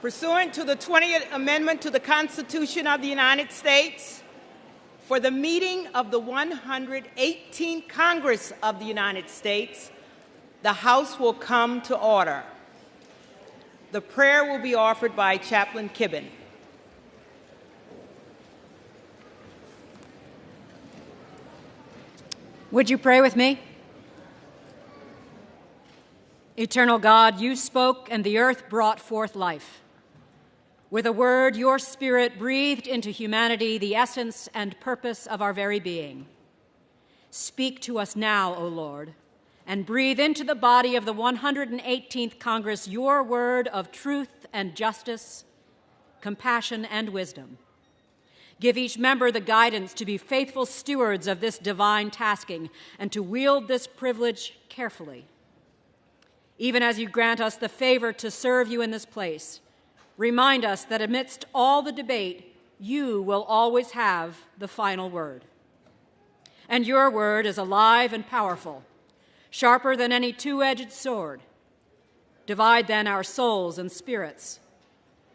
Pursuant to the 20th Amendment to the Constitution of the United States, for the meeting of the 118th Congress of the United States, the House will come to order. The prayer will be offered by Chaplain Kibben. Would you pray with me? Eternal God, you spoke and the earth brought forth life. With a word, your Spirit breathed into humanity the essence and purpose of our very being. Speak to us now, O Lord, and breathe into the body of the 118th Congress your word of truth and justice, compassion and wisdom. Give each member the guidance to be faithful stewards of this divine tasking and to wield this privilege carefully. Even as you grant us the favor to serve you in this place, remind us that amidst all the debate, you will always have the final word. And your word is alive and powerful, sharper than any two-edged sword. Divide then our souls and spirits.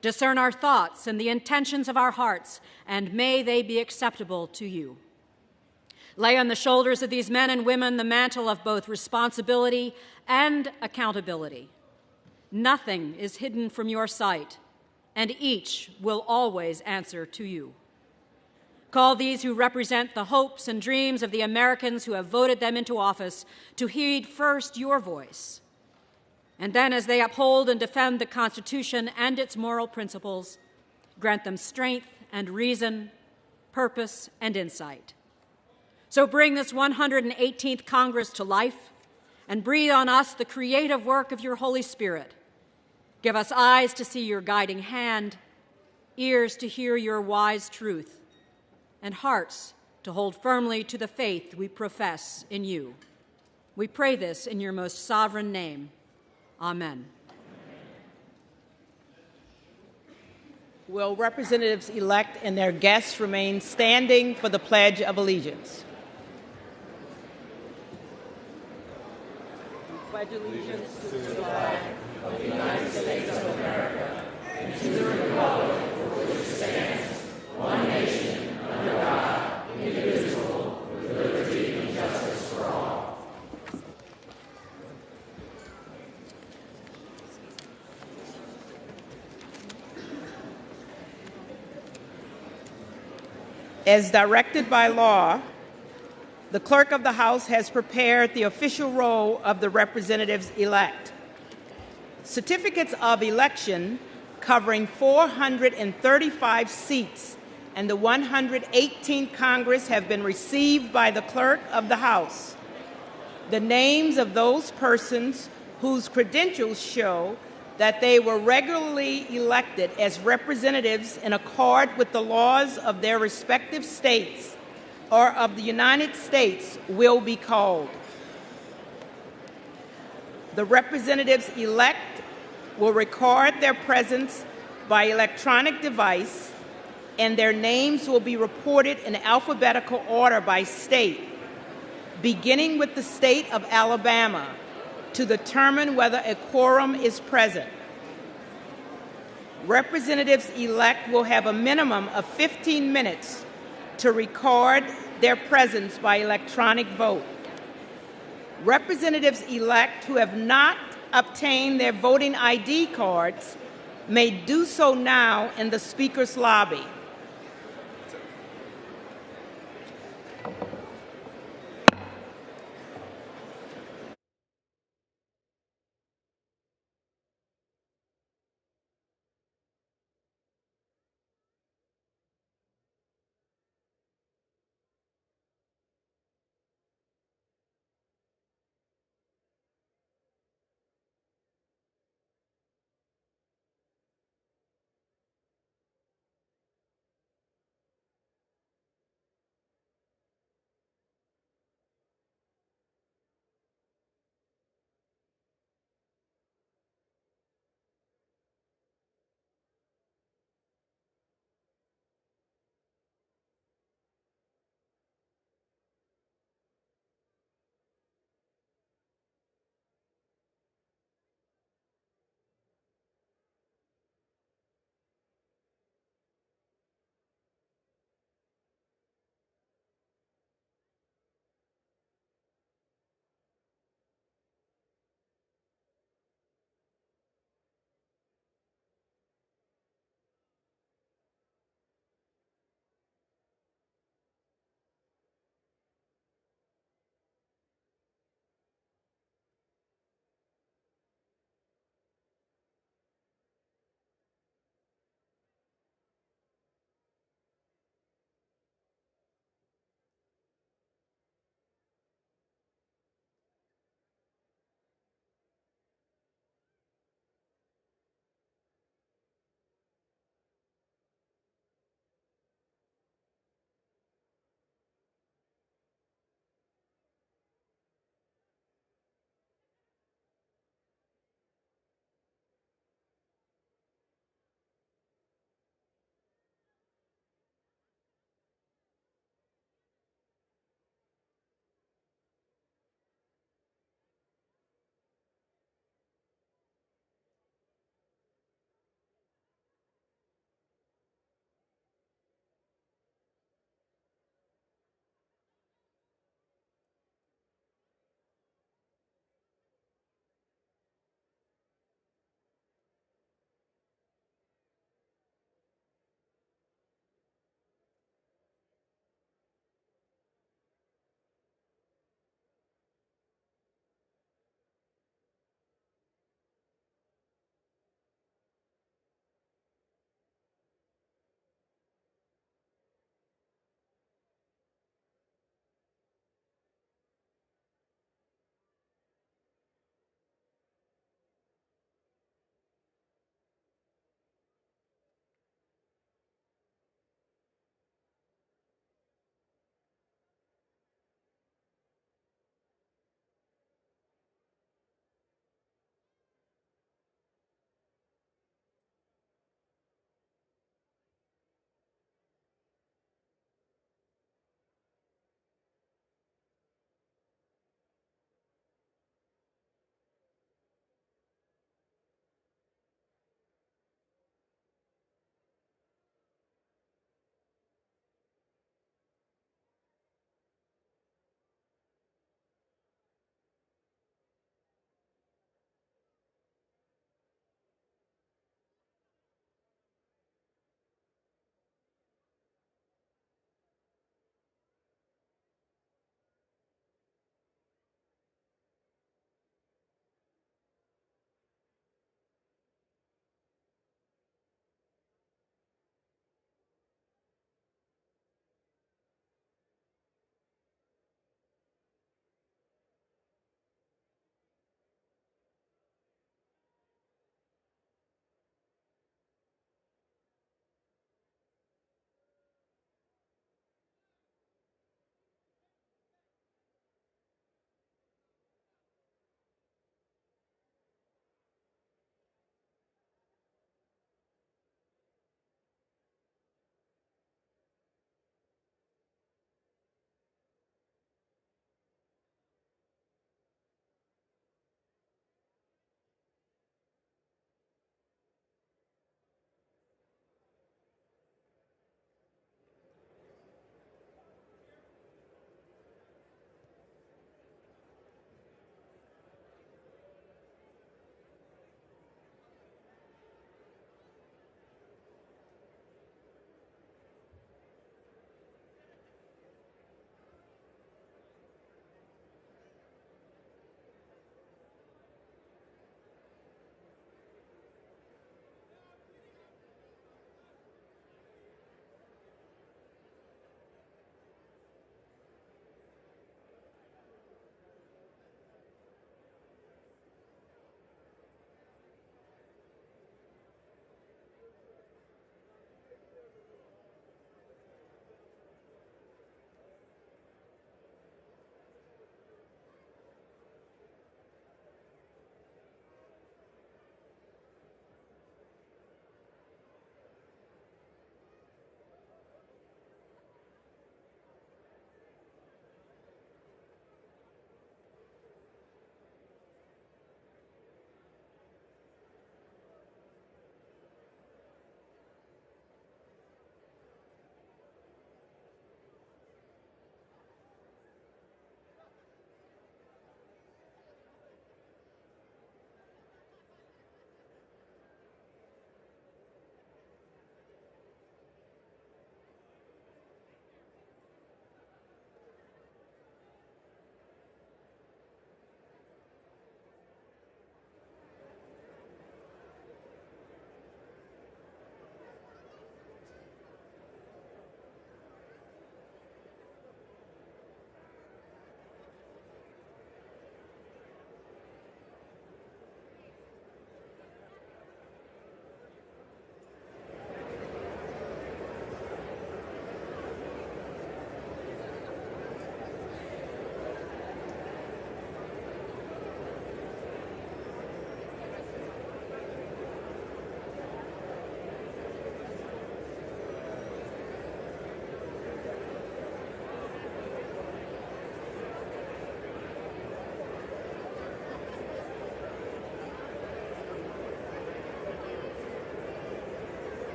Discern our thoughts and the intentions of our hearts, and may they be acceptable to you. Lay on the shoulders of these men and women the mantle of both responsibility and accountability. Nothing is hidden from your sight, and each will always answer to you. Call these who represent the hopes and dreams of the Americans who have voted them into office to heed first your voice. And then, as they uphold and defend the Constitution and its moral principles, grant them strength and reason, purpose and insight. So bring this 118th Congress to life and breathe on us the creative work of your Holy Spirit. Give us eyes to see your guiding hand, ears to hear your wise truth, and hearts to hold firmly to the faith we profess in you. We pray this in your most sovereign name. Amen. Will representatives-elect and their guests remain standing for the Pledge of Allegiance? I pledge allegiance to the flag of the United States of America and to the republic for which it stands, one nation, under God, indivisible, with liberty and justice for all. As directed by law, the Clerk of the House has prepared the official roll of the representatives-elect. Certificates of election covering 435 seats and the 118th Congress have been received by the Clerk of the House. The names of those persons whose credentials show that they were regularly elected as representatives in accord with the laws of their respective states or of the United States will be called. The representatives-elect will record their presence by electronic device, and their names will be reported in alphabetical order by state, beginning with the state of Alabama, to determine whether a quorum is present. Representatives-elect will have a minimum of 15 minutes to record their presence by electronic vote. Representatives-elect who have not obtained their voting ID cards may do so now in the Speaker's lobby.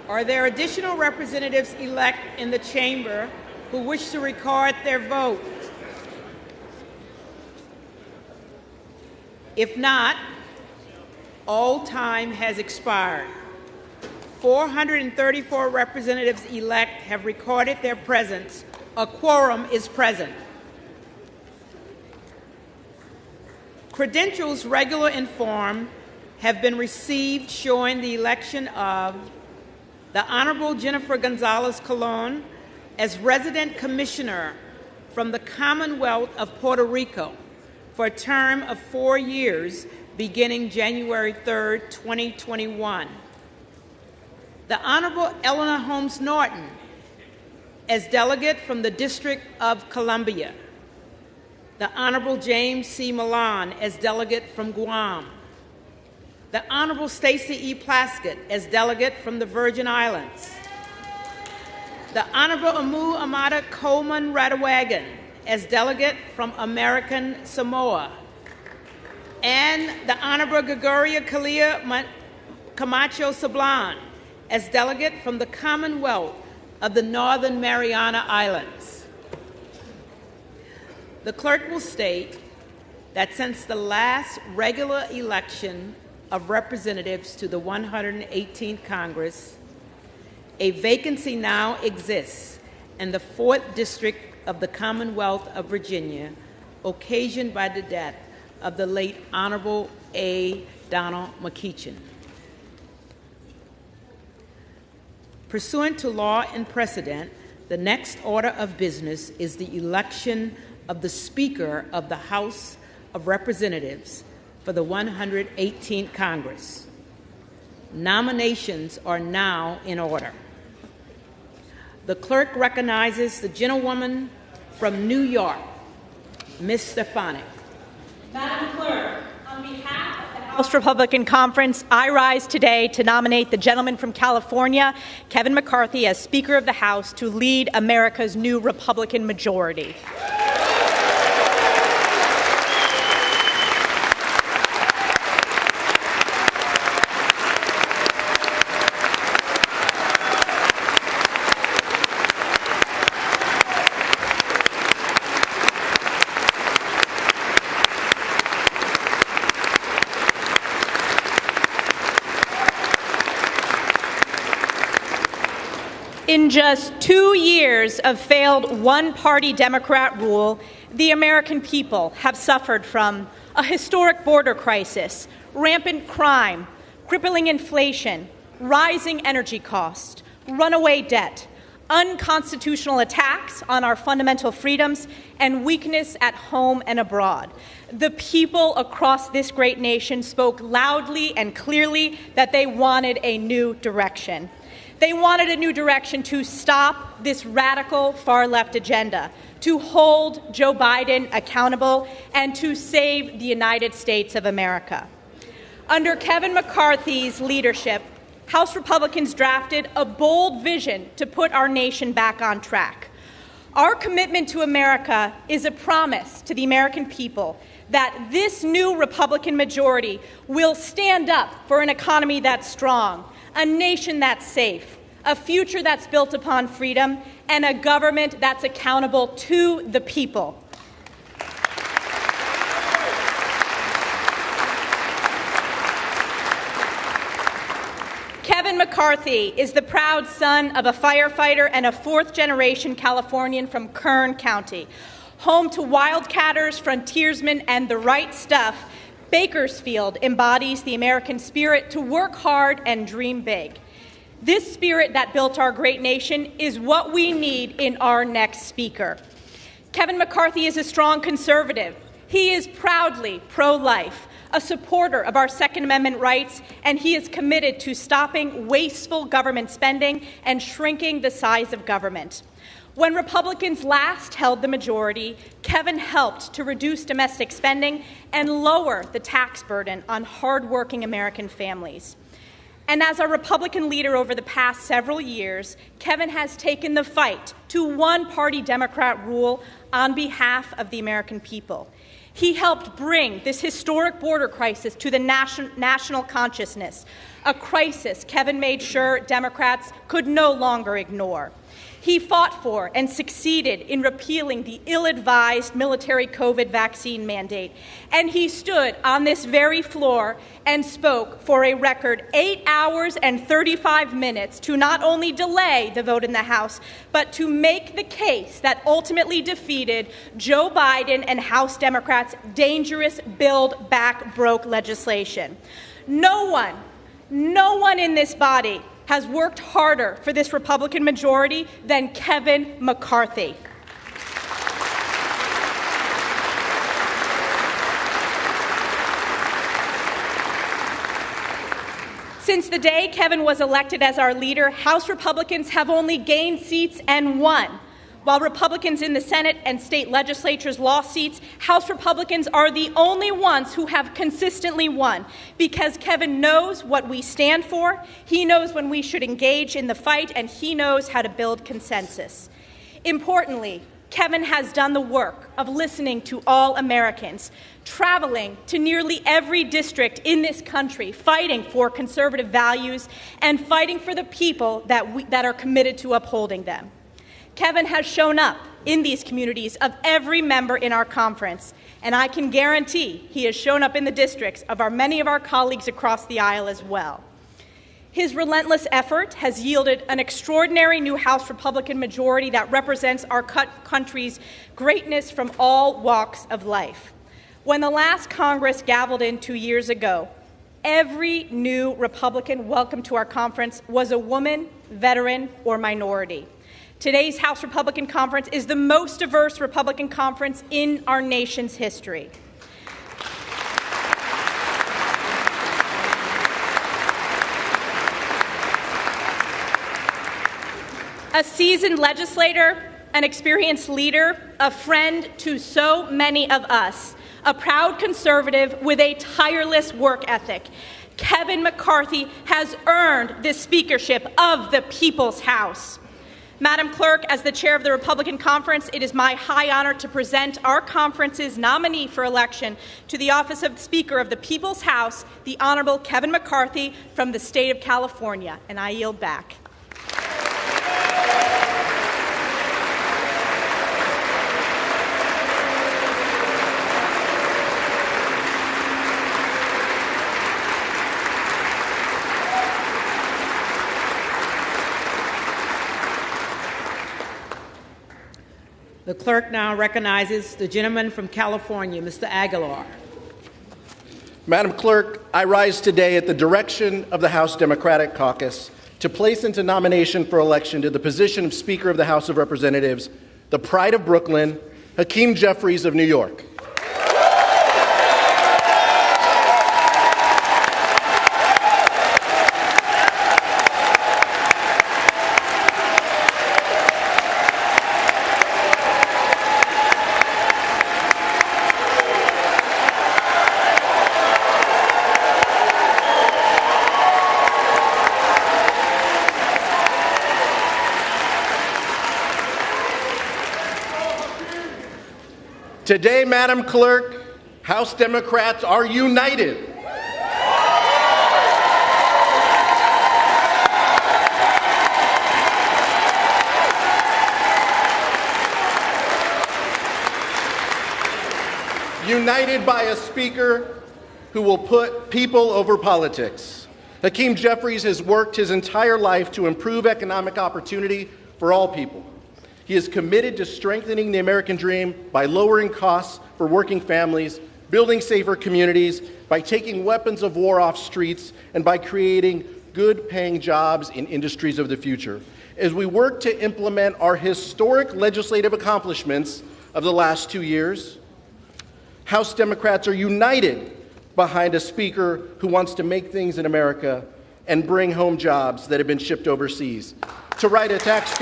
Are there additional representatives-elect in the chamber who wish to record their vote? If not, all time has expired. 434 representatives-elect have recorded their presence. A quorum is present. Credentials, regular and form, have been received showing the election of the Honorable Jennifer Gonzalez Colon as resident commissioner from the Commonwealth of Puerto Rico for a term of 4 years beginning January 3rd, 2021. The Honorable Eleanor Holmes Norton as delegate from the District of Columbia. The Honorable James C. Milan as delegate from Guam. The Honorable Stacey E. Plaskett as delegate from the Virgin Islands. The Honorable Amu Amada Coleman Radawagan as delegate from American Samoa. And the Honorable Gregoria Kalia Camacho Sablan as delegate from the Commonwealth of the Northern Mariana Islands. The clerk will state that since the last regular election of representatives to the 118th Congress, a vacancy now exists in the 4th District of the Commonwealth of Virginia, occasioned by the death of the late Honorable A. Donald McEachin. Pursuant to law and precedent, the next order of business is the election of the Speaker of the House of Representatives for the 118th Congress. Nominations are now in order. The clerk recognizes the gentlewoman from New York, Ms. Stefanik. Madam Clerk, on behalf of the House Republican Conference, I rise today to nominate the gentleman from California, Kevin McCarthy, as Speaker of the House to lead America's new Republican majority. In just 2 years of failed one-party Democrat rule, the American people have suffered from a historic border crisis, rampant crime, crippling inflation, rising energy costs, runaway debt, unconstitutional attacks on our fundamental freedoms, and weakness at home and abroad. The people across this great nation spoke loudly and clearly that they wanted a new direction. They wanted a new direction to stop this radical far-left agenda, to hold Joe Biden accountable, and to save the United States of America. Under Kevin McCarthy's leadership, House Republicans drafted a bold vision to put our nation back on track. Our commitment to America is a promise to the American people that this new Republican majority will stand up for an economy that's strong, a nation that's safe, a future that's built upon freedom, and a government that's accountable to the people. Kevin McCarthy is the proud son of a firefighter and a fourth-generation Californian from Kern County. Home to wildcatters, frontiersmen, and the right stuff, Bakersfield embodies the American spirit to work hard and dream big. This spirit that built our great nation is what we need in our next speaker. Kevin McCarthy is a strong conservative. He is proudly pro-life, a supporter of our Second Amendment rights, and he is committed to stopping wasteful government spending and shrinking the size of government. When Republicans last held the majority, Kevin helped to reduce domestic spending and lower the tax burden on hardworking American families. And as a Republican leader over the past several years, Kevin has taken the fight to one-party Democrat rule on behalf of the American people. He helped bring this historic border crisis to the national consciousness, a crisis Kevin made sure Democrats could no longer ignore. He fought for and succeeded in repealing the ill-advised military COVID vaccine mandate. And he stood on this very floor and spoke for a record 8 hours and 35 minutes to not only delay the vote in the House, but to make the case that ultimately defeated Joe Biden and House Democrats' dangerous Build Back Broke legislation. No one in this body has worked harder for this Republican majority than Kevin McCarthy. Since the day Kevin was elected as our leader, House Republicans have only gained seats and won. While Republicans in the Senate and state legislatures lost seats, House Republicans are the only ones who have consistently won, because Kevin knows what we stand for, he knows when we should engage in the fight, and he knows how to build consensus. Importantly, Kevin has done the work of listening to all Americans, traveling to nearly every district in this country, fighting for conservative values and fighting for the people that are committed to upholding them. Kevin has shown up in these communities of every member in our conference, and I can guarantee he has shown up in the districts of many of our colleagues across the aisle as well. His relentless effort has yielded an extraordinary new House Republican majority that represents our country's greatness from all walks of life. When the last Congress gavelled in 2 years ago, every new Republican welcomed to our conference was a woman, veteran, or minority. Today's House Republican Conference is the most diverse Republican conference in our nation's history. A seasoned legislator, an experienced leader, a friend to so many of us, a proud conservative with a tireless work ethic, Kevin McCarthy has earned the speakership of the People's House. Madam Clerk, as the chair of the Republican Conference, it is my high honor to present our conference's nominee for election to the office of Speaker of the People's House, the Honorable Kevin McCarthy from the state of California, and I yield back. The clerk now recognizes the gentleman from California, Mr. Aguilar. Madam Clerk, I rise today at the direction of the House Democratic Caucus to place into nomination for election to the position of Speaker of the House of Representatives the pride of Brooklyn, Hakeem Jeffries of New York. Today, Madam Clerk, House Democrats are united. United by a Speaker who will put people over politics. Hakeem Jeffries has worked his entire life to improve economic opportunity for all people. He is committed to strengthening the American dream by lowering costs for working families, building safer communities, by taking weapons of war off streets, and by creating good-paying jobs in industries of the future. As we work to implement our historic legislative accomplishments of the last 2 years, House Democrats are united behind a Speaker who wants to make things in America and bring home jobs that have been shipped overseas, to write a tax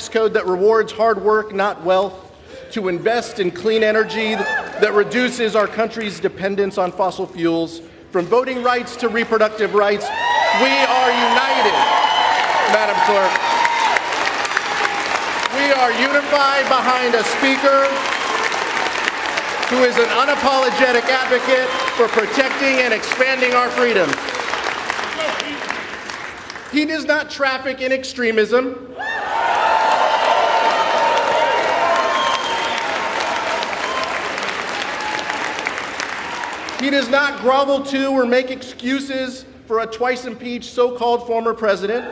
code that rewards hard work, not wealth, to invest in clean energy that reduces our country's dependence on fossil fuels, from voting rights to reproductive rights. We are united, Madam Clerk. We are unified behind a speaker who is an unapologetic advocate for protecting and expanding our freedoms. He does not traffic in extremism. He does not grovel to or make excuses for a twice-impeached so-called former president.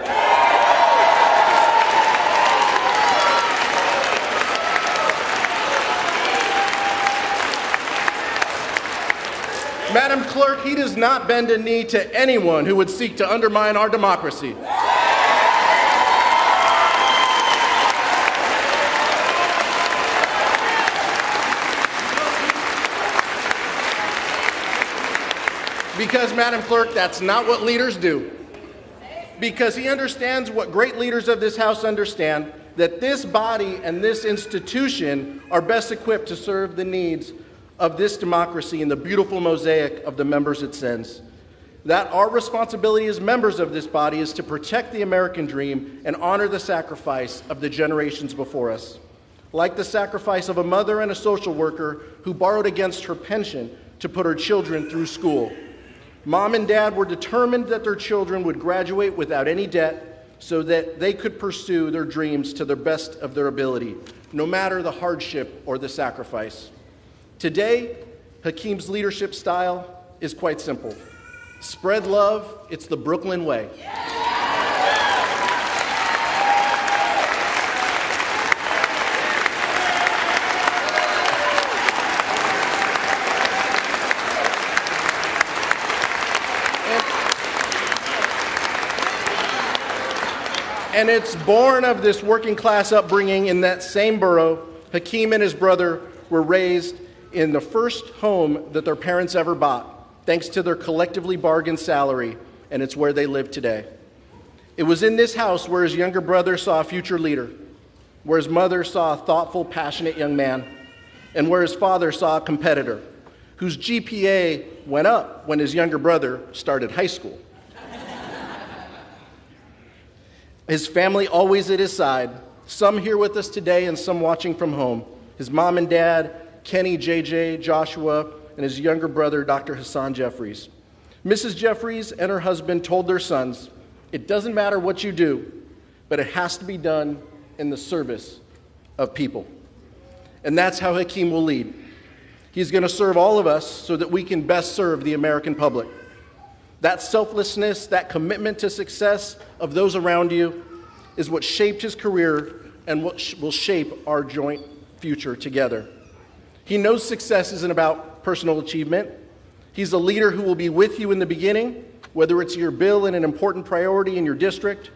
Madam Clerk, he does not bend a knee to anyone who would seek to undermine our democracy. Because, Madam Clerk, that's not what leaders do. Because he understands what great leaders of this House understand, that this body and this institution are best equipped to serve the needs of this democracy and the beautiful mosaic of the members it sends. That our responsibility as members of this body is to protect the American dream and honor the sacrifice of the generations before us. Like the sacrifice of a mother and a social worker who borrowed against her pension to put her children through school. Mom and Dad were determined that their children would graduate without any debt so that they could pursue their dreams to the best of their ability, no matter the hardship or the sacrifice. Today, Hakeem's leadership style is quite simple. Spread love, it's the Brooklyn way. And it's born of this working class upbringing in that same borough. Hakeem and his brother were raised in the first home that their parents ever bought, thanks to their collectively bargained salary, and it's where they live today. It was in this house where his younger brother saw a future leader, where his mother saw a thoughtful, passionate young man, and where his father saw a competitor whose GPA went up when his younger brother started high school. His family always at his side, some here with us today and some watching from home. His mom and dad, Kenny, JJ, Joshua, and his younger brother, Dr. Hassan Jeffries. Mrs. Jeffries and her husband told their sons, it doesn't matter what you do, but it has to be done in the service of people. And that's how Hakeem will lead. He's going to serve all of us so that we can best serve the American public. That selflessness, that commitment to success of those around you is what shaped his career and what will shape our joint future together. He knows success isn't about personal achievement. He's a leader who will be with you in the beginning, whether it's your bill and an important priority in your district.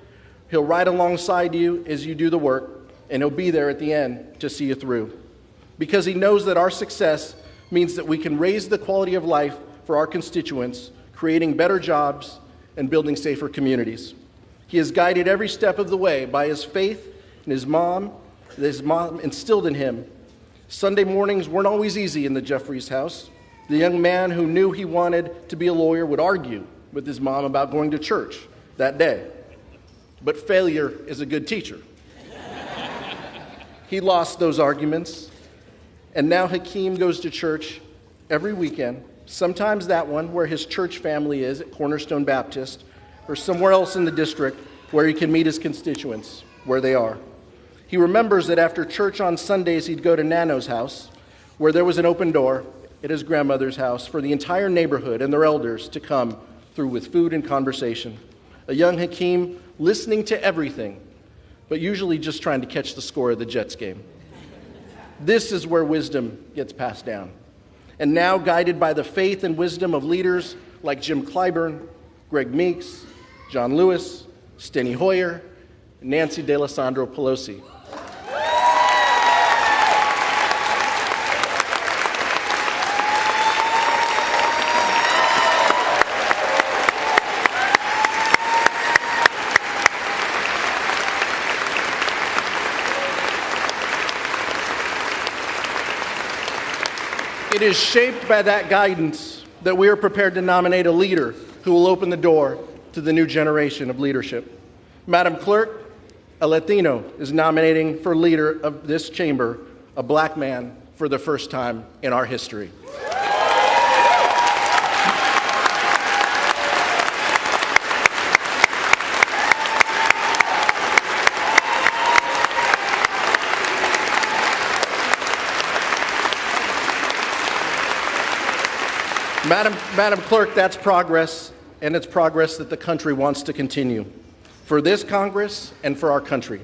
He'll ride alongside you as you do the work, and he'll be there at the end to see you through. Because he knows that our success means that we can raise the quality of life for our constituents, creating better jobs and building safer communities. He has guided every step of the way by his faith and his mom instilled in him. Sunday mornings weren't always easy in the Jeffries house. The young man who knew he wanted to be a lawyer would argue with his mom about going to church that day. But failure is a good teacher. He lost those arguments, and now Hakeem goes to church every weekend, sometimes that one where his church family is at Cornerstone Baptist, or somewhere else in the district where he can meet his constituents where they are. He remembers that after church on Sundays, he'd go to Nano's house, where there was an open door at his grandmother's house for the entire neighborhood and their elders to come through with food and conversation. A young Hakeem listening to everything, but usually just trying to catch the score of the Jets game. This is where wisdom gets passed down. And now, guided by the faith and wisdom of leaders like Jim Clyburn, Greg Meeks, John Lewis, Steny Hoyer, and Nancy D'Alessandro Pelosi. It is shaped by that guidance that we are prepared to nominate a leader who will open the door to the new generation of leadership. Madam Clerk, a Latino is nominating for leader of this chamber a black man for the first time in our history. Madam Clerk, that's progress, and it's progress that the country wants to continue for this Congress and for our country.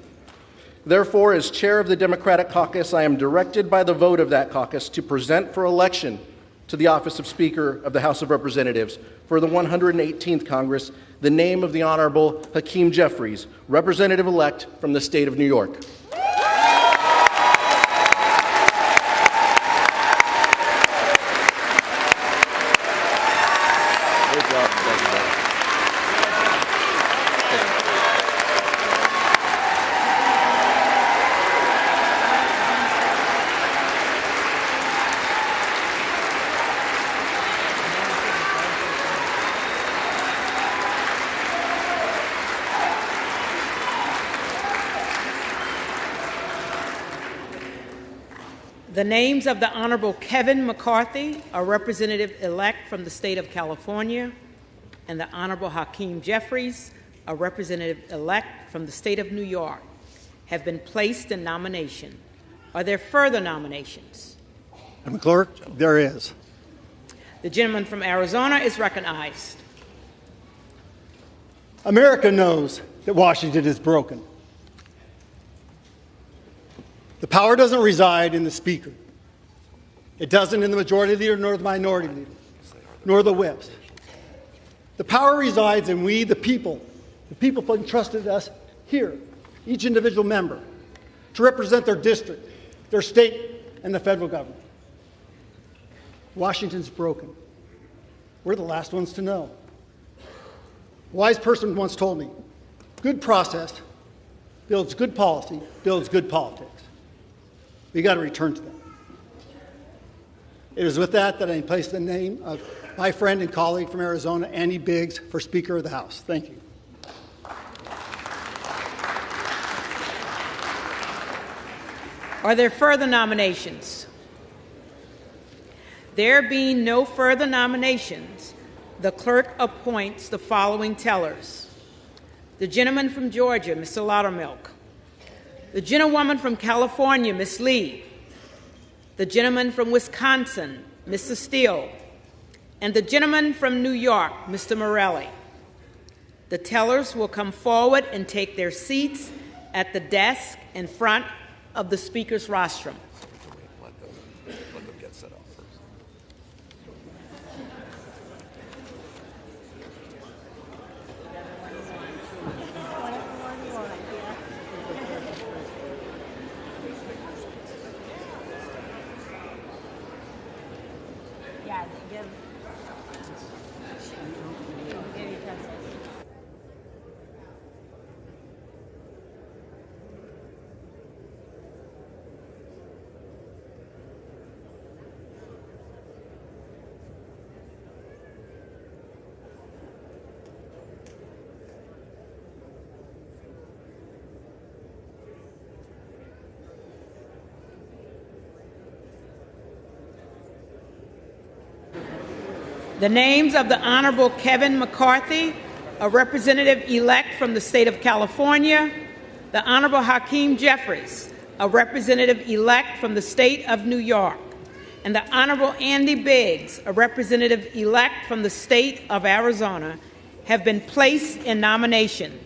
Therefore, as chair of the Democratic caucus, I am directed by the vote of that caucus to present for election to the office of Speaker of the House of Representatives for the 118th Congress the name of the Honorable Hakeem Jeffries, Representative-elect from the state of New York. The names of the Honorable Kevin McCarthy, a representative-elect from the state of California, and the Honorable Hakeem Jeffries, a representative-elect from the state of New York, have been placed in nomination. Are there further nominations? Madam Clerk, there is. The gentleman from Arizona is recognized. America knows that Washington is broken. The power doesn't reside in the Speaker. It doesn't in the Majority Leader, nor the Minority Leader, nor the whips. The power resides in we, the people. The people entrusted us here, each individual member, to represent their district, their state, and the federal government. Washington's broken. We're the last ones to know. A wise person once told me, good process builds good policy, builds good politics. We got to return to that. It is with that I place the name of my friend and colleague from Arizona, Andy Biggs, for Speaker of the House. Thank you. Are there further nominations? There being no further nominations, the clerk appoints the following tellers. The gentleman from Georgia, Mr. Loudermilk. The gentlewoman from California, Ms. Lee. The gentleman from Wisconsin, Mr. Steele. And the gentleman from New York, Mr. Morelli. The tellers will come forward and take their seats at the desk in front of the Speaker's rostrum. Let them get set up first. The names of the Honorable Kevin McCarthy, a representative-elect from the state of California, the Honorable Hakeem Jeffries, a representative-elect from the state of New York, and the Honorable Andy Biggs, a representative-elect from the state of Arizona, have been placed in nomination.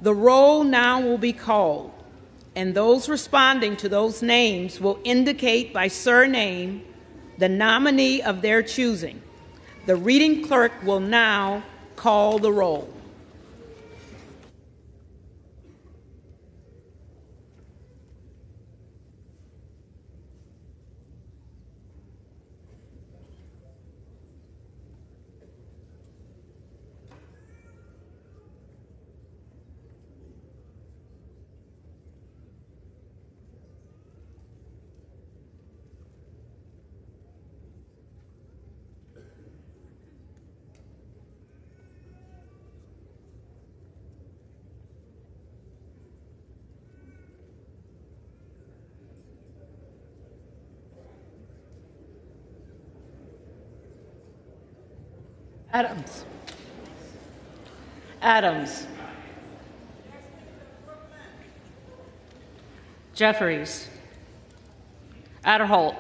The roll now will be called, and those responding to those names will indicate by surname the nominee of their choosing. The reading clerk will now call the roll. Adams. Adams. Jeffries. Adderholt.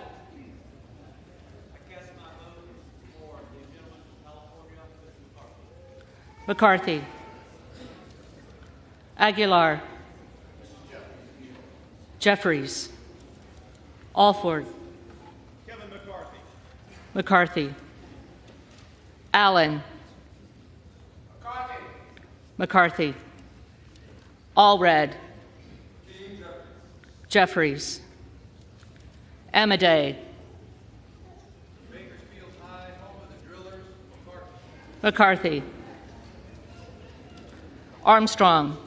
McCarthy. Aguilar. Jeffries. Alford. Kevin McCarthy. McCarthy. Allen. McCarthy. McCarthy. Allred. Jeffries. Amaday. Bakersfield High, home of the Drillers, McCarthy. Armstrong.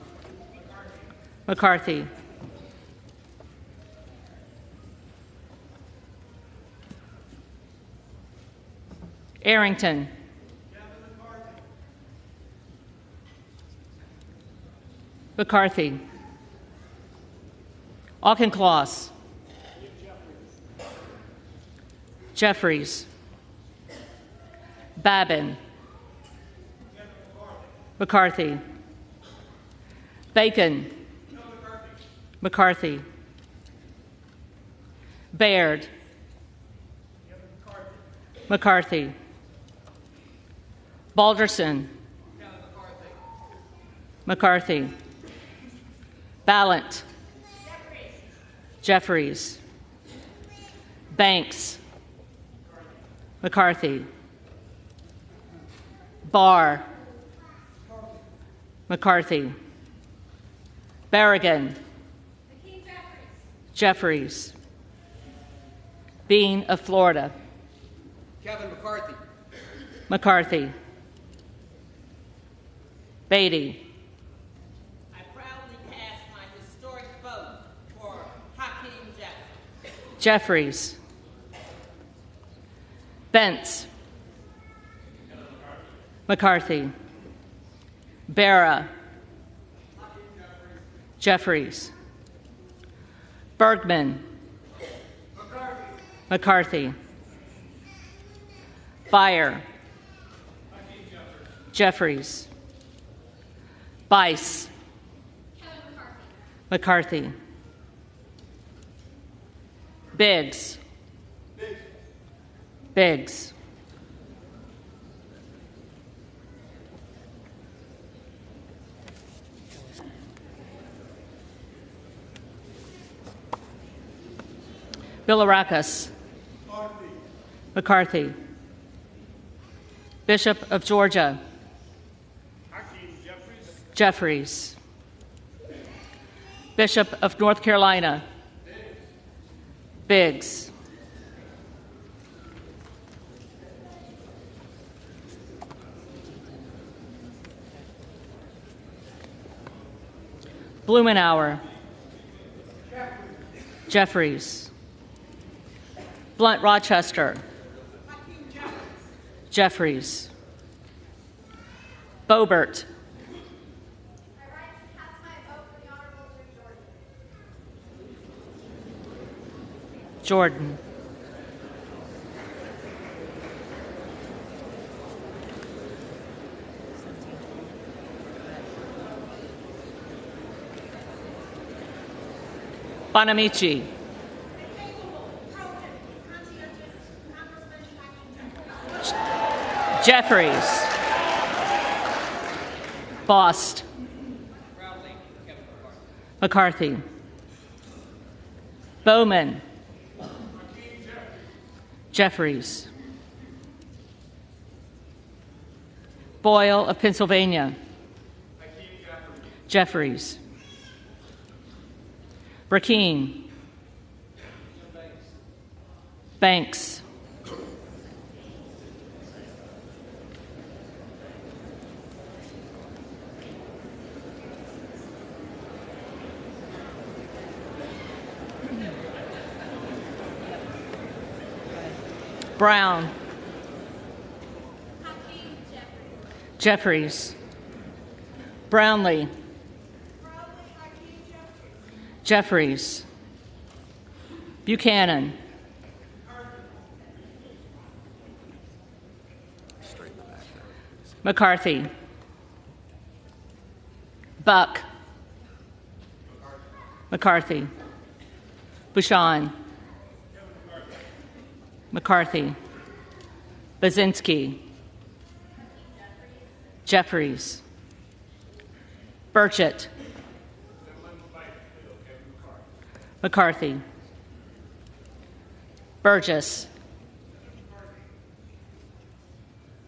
McCarthy. Arrington. McCarthy. Auchincloss. Jeffries. Babin. McCarthy. Bacon. McCarthy. Baird. McCarthy. Balderson. McCarthy. Ballant. Jeffries. Banks. McCarthy. Barr. McCarthy. Berrigan. Jeffries. Bean of Florida. Kevin McCarthy. McCarthy. Beatty. I proudly cast my historic vote for Hakeem Jeffries. Jeffries. Bentz. McCarthy. Barra. Jeffries. Bergman. McCarthy. Beyer. Jeffries. Bice. McCarthy. Biggs. Biggs. Bilirakis. McCarthy. Bishop of Georgia. Jeffries. Bishop of North Carolina. Biggs. Blumenauer. Jeffries. Blunt Rochester. Jeffries. Boebert. Jordan. Bonamici. Jeffries. Bost. McCarthy. Bowman. Jeffries. Boyle of Pennsylvania. Jeffries. Brackeen. Banks. Brown. Jeffries. Brownlee. Jeffries. Buchanan. McCarthy. Buck. McCarthy. Bouchon. McCarthy. Baczynski. Jeffries. Burchett. McCarthy. Burgess.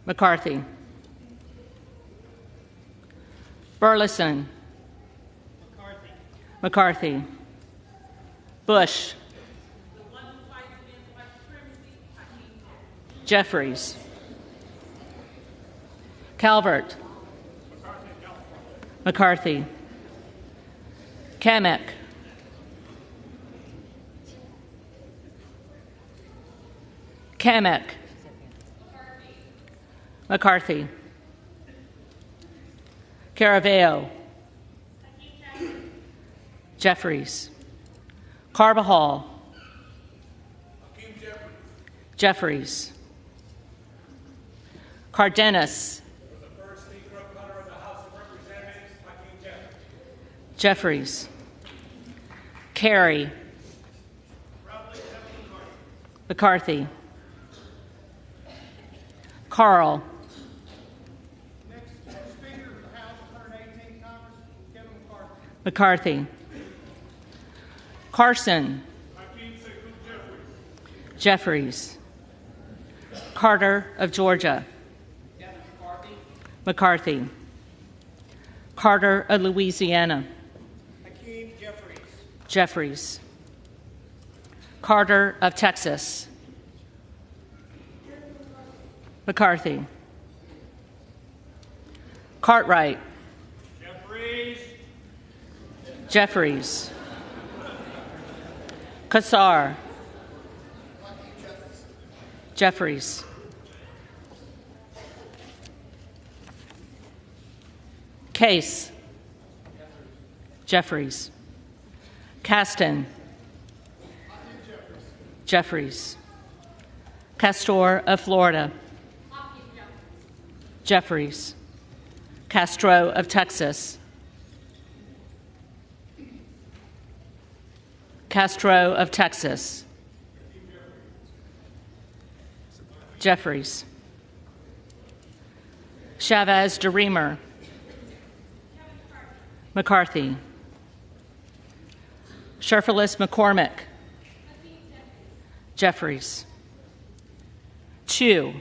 McCarthy. Burleson. McCarthy. Bush. Jeffries. Calvert. McCarthy. Kamek. Kamek. McCarthy. Caraveo. Jeffries. Carbajal. Jeffries. Cardenas. Jeffries. Kerry. McCarthy. Carl. Speaker of the House, 118th Congress, Kevin McCarthy. McCarthy. Carson. Jeffries. Carter of Georgia. Kevin McCarthy. McCarthy. Carter of Louisiana. Hakeem Jeffries. Jeffries. Carter of Texas. McCarthy. Cartwright. Jeffries. Kassar. Jeffries. Case. Jeffries. Caston. Jeffries. Castor of Florida. Jeffries. Castro of Texas. Castro of Texas. Jeffries. Chavez de Reamer. McCarthy. Sherfilis McCormick. Jeffries. Chu.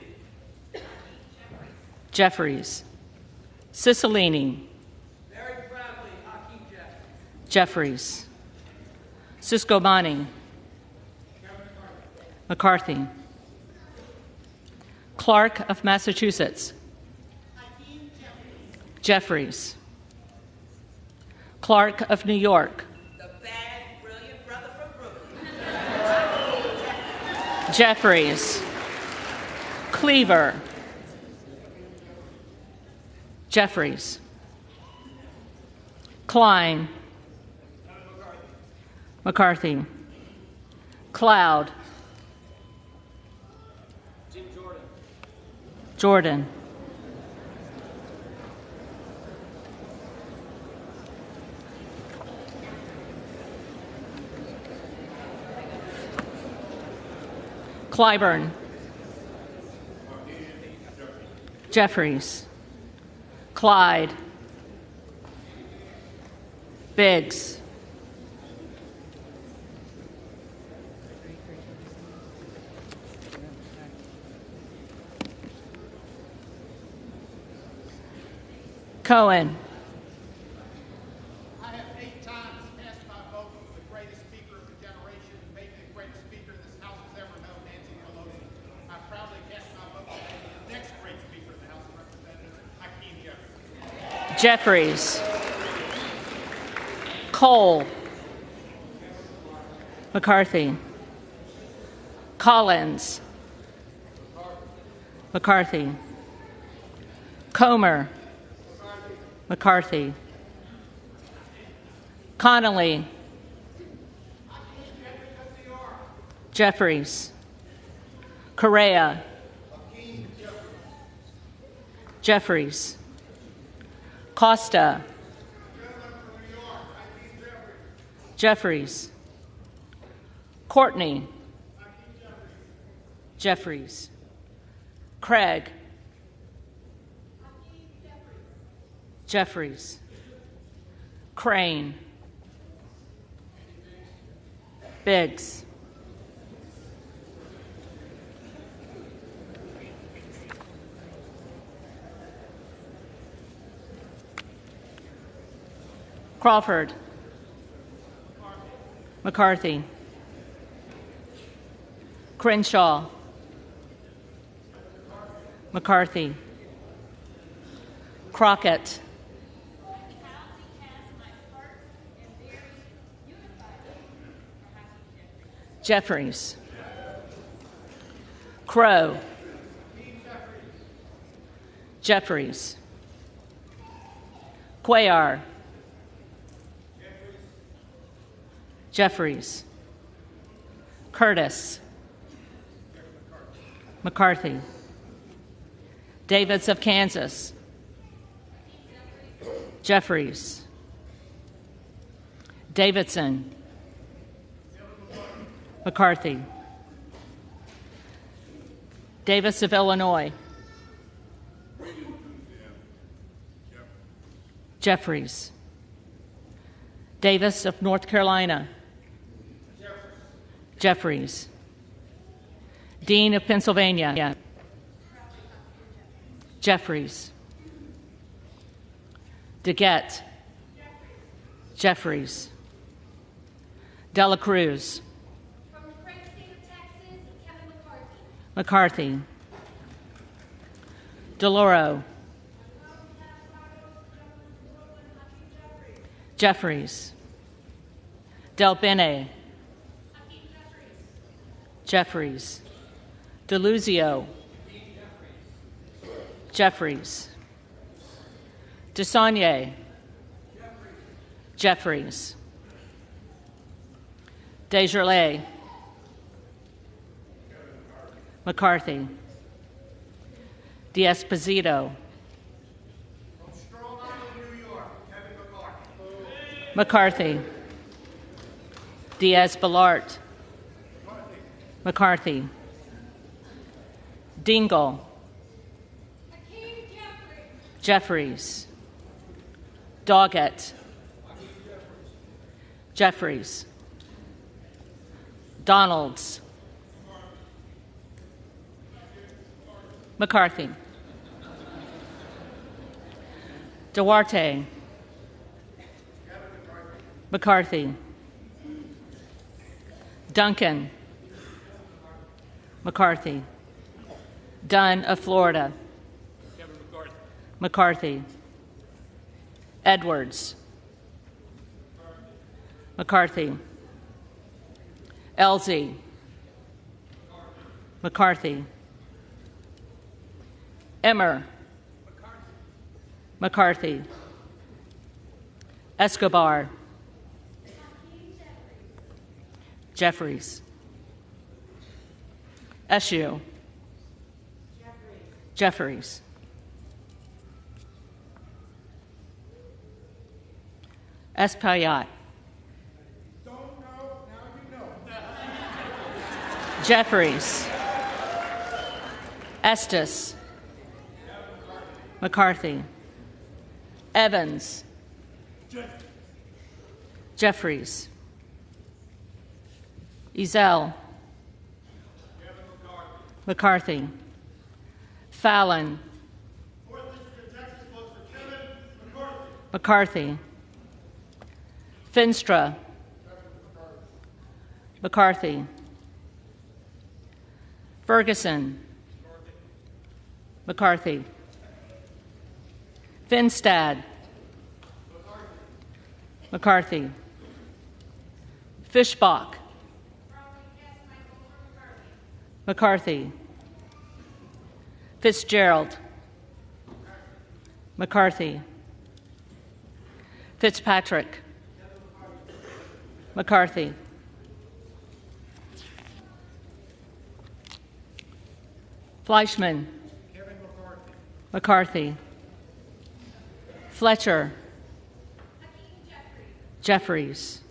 Jeffries. Cicilline. Very proudly, Hakeem Jeffries. Siscobani. McCarthy. Clark of Massachusetts. Jeffries. Clark of New York. The bad, brilliant brother from Brooklyn. Jeffries. Cleaver. Jeffries. Klein. McCarthy. Cloud. Jordan. Clyburn. Jeffries. Clyde. Biggs. Cohen. I have 8 times cast my vote for the greatest speaker of the generation and maybe the greatest speaker this House has ever known, Nancy Pelosi. I proudly cast my vote today for the next great speaker of the House of Representatives, Hakeem Jeffries. Jeffries. Cole. McCarthy. Collins. McCarthy. Comer. McCarthy. Connolly. Jeffries. Correa. Jeffries. Costa. Jeffries. Courtney. Jeffries. Craig. Jeffries. Crane. Biggs. Crawford. McCarthy. Crenshaw. McCarthy. Crockett. Jeffries. Crow. Jeffries. Cuellar. Jeffries. Curtis. McCarthy. Davids of Kansas. Jeffries. Davidson. McCarthy. Davis of Illinois. Jeffries. Davis of North Carolina. Jeffries. Dean of Pennsylvania. Jeffries. DeGette. Jeffries. Dela Cruz. From the great state of Texas, Kevin McCarthy. DeLauro. Jeffries. Del Bene. Jeffries. DeLuzio. Jeffries. DeSaulnier. Jeffries. Desjardins. McCarthy. D'Esposito. From Strong Island, New York, Kevin McCarthy. McCarthy. Diaz-Balart. McCarthy. Dingle. Jeffries. Doggett. Jeffries. Donalds. McCarthy. Duarte. McCarthy. Duncan. McCarthy. Dunn of Florida. McCarthy. Edwards. McCarthy. Elsie. McCarthy. Emmer. McCarthy. Escobar. Jeffries. Eshue. Jeffries. Espaillat. Don't know, now you know. Jeffries. Estes. McCarthy. Evans. Jeffries. Ezell. McCarthy. Fallon. McCarthy. Finstra. McCarthy. Ferguson. McCarthy. Finstad. McCarthy. Fishbach. McCarthy. Fitzgerald. McCarthy. Fitzpatrick. McCarthy. Fleischman. McCarthy. Fletcher. Jeffries.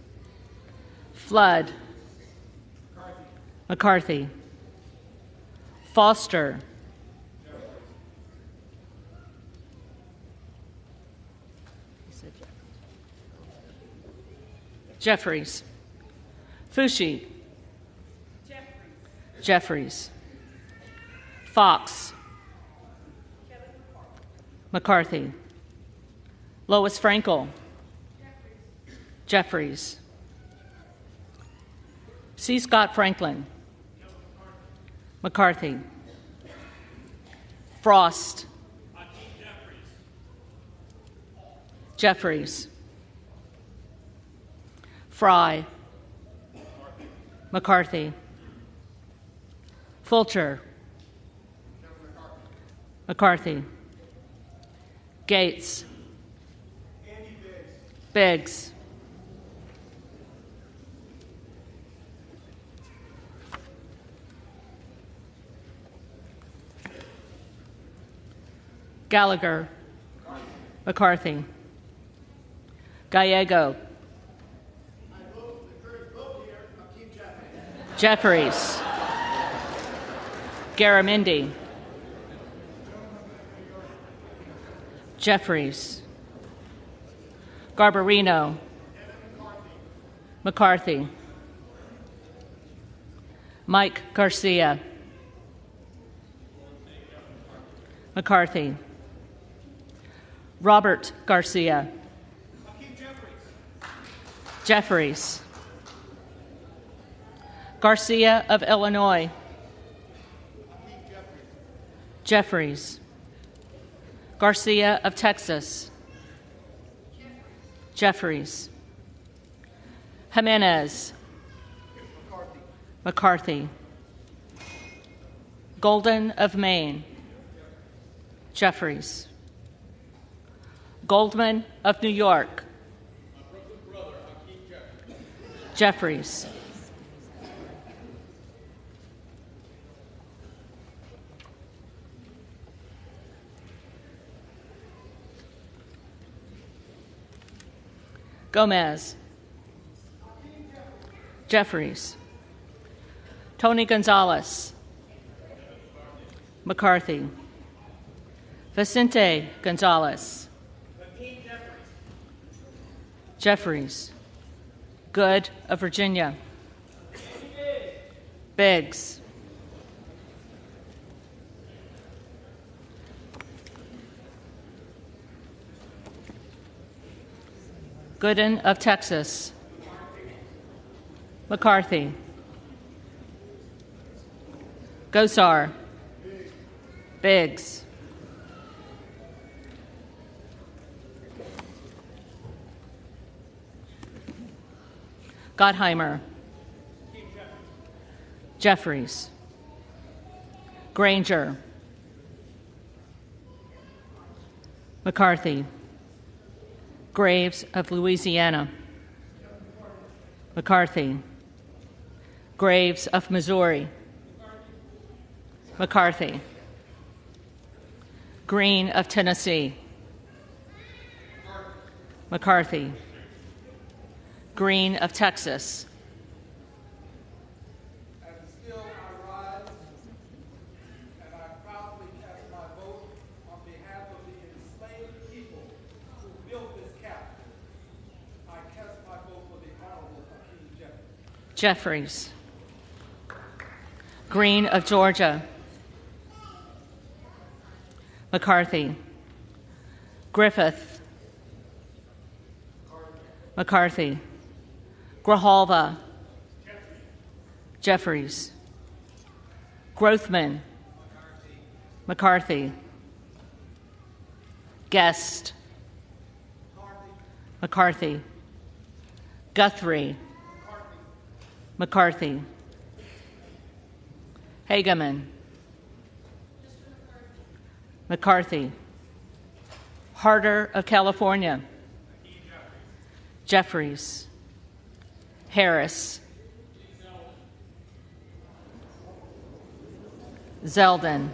Flood. McCarthy. Foster. Jeffries. Fushi. Jeffries. Fox. McCarthy. Lois Frankel. Jeffries. C. Scott Franklin. McCarthy. Frost. Jeffries. Fry. McCarthy. Fulcher. McCarthy. Gates. Biggs. Gallagher. McCarthy. Gallego. Jeffries. Garamendi. Jeffries. Garbarino. McCarthy. Mike Garcia. McCarthy. Robert Garcia. Jeffries. Garcia of Illinois. Jeffries. Garcia of Texas. Jeffries. Jimenez. McCarthy. Golden of Maine. Jeffries. Goldman of New York. Jeffries. Gomez. Jeffries. Tony Gonzalez. McCarthy. Vicente Gonzalez. Jeffries. Good of Virginia. Biggs. Gooden of Texas. McCarthy. Gosar. Biggs. Gottheimer. Jeffries. Granger. McCarthy. Graves of Louisiana. McCarthy. Graves of Missouri. McCarthy. Green of Tennessee. McCarthy. Green of Texas. And still I rise, and I proudly cast my vote on behalf of the enslaved people who built this capital. I cast my vote for the Honorable Hakeem Jeffries. Jeffries. Green of Georgia. McCarthy. Griffith. McCarthy. Grijalva. Jeffries. Grothman. McCarthy. Guest. McCarthy. Guthrie. McCarthy. Hageman. McCarthy. Harder of California. Jeffries. Harris. Zeldin.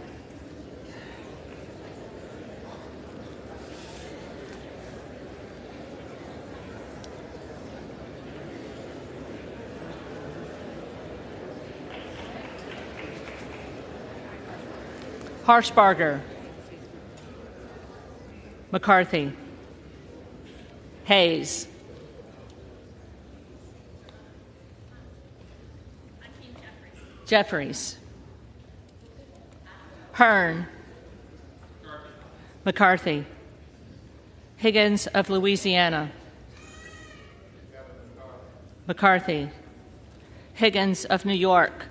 Harshbarger, McCarthy, Hayes, Jeffries, Hearn, McCarthy, Higgins of Louisiana, McCarthy, Higgins of New York,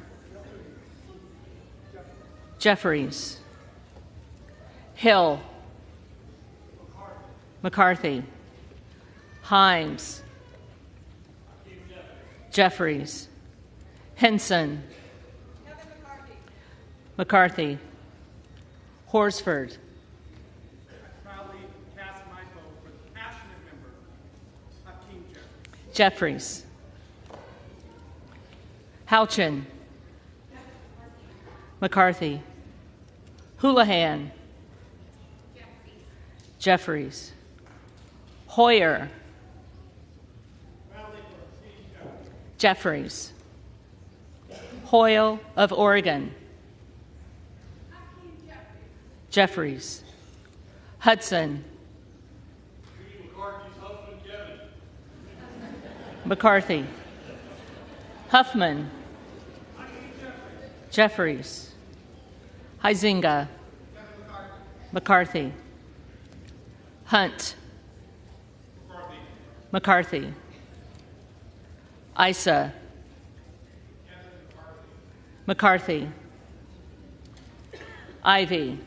Jeffries, Hill, McCarthy, Himes, Jeffries, Henson, McCarthy, Horsford, Proudly cast my vote for the passionate member, Hakeem Jeffries. Jeffries, Houchin, McCarthy, Houlihan, Jeffries, Hoyer, Jeffries, Hoyle of Oregon, Jeffries, Hudson, McCarthy, Huffman, Jeffries, Huizinga, McCarthy, Hunt, McCarthy, Issa, McCarthy, Ivy,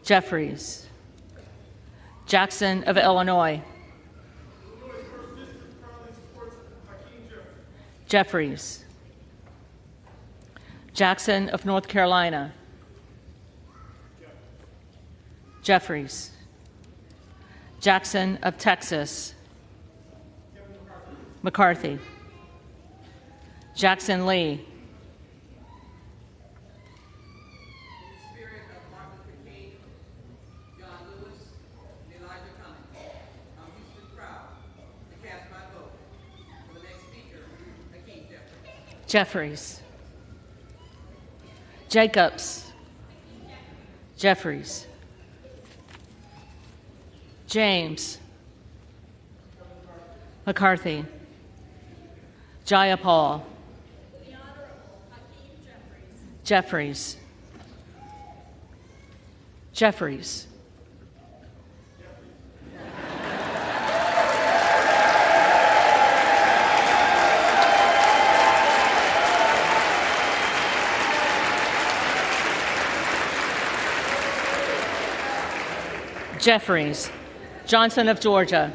Jeffries, Jackson of Illinois, Jeffries, Jackson of North Carolina, Jeffries, Jackson of Texas, McCarthy, Jackson Lee, Jeffries, Jacobs, Jeffries, James, McCarthy, Jayapal, Jeffries, Jeffries, Jeffries, Johnson of Georgia,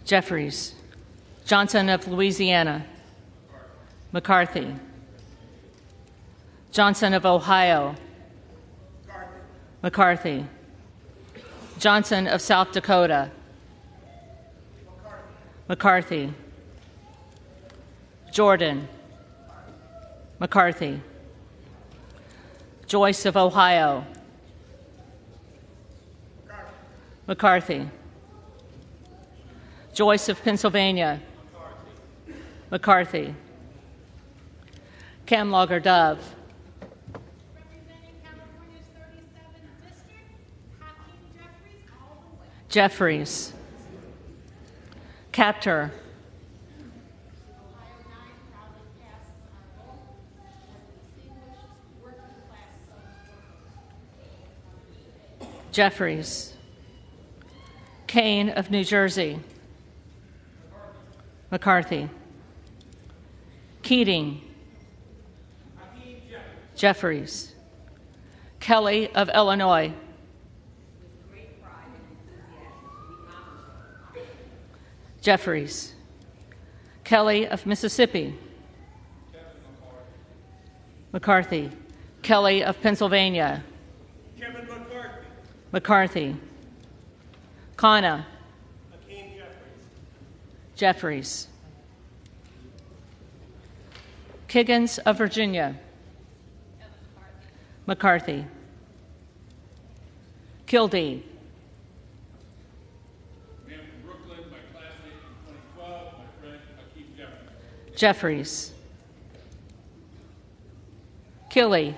Jeffries, Johnson of Louisiana, McCarthy, Johnson of Ohio, McCarthy, Johnson of South Dakota, McCarthy, Jordan, McCarthy, Joyce of Ohio, McCarthy, Joyce of Pennsylvania, McCarthy, Camlogger Dove, Representing California's 37th district, Hakeem Jeffries, all the way. Jeffries, Captor, Ohio 9 proudly casts our vote for the distinguished working class son. Jeffries, Kane of New Jersey, McCarthy, Keating, Jeffries, Kelly of Illinois, Jeffries, Kelly of Mississippi, McCarthy, Kelly of Pennsylvania, Kevin McCarthy. McCarthy, Kana, Hakeem Jeffries. Jeffries, Kiggins of Virginia, McCarthy, Kildee, Man from Brooklyn, my classmate in 2012, my friend Hakeem Jeffries. Jeffries, Killey,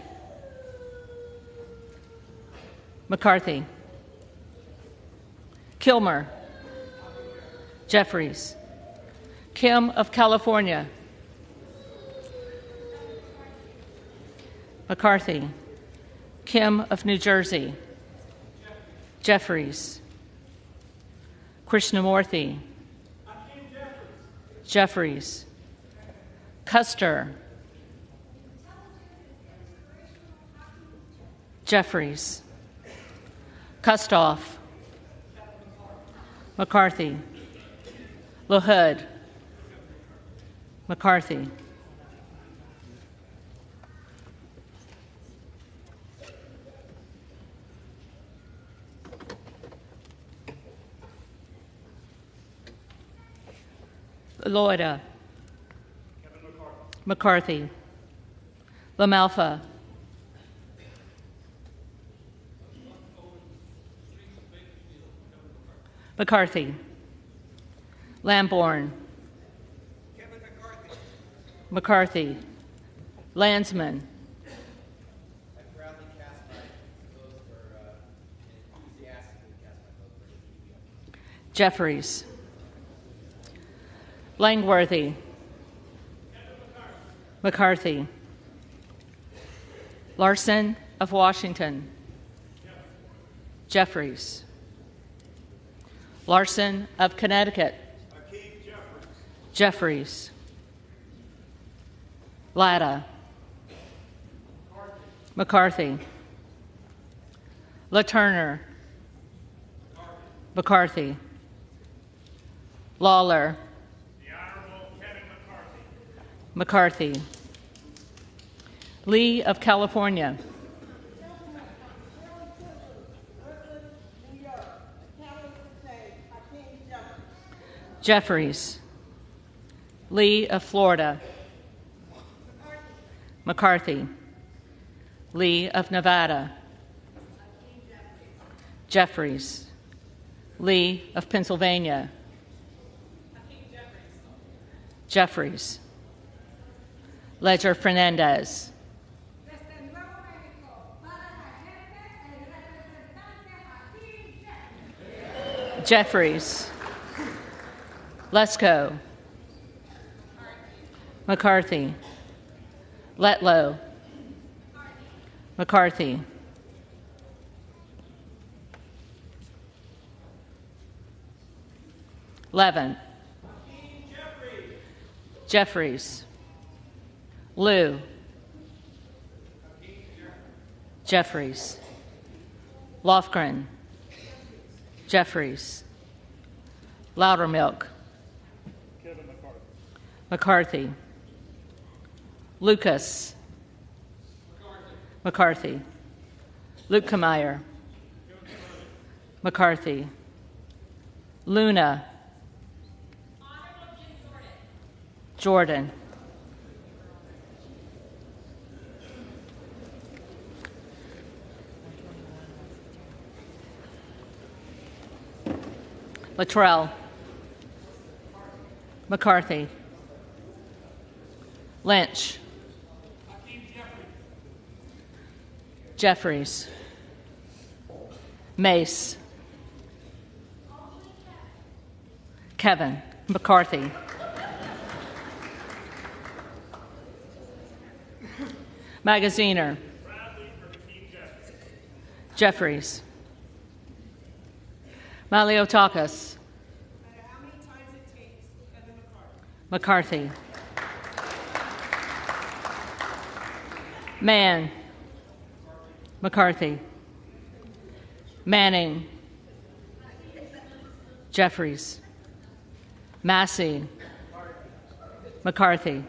McCarthy, Kilmer, Jeffries, Kim of California, McCarthy, Kim of New Jersey, Jeffries, Krishnamurthy, Jeffries, Custer, Jeffries, Kustoff, McCarthy, LaHood, McCarthy, Loida, McCarthy, LaMalfa, McCarthy, Lamborn, McCarthy, Landsman, Jeffries, Langworthy, McCarthy, Larson of Washington, Jeffries, Larson of Connecticut, Jeffries, Latta, McCarthy, LaTurner, McCarthy, Lawler, McCarthy, Lee of California, Jeffries, Lee of Florida, McCarthy, Lee of Nevada, Jeffries, Lee of Pennsylvania, Jeffries, Ledger Fernandez, Jeffries, Lesko, McCarthy, Letlow, McCarthy, Levin, Jeffries, Liu, Jeffries, Lofgren, Jeffries, Loudermilk, McCarthy, Lucas, McCarthy, Lukemeyer, McCarthy, Luna, Jordan, Luttrell, McCarthy, Lynch, Jeffries, Mace, Kevin McCarthy, Magaziner, Jeffries, Maliotakis, McCarthy, Mann, McCarthy, Manning, Jeffries, Massey, McCarthy,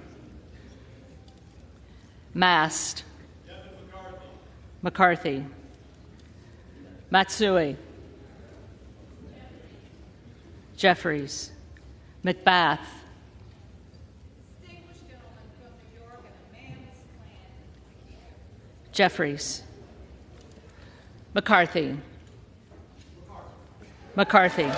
Mast, McCarthy, Matsui, Jeffries, McBath, Jeffries, McCarthy, McCarthy,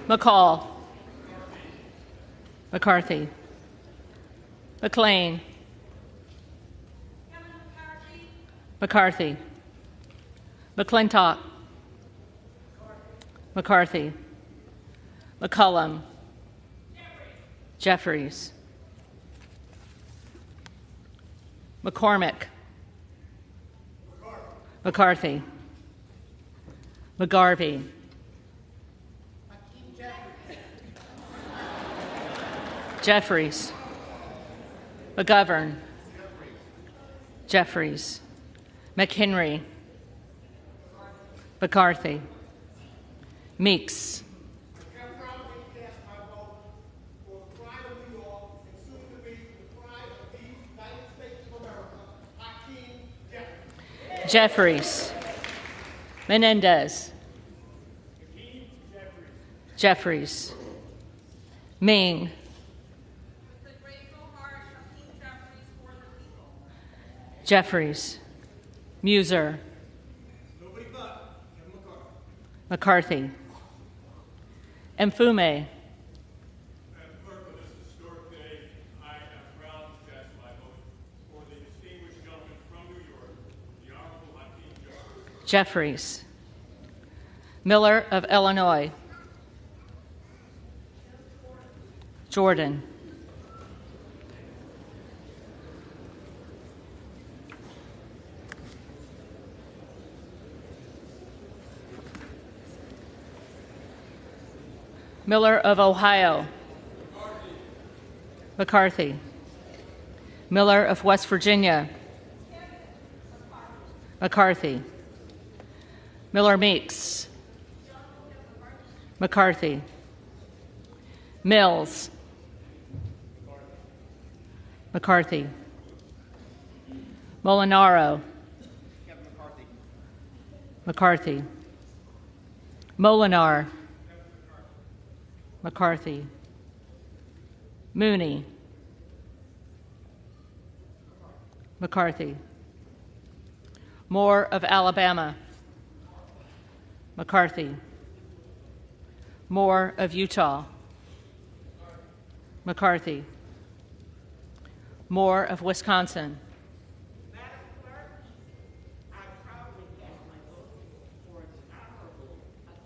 McCall. McCarthy. McLean. McCarthy. McClintock. McCarthy. McCullum. Jeffries. McCormick. McCarthy. McGarvey. Jeffries. McGovern. Jeffries. McHenry. McCarthy. Meeks. I proudly cast my vote for the pride of New York and soon to be the pride of the United States of America, Hakeem Jeffries. Jeffries. Menendez. Jeffries. Ming. Jeffries. Muser. Nobody but Kevin McCarthy. McCarthy. Mfume. Madam Clerk, on this historic day, I am proud to cast my vote for the distinguished gentleman from New York, the Honorable Hakeem Jeffries. Jeffries. Miller of Illinois. Jordan. Miller of Ohio. McCarthy. Miller of West Virginia. McCarthy. Miller Meeks. McCarthy. Mills. McCarthy. Molinaro. McCarthy. Molinar. McCarthy. Mooney. McCarthy. Moore of Alabama. McCarthy. Moore of Utah. McCarthy. Moore of Wisconsin. Madam Clerk, I proudly cast my vote for the Honorable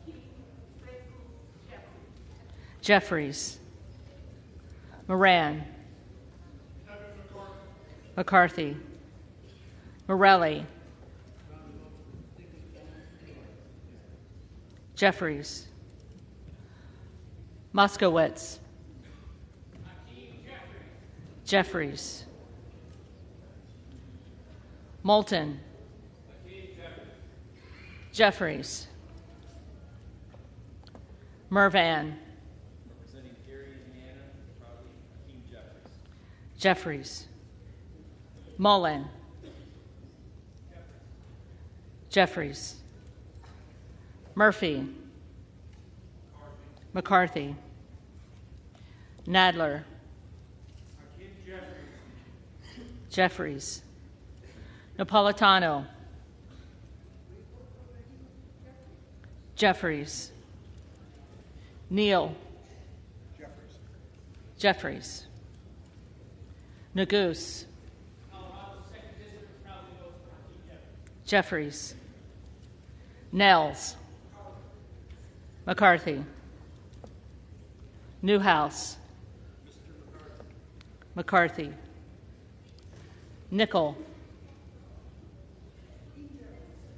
Hakeem Jeffries. Jeffries. Moran. McCarthy. Morelli. Jeffries. Moskowitz. Jeffries. Moulton. Jeffries. Mervan. Representing Gary, Indiana, proudly Hakeem Jeffries. Jeffries. Mullen. Jeffries. Murphy. McCarthy. Nadler. Jeffries. Napolitano. Jeffries. Neal. Jeffries. Nagoose. Jeffries. Nels. McCarthy. Newhouse. McCarthy. Nickel.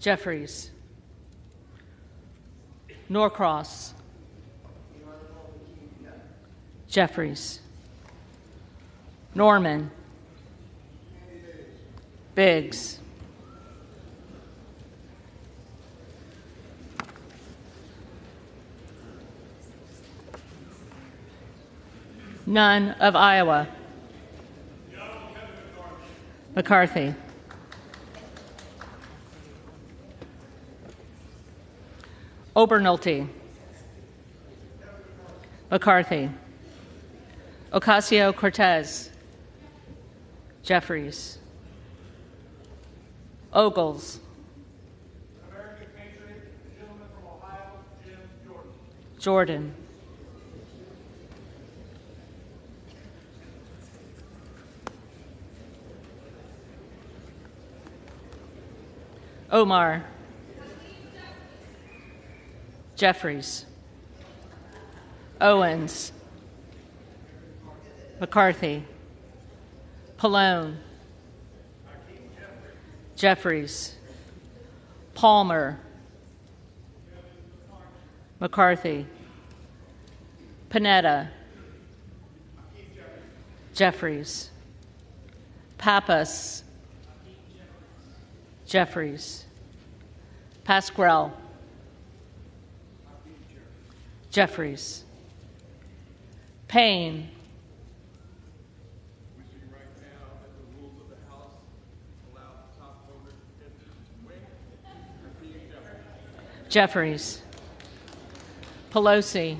Jeffries. Norcross. Jeffries. Norman. Biggs. None of Iowa. McCarthy. Obernolte. McCarthy. Ocasio-Cortez. Jeffries. Ogles. American patriot, the gentleman from Ohio, Jim Jordan. Jordan. Omar. Jeffries. Owens. McCarthy. Pallone. Jeffries. Palmer. McCarthy. Panetta. Jeffries. Pappas. Jeffries. Pasquarel. Jeffries. Payne. Jeffries. Pelosi.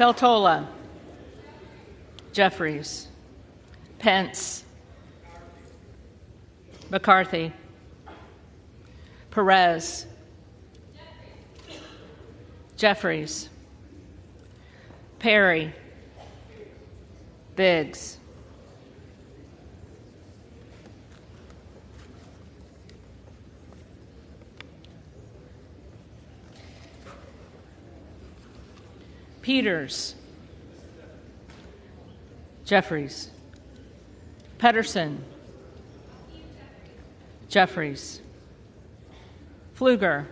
Peltola. Jeffries. Pence. McCarthy. Perez. Jeffries. Perry. Biggs. Peters. Jeffries. Pedersen. Jeffries. Pfluger.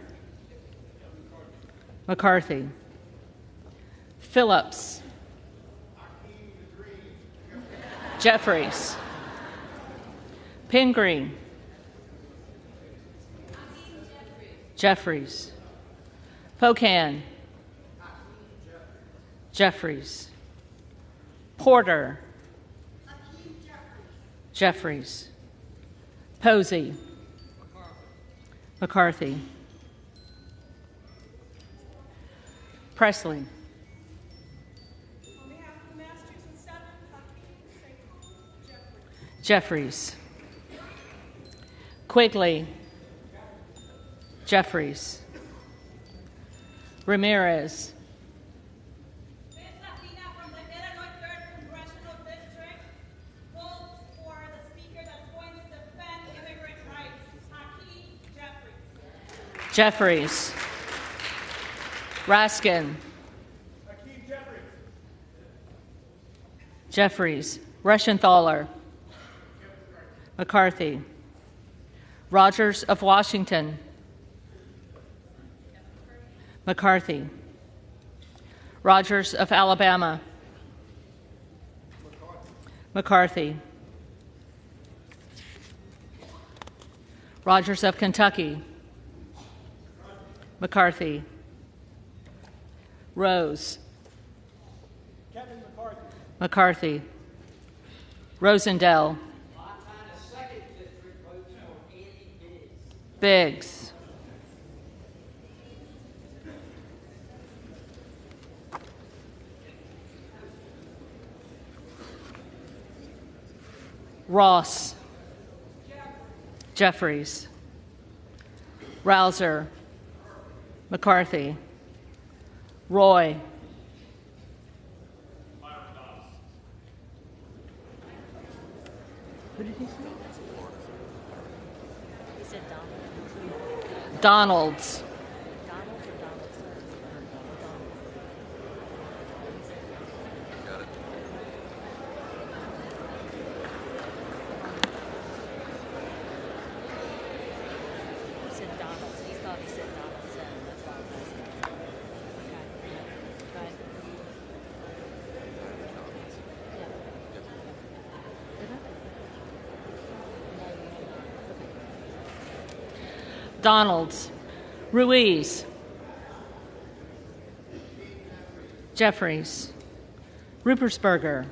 McCarthy. Phillips. Jeffries. Pingree. Jeffries. Pocan. Jeffries. Porter. Jeffries. Posey. McCarthy. Presley. On behalf of the Massachusetts 7, Jeffries. Quigley. Jeffries. Ramirez. from the Illinois 3rd Congressional District votes for the speaker that's going to defend immigrant rights, Hakeem Jeffries. Jeffries. Raskin. Hakeem Jeffries. Jeffries. Reschenthaler. McCarthy. Rogers of Washington. McCarthy. Rogers of Alabama. McCarthy. Rogers of Kentucky. McCarthy. Rose. Kevin McCarthy. McCarthy. Rosendale. Biggs. Ross. Jeffries. Rouser. McCarthy. Roy. Who did he say? He said Donald. Donalds. Donald's or Donald's? Got it. He said Donald's. He thought he said Donaldson. That's why I was asking. Okay. Go ahead. Donalds. Ruiz. Jeffries. Rupersberger.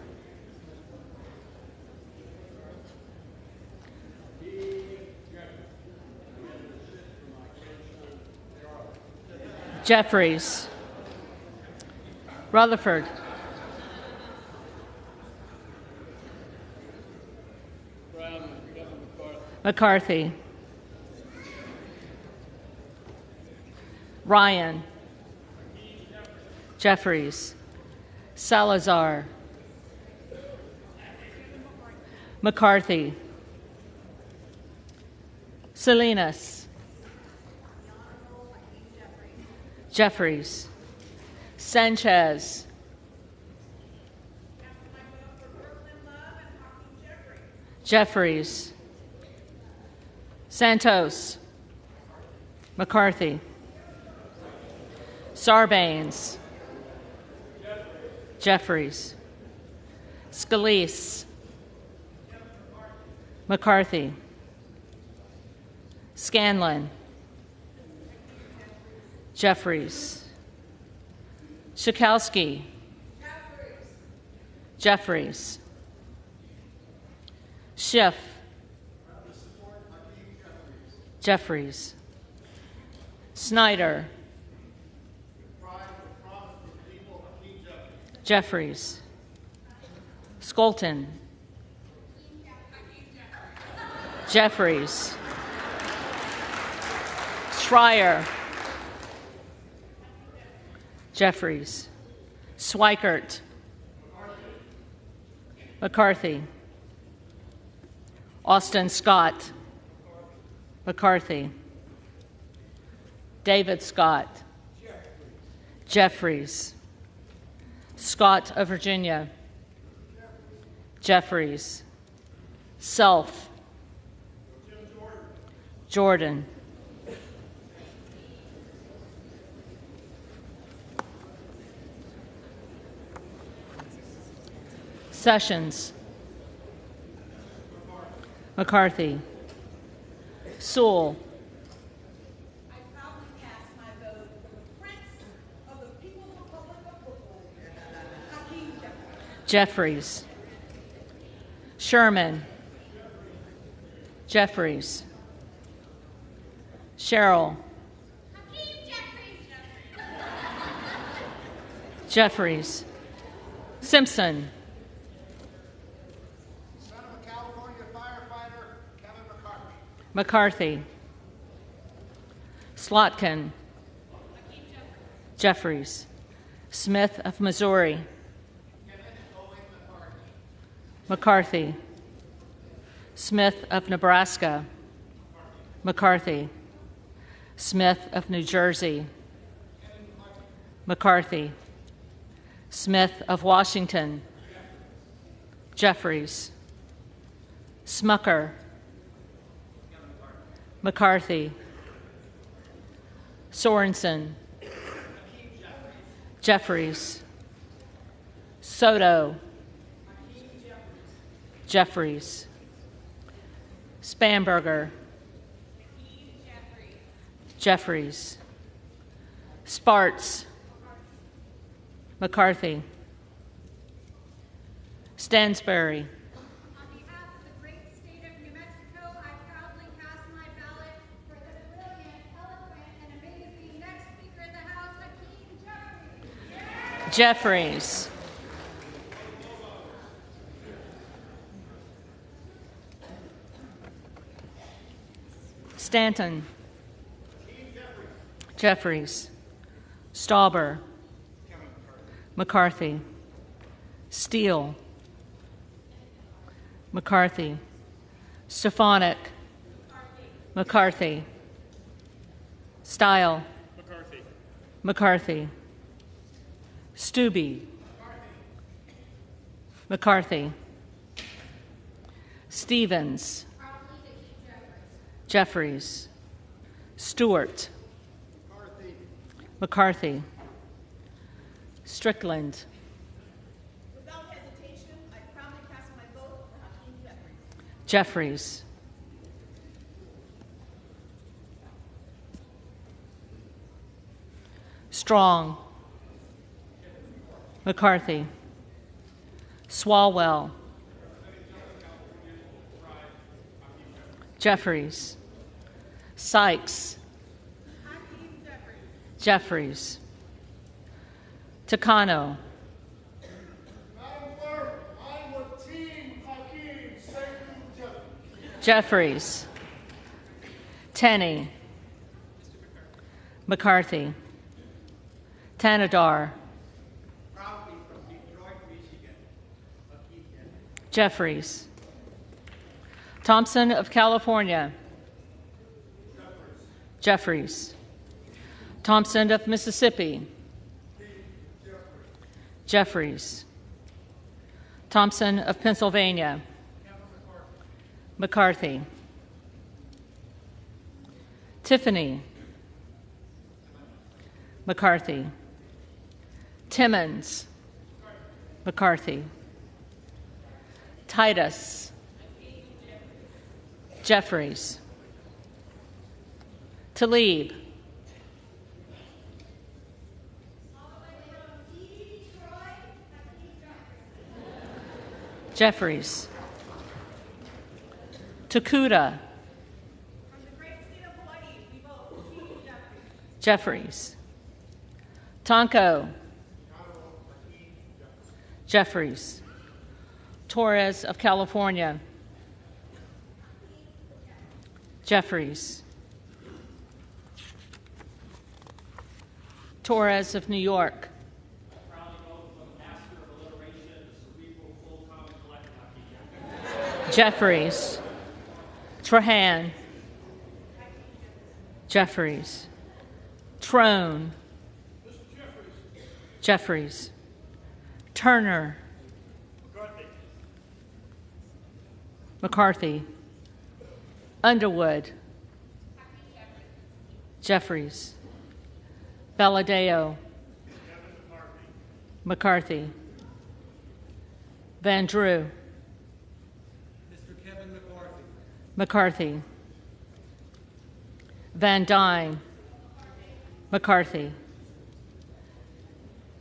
Jeffries. Rutherford. McCarthy. Ryan. Jeffries. Salazar. McCarthy. Salinas. Jeffries. Sanchez. Jeffries. Santos. McCarthy. Sarbanes. Jeffries. Scalise. McCarthy. Scanlon. Jeffries. Schakowsky. Jeffries. Schiff. Jeffries. Snyder. Jeffries. Skolton. Jeffries. Schreier. Jeffries. Swikert. McCarthy. Austin Scott. McCarthy. David Scott. Jeffries. Scott of Virginia. Jeffries. Self. Jordan. Sessions. McCarthy. Sewell. I proudly cast my vote for the Prince of the People's Republic of Football, Hakeem Jeffries. Sherman. Jeffries. Sherrill. Jeffries. Simpson. Son of a California firefighter, Kevin McCarthy. McCarthy. Slotkin. Jeffries. Smith of Missouri. McCarthy. Smith of Nebraska. McCarthy. Smith of New Jersey. McCarthy. Smith of Washington. Jeffries. Smucker. McCarthy. Sorensen. Jeffries. Soto. Jeffries. Spanberger. Jeffries. Sparts. McCarthy. Stansberry. On behalf of the great state of New Mexico, I proudly cast my ballot for the brilliant, eloquent, and amazing next Speaker of the House, Hakeem Jeffries. Stanton. Jeffries. Stauber. McCarthy. Steele. McCarthy. Stefanik. McCarthy. Stile. McCarthy. Stubbe. McCarthy. Stevens. Jeffries. Stewart. McCarthy. Strickland. Without hesitation, I proudly cast my vote for Hakeem Jeffries. Strong. McCarthy. Swalwell. Jeffries. Sykes. Jeffries. Takano. Madam Clerk, I would team Hakeem Jeffries. Jeffries. Tenney, McCarthy, Tanadar, Proudly from Detroit, Michigan, Jeffries, Thompson of California, Jeffries, Thompson of Mississippi, Jeffries, Thompson of Pennsylvania, McCarthy, Tiffany, McCarthy, Timmons, McCarthy, Titus, Jeffries, Tlaib, Jeffries, Takuda, Jeffries, Tonko, Jeffries, Torres of California, Jeffries, Torres of New York, Jeffries, Trahan, Jeffries, Trone, Jeffries, Turner, McCarthy, Underwood, Jeffries, Valadeo, McCarthy, Van Drew, Mr. Kevin McCarthy. McCarthy, Van Dyne, McCarthy,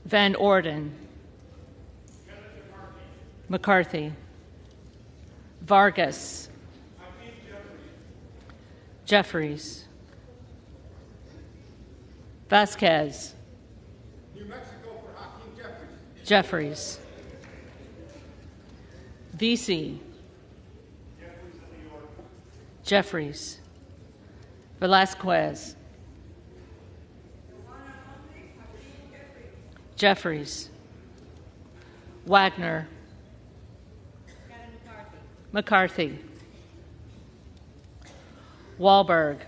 Van Orden, McCarthy, Vargas, Jeffries, Vasquez, New Mexico for Hakeem Jeffries, Jeffries. VC, Jeffries, Velasquez, Jeffries, Wagner, McCarthy, Wahlberg,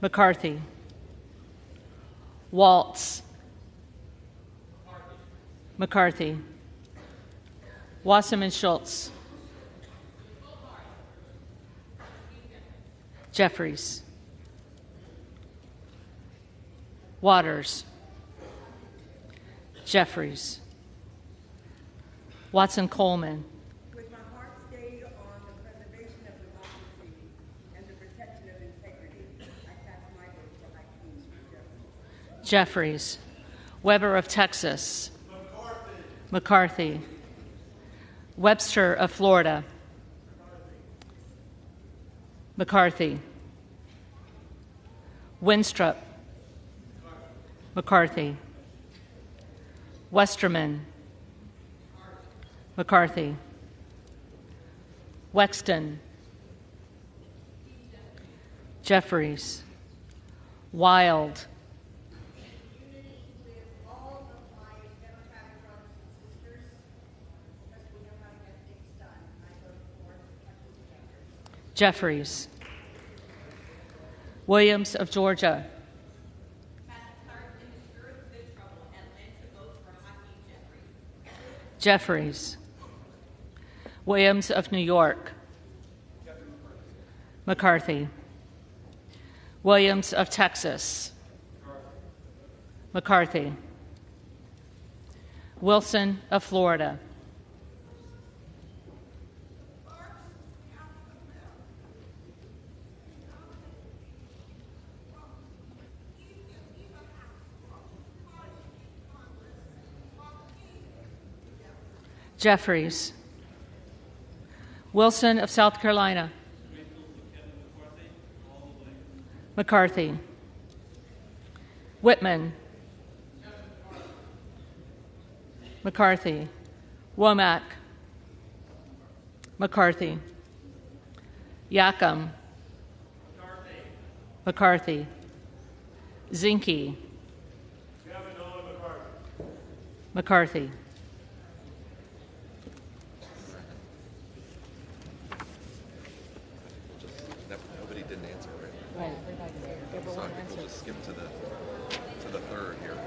McCarthy, Waltz, McCarthy, Wasserman Schultz, Jeffries, Waters, Jeffries, Watson Coleman, With my heart stayed on the preservation of democracy and the protection of integrity, I cast my vote for Hakeem Jeffries. Jeffries, Weber of Texas, McCarthy, Webster of Florida, McCarthy, Winstrup, McCarthy, Westerman, McCarthy, Wexton, Jeffries, Wild, All of my Democratic brothers and sisters, because we know how to get things done. I vote for Hakeem Jeffries. Jeffries, Williams of Georgia, Jeffries, Williams of New York, McCarthy, Williams of Texas, McCarthy, Wilson of Florida, Jeffries, Wilson of South Carolina, McCarthy, Whitman, McCarthy, Womack, McCarthy, Yackham, McCarthy. Zinke. McCarthy. Nobody didn't answer, right? Right. So I think we'll just skip to the third here.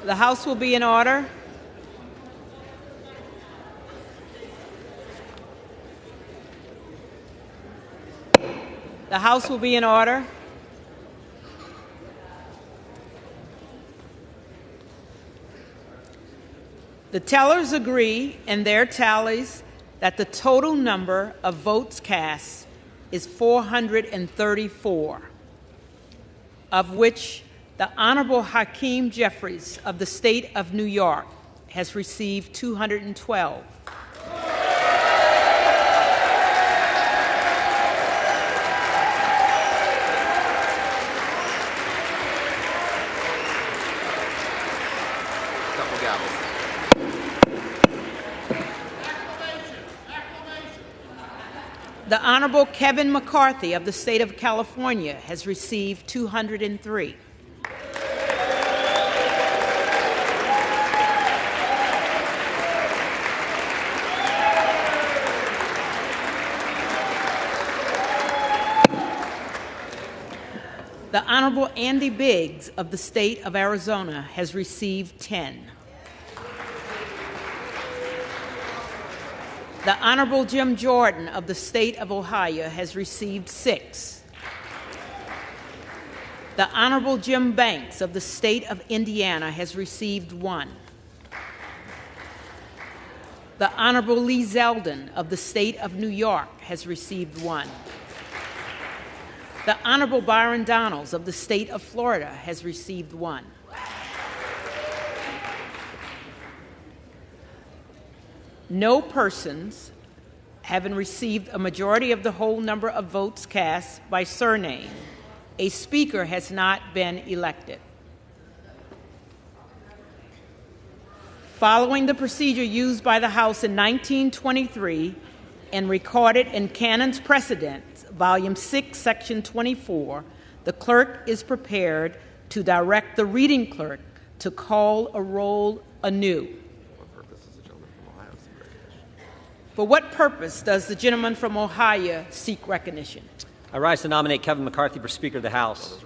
The House will be in order. The House will be in order. The tellers agree in their tallies that the total number of votes cast is 434, of which the Honorable Hakeem Jeffries of the state of New York has received 212. The Honorable Kevin McCarthy of the state of California has received 203. The Honorable Andy Biggs of the state of Arizona has received 10. The Honorable Jim Jordan of the state of Ohio has received 6. The Honorable Jim Banks of the state of Indiana has received 1. The Honorable Lee Zeldin of the state of New York has received 1. The Honorable Byron Donalds of the state of Florida has received 1. No persons having received a majority of the whole number of votes cast by surname, a speaker has not been elected. Following the procedure used by the House in 1923 and recorded in Canon's Precedents, Volume 6, Section 24, the clerk is prepared to direct the reading clerk to call a roll anew. For what purpose does the gentleman from Ohio seek recognition? I rise to nominate Kevin McCarthy for Speaker of the House.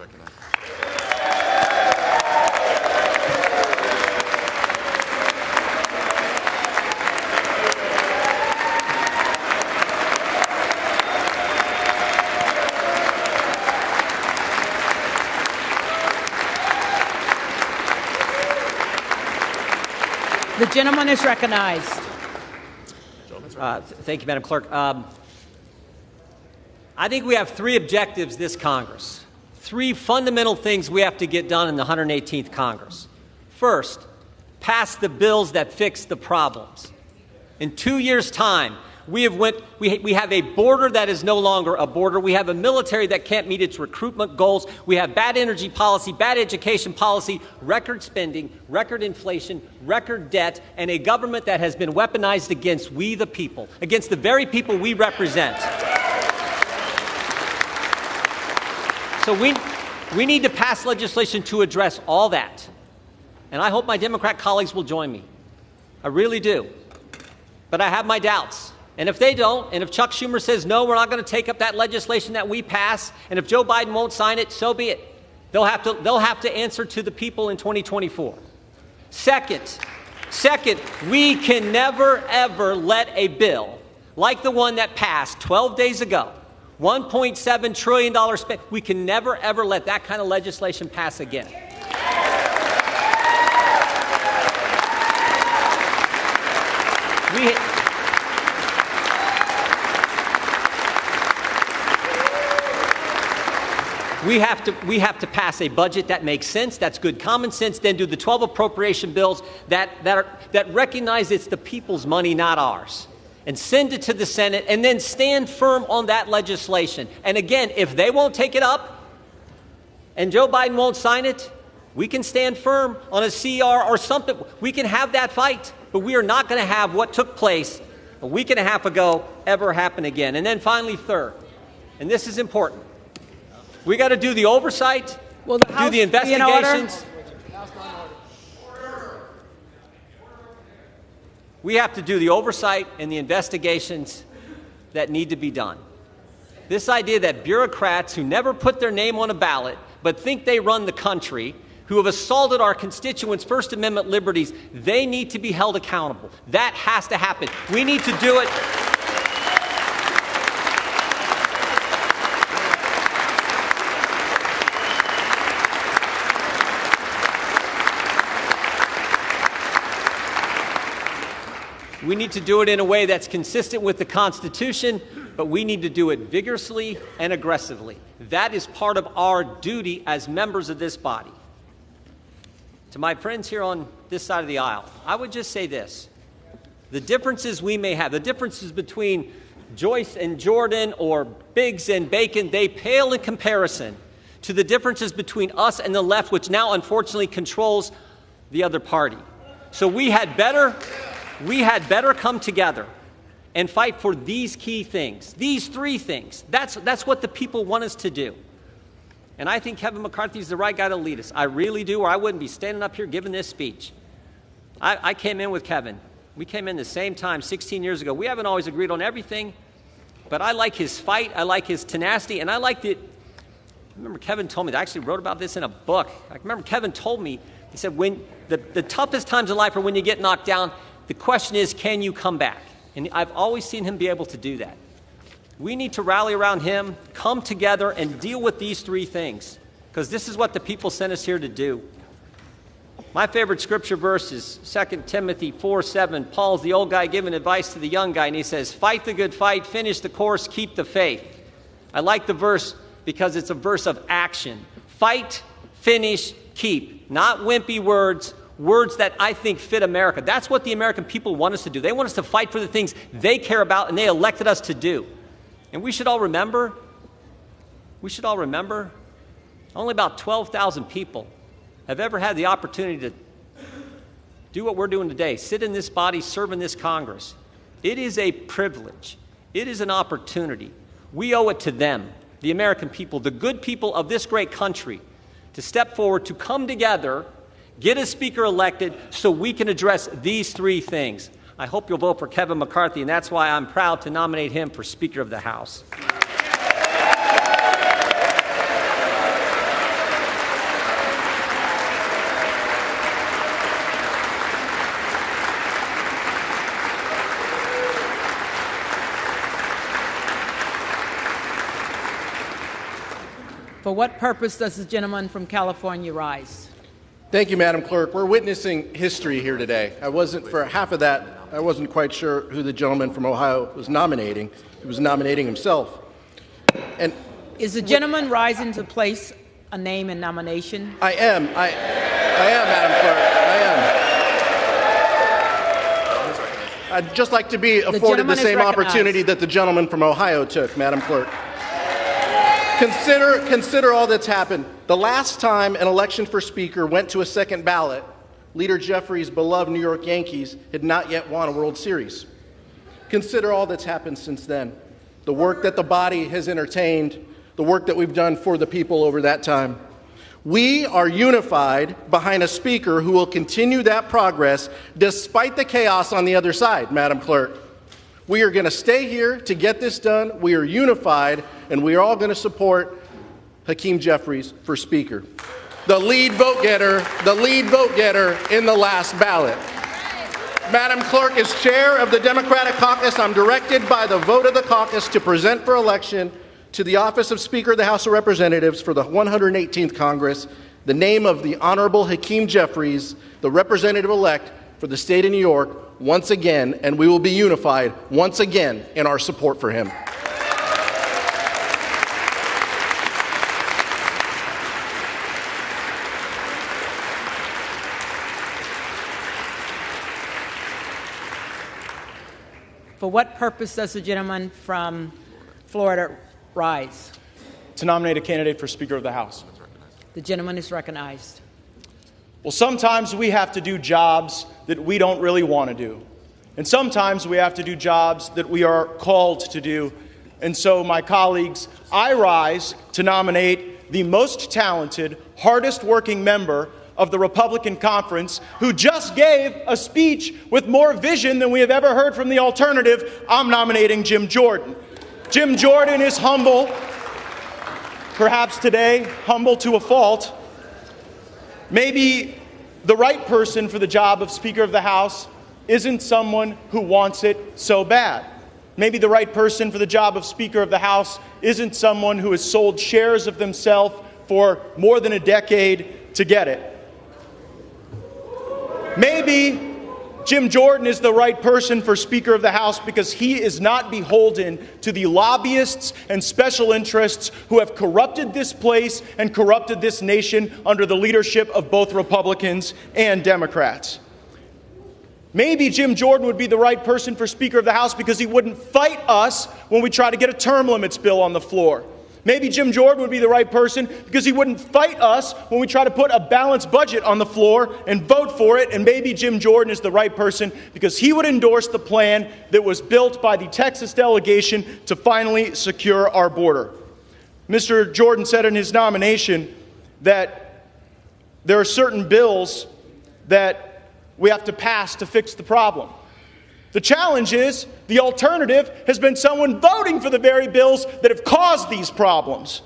The gentleman is recognized. Thank you, Madam Clerk. I think we have 3 objectives this Congress, 3 fundamental things we have to get done in the 118th Congress. First, pass the bills that fix the problems. In 2 years' time, we have a border that is no longer a border. We have a military that can't meet its recruitment goals. We have bad energy policy, bad education policy, record spending, record inflation, record debt, and a government that has been weaponized against we the people, against the very people we represent. So we need to pass legislation to address all that. And I hope my Democrat colleagues will join me. I really do. But I have my doubts. And if they don't, and if Chuck Schumer says, no, we're not going to take up that legislation that we pass, and if Joe Biden won't sign it, so be it. They'll have to answer to the people in 2024. Second, we can never, ever let a bill like the one that passed 12 days ago, $1.7 trillion spent, we can never, ever let that kind of legislation pass again. We have to pass a budget that makes sense, that's good common sense, then do the 12 appropriation bills that recognize it's the people's money, not ours, and send it to the Senate, and then stand firm on that legislation. And again, if they won't take it up and Joe Biden won't sign it, we can stand firm on a CR or something. We can have that fight, but we are not going to have what took place a week and a half ago ever happen again. And then finally, third, and this is important, we got to do the oversight, do the investigations. We have to do the oversight and the investigations that need to be done. This idea that bureaucrats who never put their name on a ballot but think they run the country, who have assaulted our constituents' First Amendment liberties, they need to be held accountable. That has to happen. We need to do it. We need to do it in a way that's consistent with the Constitution, but we need to do it vigorously and aggressively. That is part of our duty as members of this body. To my friends here on this side of the aisle, I would just say this. The differences we may have, the differences between Joyce and Jordan or Biggs and Bacon, they pale in comparison to the differences between us and the left, which now unfortunately controls the other party. So we had better come together and fight for these key things, these three things. That's what the people want us to do. And I think Kevin McCarthy is the right guy to lead us. I really do, or I wouldn't be standing up here giving this speech. I came in with Kevin. We came in the same time 16 years ago. We haven't always agreed on everything, but I like his fight. I like his tenacity, and I like it. I remember Kevin told me, I actually wrote about this in a book. I remember Kevin told me, he said, when the toughest times in life are when you get knocked down, the question is, can you come back? And I've always seen him be able to do that. We need to rally around him, come together, and deal with these three things, because this is what the people sent us here to do. My favorite scripture verse is 2 Timothy 4:7. Paul's the old guy giving advice to the young guy, and he says, fight the good fight, finish the course, keep the faith. I like the verse because it's a verse of action. Fight, finish, keep. Not wimpy words, words that I think fit America. That's what the American people want us to do. They want us to fight for the things they care about and they elected us to do. And we should all remember, only about 12,000 people have ever had the opportunity to do what we're doing today, sit in this body, serve in this Congress. It is a privilege. It is an opportunity. We owe it to them, the American people, the good people of this great country, to step forward, to come together, get a speaker elected so we can address these three things. I hope you'll vote for Kevin McCarthy, and that's why I'm proud to nominate him for Speaker of the House. For what purpose does the gentleman from California rise? Thank you, Madam Clerk. We're witnessing history here today. For half of that, I wasn't quite sure who the gentleman from Ohio was nominating. He was nominating himself. And is the gentleman rising to place a name in nomination? I am, Madam Clerk. I'd just like to be afforded the same opportunity that the gentleman from Ohio took, Madam Clerk. Consider all that's happened. The last time an election for Speaker went to a second ballot, Leader Jeffries' beloved New York Yankees had not yet won a World Series. Consider all that's happened since then. The work that the body has entertained, the work that we've done for the people over that time. We are unified behind a Speaker who will continue that progress despite the chaos on the other side, Madam Clerk. We are going to stay here to get this done. We are unified, and we are all going to support Hakeem Jeffries for Speaker. The lead vote getter in the last ballot. Madam Clerk, as chair of the Democratic caucus, I'm directed by the vote of the caucus to present for election to the office of Speaker of the House of Representatives for the 118th Congress the name of the Honorable Hakeem Jeffries, the representative-elect for the state of New York, once again, and we will be unified once again in our support for him. For what purpose does the gentleman from Florida rise? To nominate a candidate for Speaker of the House. The gentleman is recognized. Well, sometimes we have to do jobs that we don't really want to do. And sometimes we have to do jobs that we are called to do. And so, my colleagues, I rise to nominate the most talented, hardest working member of the Republican Conference, who just gave a speech with more vision than we have ever heard from the alternative. I'm nominating Jim Jordan. Jim Jordan is humble, perhaps today humble to a fault. Maybe the right person for the job of Speaker of the House isn't someone who wants it so bad. Maybe the right person for the job of Speaker of the House isn't someone who has sold shares of themselves for more than a decade to get it. Maybe Jim Jordan is the right person for Speaker of the House because he is not beholden to the lobbyists and special interests who have corrupted this place and corrupted this nation under the leadership of both Republicans and Democrats. Maybe Jim Jordan would be the right person for Speaker of the House because he wouldn't fight us when we try to get a term limits bill on the floor. Maybe Jim Jordan would be the right person because he wouldn't fight us when we try to put a balanced budget on the floor and vote for it. And maybe Jim Jordan is the right person because he would endorse the plan that was built by the Texas delegation to finally secure our border. Mr. Jordan said in his nomination that there are certain bills that we have to pass to fix the problem. The challenge is the alternative has been someone voting for the very bills that have caused these problems.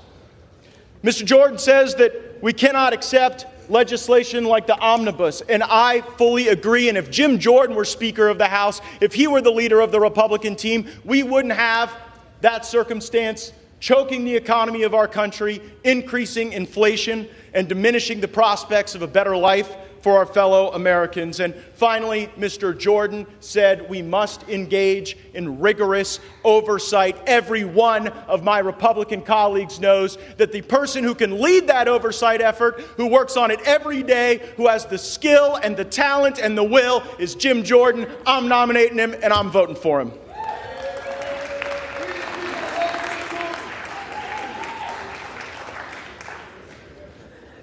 Mr. Jordan says that we cannot accept legislation like the omnibus, and I fully agree. And if Jim Jordan were Speaker of the House, if he were the leader of the Republican team, we wouldn't have that circumstance choking the economy of our country, increasing inflation, and diminishing the prospects of a better life for our fellow Americans. And finally, Mr. Jordan said we must engage in rigorous oversight. Every one of my Republican colleagues knows that the person who can lead that oversight effort, who works on it every day, who has the skill and the talent and the will, is Jim Jordan. I'm nominating him, and I'm voting for him.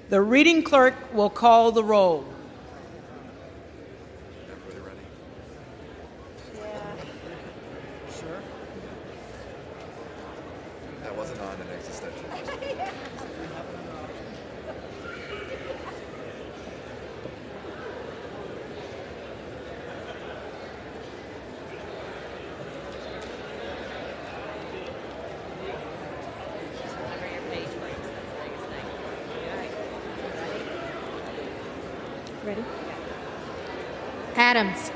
The reading clerk will call the roll. Everybody ready? Sure. That wasn't on an existential. Ready? Adams.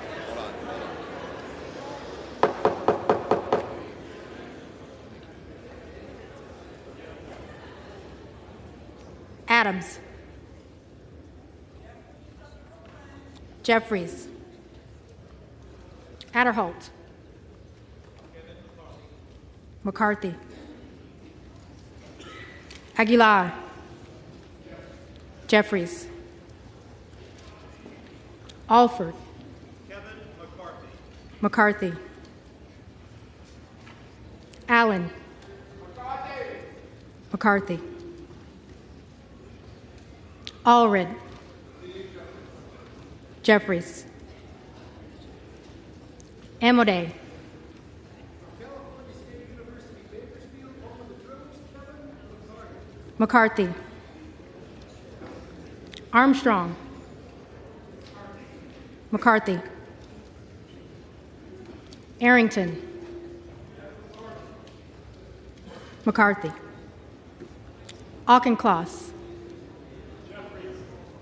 Adams. Jeffries. Adderholt. McCarthy. Aguilar. Jeffries. Alford. Kevin McCarthy. McCarthy. Allen. McCarthy. Allred. Jeffries. Amodei. McCarthy. Armstrong. McCarthy. Arrington. McCarthy. Auchincloss.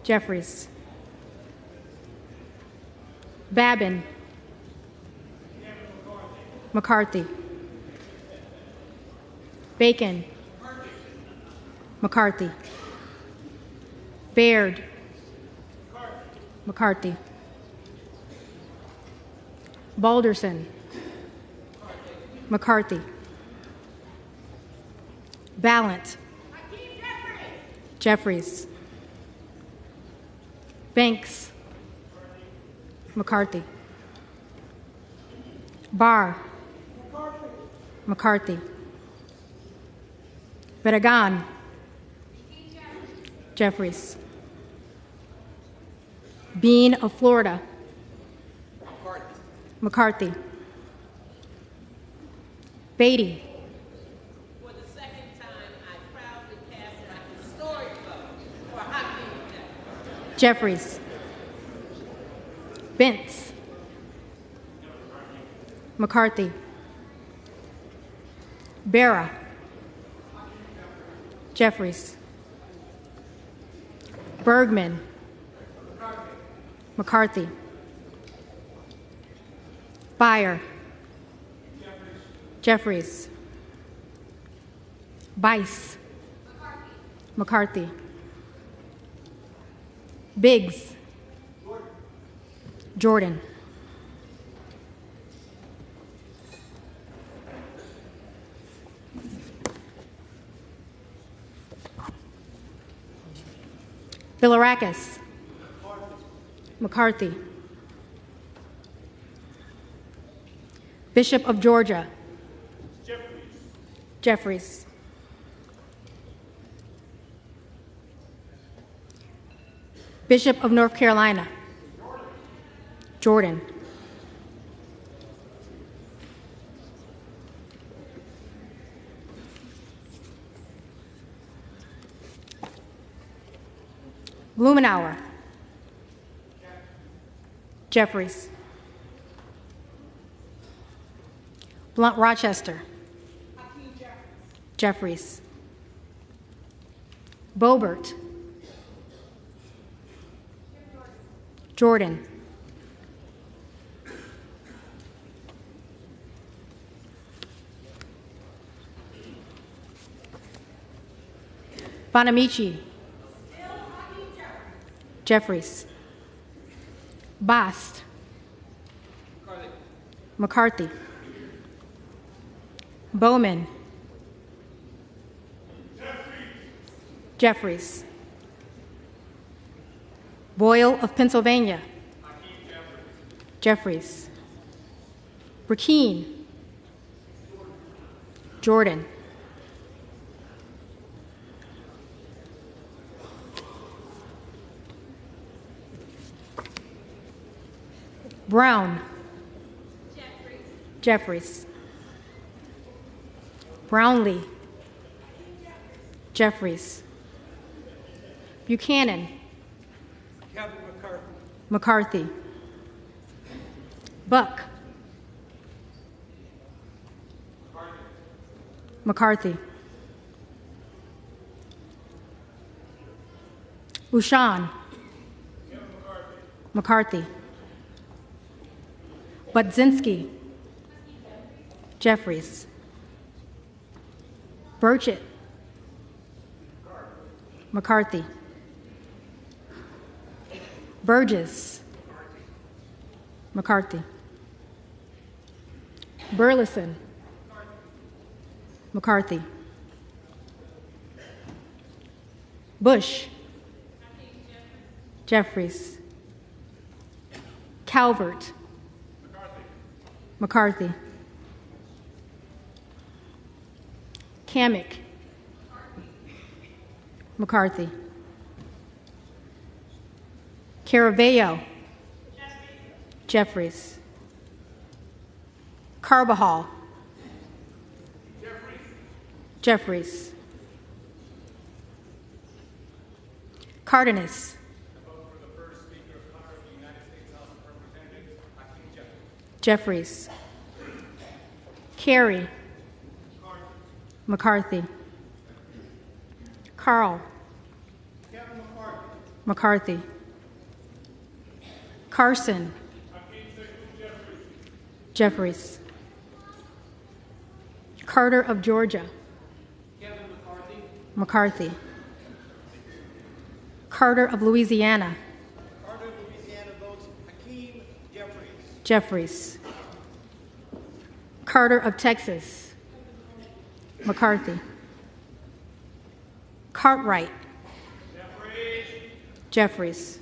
Jeffries. Babin. McCarthy. Bacon. McCarthy. Baird. McCarthy. Balderson. McCarthy. Ballant. Jeffries. Banks. McCarthy. Barr. McCarthy. Barragan. Jeffries. Bean of Florida. McCarthy. Beatty. For the second time, I proudly cast my historic vote for Hakeem Jeffries. Jeffries. Bentz. McCarthy. Barra. Jeffries. Bergman. McCarthy. Byer. Jeffries. Bice. McCarthy. Biggs. Jordan. Bilirakis. McCarthy. Bishop of Georgia. Jeffries. Bishop of North Carolina. Jordan. Blumenauer. Jeffries. Blunt Rochester. Jeffries. Boebert. Jordan. Bonamici. Jeffries. Bast. McCarthy. Bowman. Jeffries. Boyle of Pennsylvania. Jeffries. Burkeen. Jordan. Brown. Jeffries. Brownlee. Jeffries. Buchanan. Kevin McCarthy. McCarthy. Buck. McCarthy. Ushan. McCarthy. Budzinski. Jeffries. Burchett. McCarthy. Burgess. McCarthy. Burleson. McCarthy. Bush. Jeffries. Calvert. McCarthy. Kamek. McCarthy. Caravello. Jeffries. Carbajal. Jeffries. Cardenas. Jeffries. Carey. McCarthy. Carl. McCarthy. Carson. Jeffries. Carter of Georgia. McCarthy. Carter of Louisiana. Jeffries. Carter of Texas. McCarthy. Cartwright. Jeffries.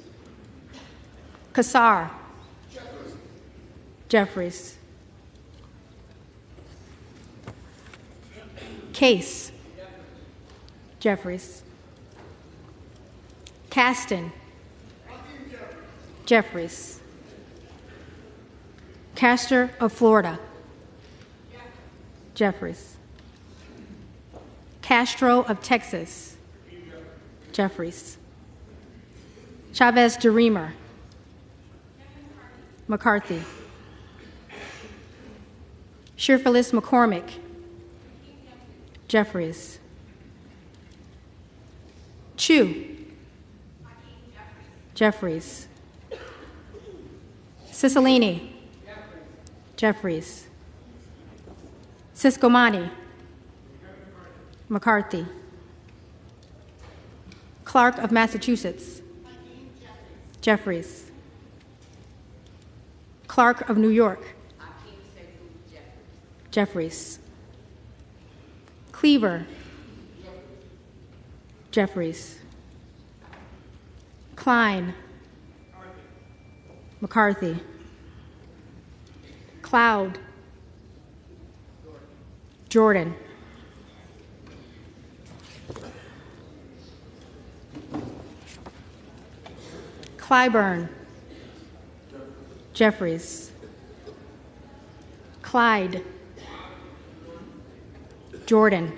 Kassar. Jeffries. Case. Jeffries. Caston. Jeffries. Castor of Florida. Jeffries. Castro of Texas. Jeffries. Chavez DeRemer. McCarthy. Sherfilis McCormick. Jeffries. Chu. Jeffries. Cicilline. Jeffries. Siscomani. McCarthy. Clark of Massachusetts. Jeffries. Clark of New York. Jeffries. Cleaver. Jeffries. Klein. McCarthy. Cloud. Jordan. Clyburn. Jeffries. Clyde. Jordan.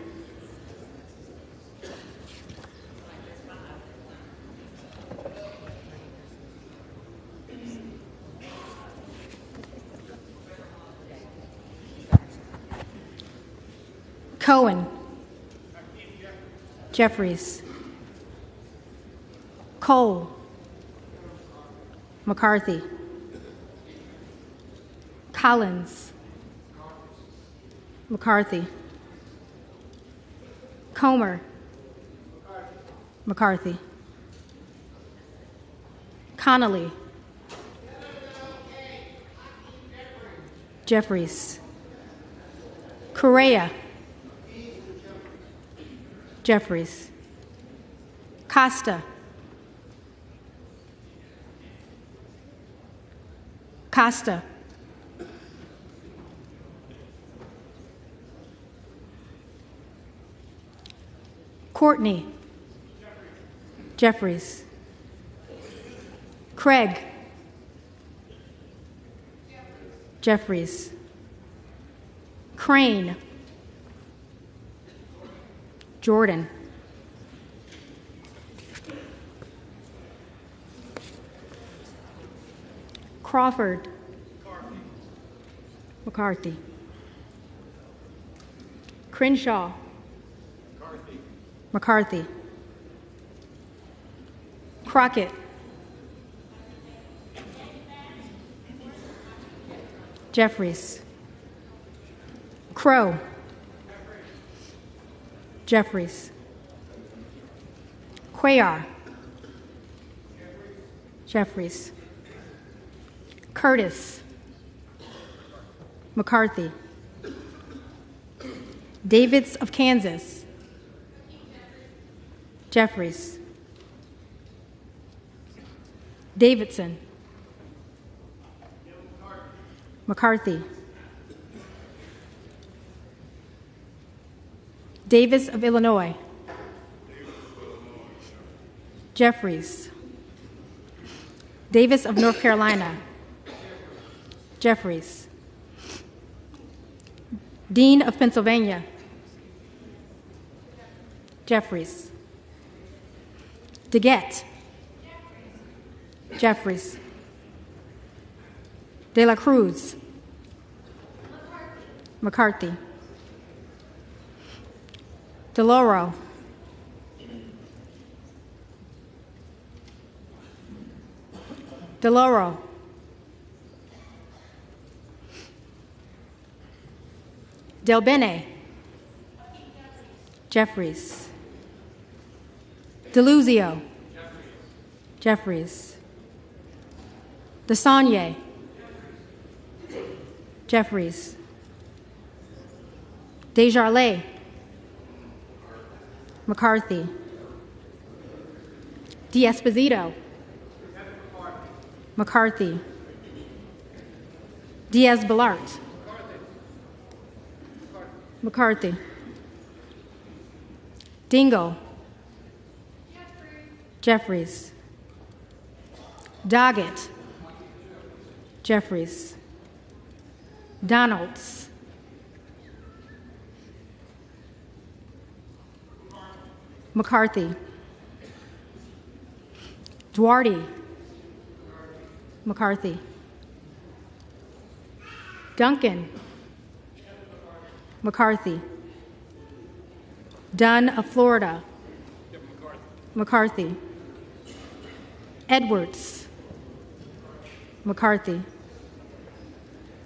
Cohen. Jeffries. Cole. McCarthy. Collins. McCarthy. Comer. McCarthy. Connolly. Jeffries. Correa. Jeffries. Costa. Costa. Courtney. Jeffries. Craig. Jeffries. Crane. Jordan. Crawford. McCarthy. Crenshaw. McCarthy. Crockett. Jeffries. Crow. Jeffries. Cuellar. Jeffries. Curtis. McCarthy. Davids of Kansas. Jeffries. Davidson. McCarthy. Davis of Illinois. Jeffries. Davis of North Carolina. Jeffries. Dean of Pennsylvania. Jeffries. DeGette. Jeffries. De la Cruz. McCarthy. DeLauro. DeLauro. Del Bene. Jeffries. DeLuzio. Jeffries. DeSaulnier. Jeffries. Desjardins. McCarthy. D'Esposito. McCarthy. Diaz-Balart. McCarthy. Dingle. Jeffries. Doggett. Jeffries. Donalds. McCarthy. Duarte. McCarthy. Duncan. McCarthy. Dunn of Florida. McCarthy. Edwards. McCarthy.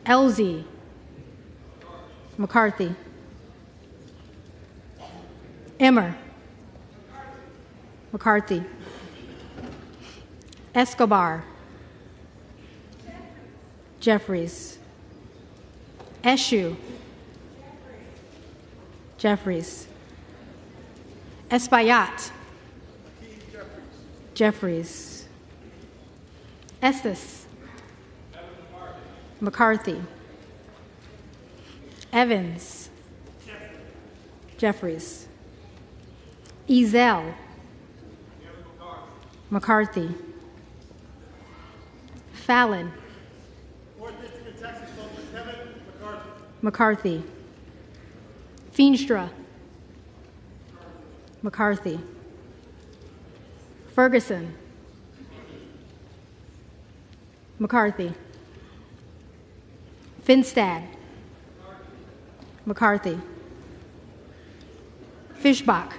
Elsie McCarthy. Emmer McCarthy. Escobar Jeffries. Eshu Jeffries. Espaillat Jeffries. Estes McCarthy. Evans Jeffries. Ezel McCarthy. Fallon McCarthy. Feenstra McCarthy. Ferguson McCarthy. Finstad McCarthy. Fischbach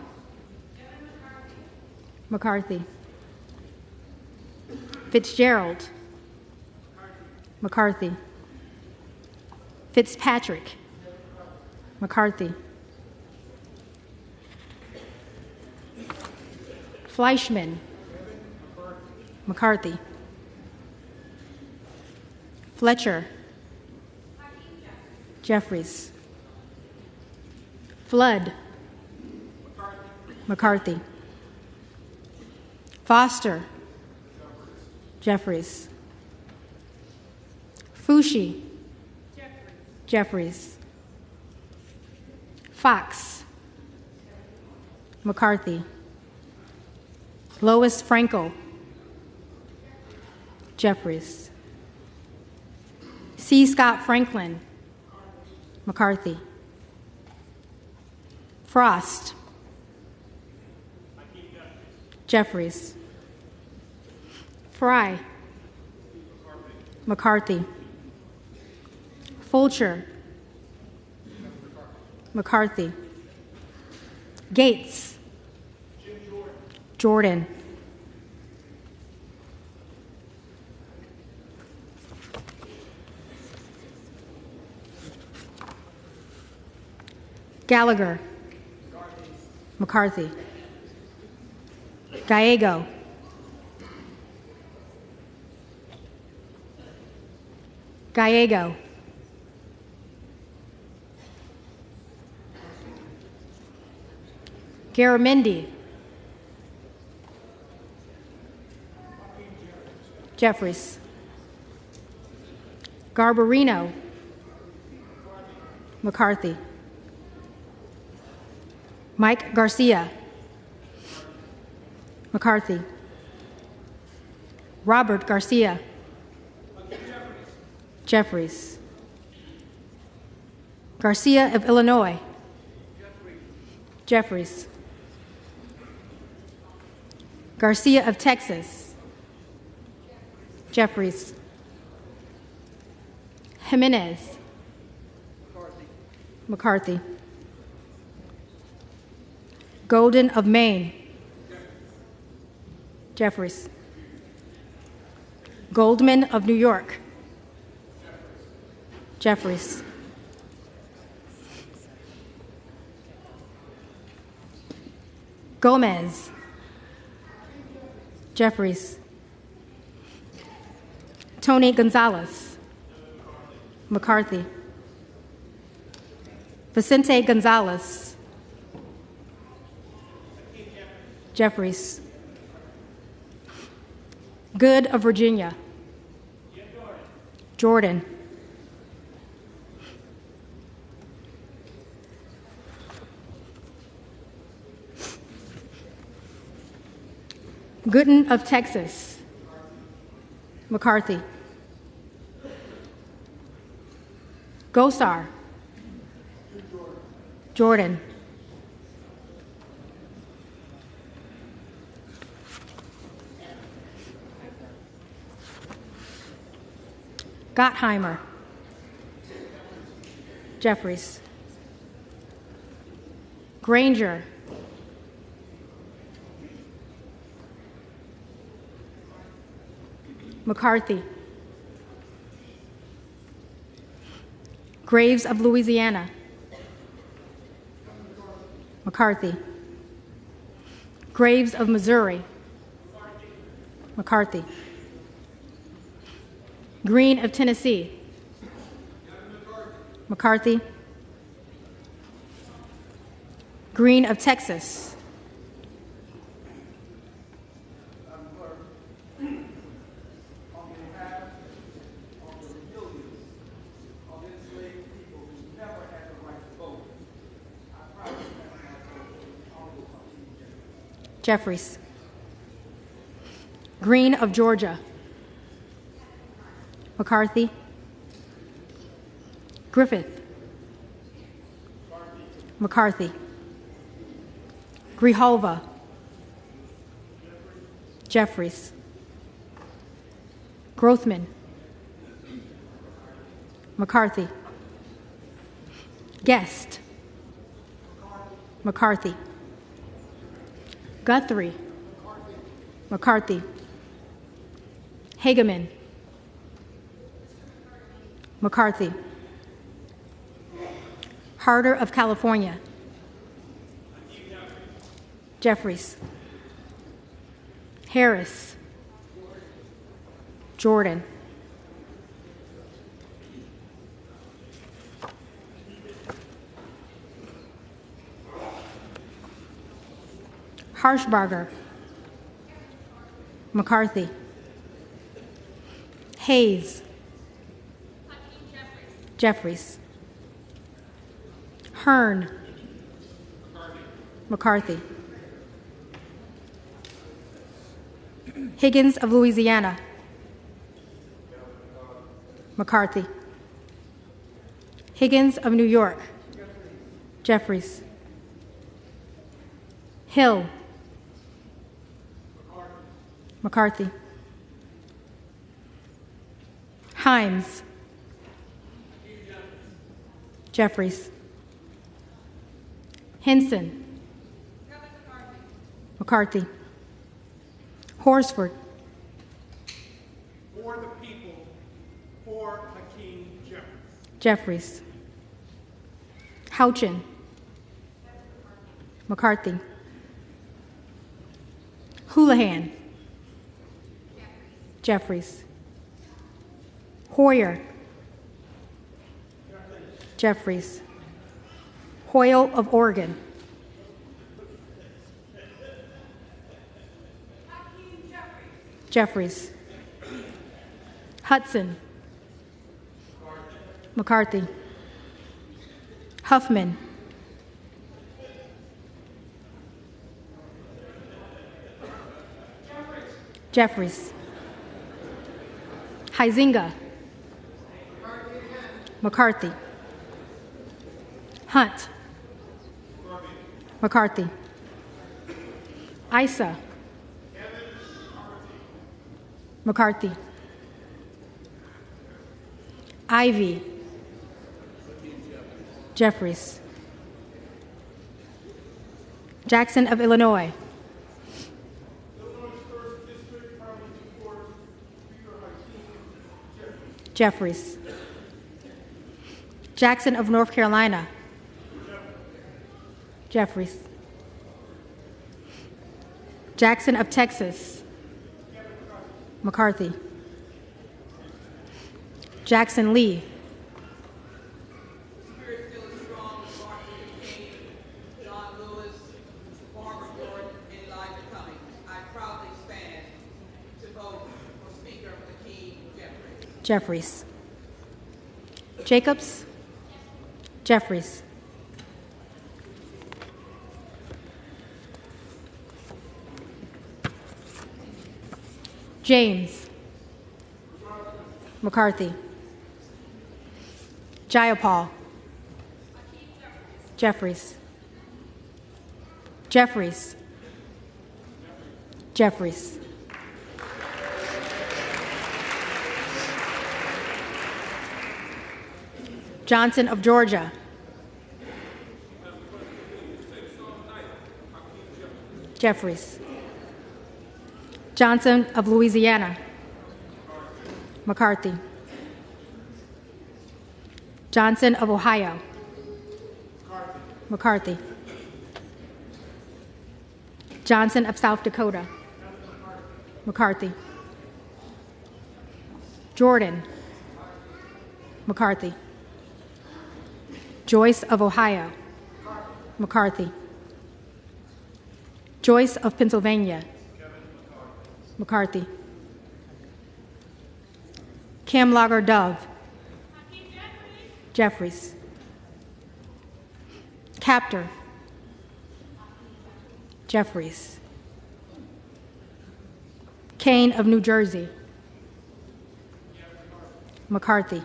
McCarthy. Fitzgerald McCarthy. Fitzpatrick McCarthy. Fleischman McCarthy. Fletcher Jeffries. Flood McCarthy. Foster Jeffries. Fushi Jeffries. Fox McCarthy. Lois Frankel Jeffries. C. Scott Franklin McCarthy. Frost Jeffries. Fry McCarthy. Fulcher McCarthy. Gates Jordan. Gallagher McCarthy. Gallego Gallego. Garamendi Jeffries. Garbarino McCarthy. Mike Garcia McCarthy. Robert Garcia Jeffries. Garcia of Illinois Jeffries. Garcia of Texas Jeffries. Jimenez McCarthy. Golden of Maine Jeffries. Goldman of New York Jeffries. Gomez Jeffries. Tony Gonzalez McCarthy. Vicente Gonzalez Jeffries. Good of Virginia Jordan. Gooden of Texas McCarthy. Gosar Jordan. Gottheimer Jeffries. Granger McCarthy. Graves of Louisiana. McCarthy. Graves of Missouri. McCarthy. Green of Tennessee. McCarthy. Green of Texas. Jeffries. Green of Georgia. McCarthy. Griffith. McCarthy. Grijalva. Jeffries. Grothman. McCarthy. Guest. McCarthy. Guthrie. McCarthy. Hageman. McCarthy. Harder of California. Jeffries. Harris. Jordan. Harshbarger. McCarthy. Hayes. Jeffries. Hearn. McCarthy. Higgins of Louisiana. McCarthy. Higgins of New York. Jeffries. Hill. McCarthy. Himes. Jeffries. Henson. McCarthy. Horsford. For the people, for Hakeem Jeffries. Jeffries. Houchin. McCarthy. Houlihan. Jeffries. Hoyer. Jeffries. Hoyle of Oregon. Jeffries. Hudson. McCarthy. Huffman. Jeffries. Huizinga. McCarthy. Hunt. McCarthy. Issa. McCarthy. Ivy. Jeffries. Jackson of Illinois. Jeffries. Jackson of North Carolina. Jeffries. Jackson of Texas. McCarthy. Jackson Lee. Jeffries. Jacobs. Jeffries. James. McCarthy. Jayapal. Jeffries. Jeffries. Jeffries. Johnson of Georgia. Jeffries. Johnson of Louisiana. McCarthy. Johnson of Ohio. McCarthy. Johnson of South Dakota. McCarthy. Jordan. McCarthy. Joyce of Ohio. McCarthy. Joyce of Pennsylvania. McCarthy. Kim Lager Dove. Jeffries. Captor. Jeffries. Kane of New Jersey. McCarthy.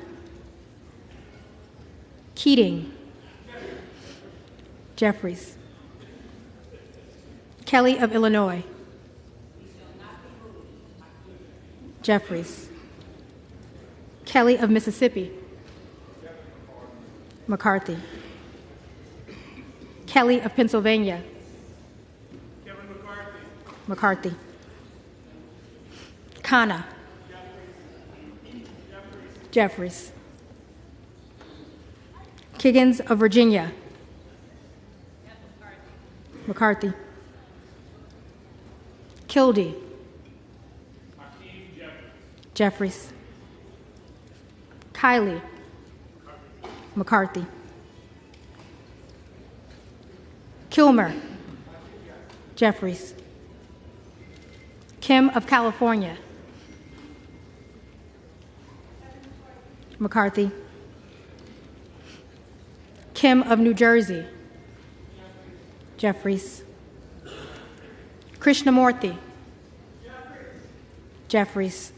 Keating. Jeffries. Kelly of Illinois. Jeffries. Kelly of Mississippi. McCarthy. Kelly of Pennsylvania. McCarthy. Khanna. Jeffries. Kiggins of Virginia. McCarthy. Kildee. Jeffries. Kiley. McCarthy. Kilmer. Jeffries. Kim of California. McCarthy. Kim of New Jersey. Jeffries. Krishnamurthy. Jeffries.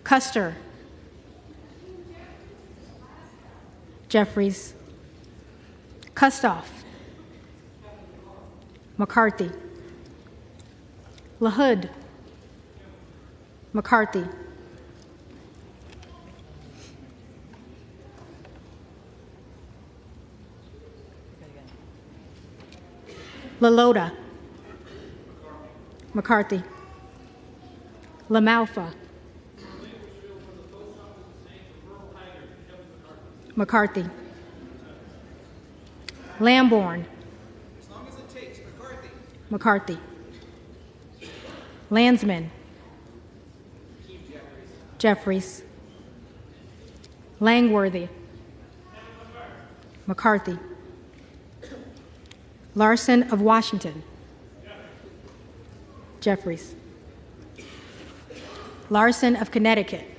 Custer. Jeffries. Kustoff. McCarthy. LaHood. McCarthy. LaLota. McCarthy. LaMalfa. McCarthy. Lamborn. As long as it takes, McCarthy. McCarthy. Landsman. Jeffries. Langworthy. McCarthy. Larson of Washington. Jeffries. Larson of Connecticut.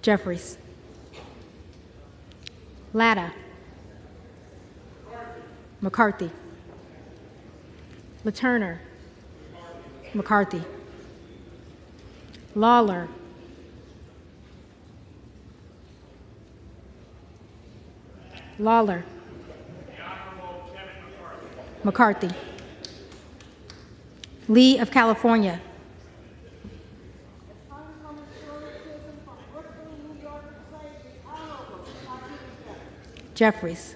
Jeffries. Latta. McCarthy. LaTurner. McCarthy. Lawler. Lawler. McCarthy. Lee of California. Jeffries.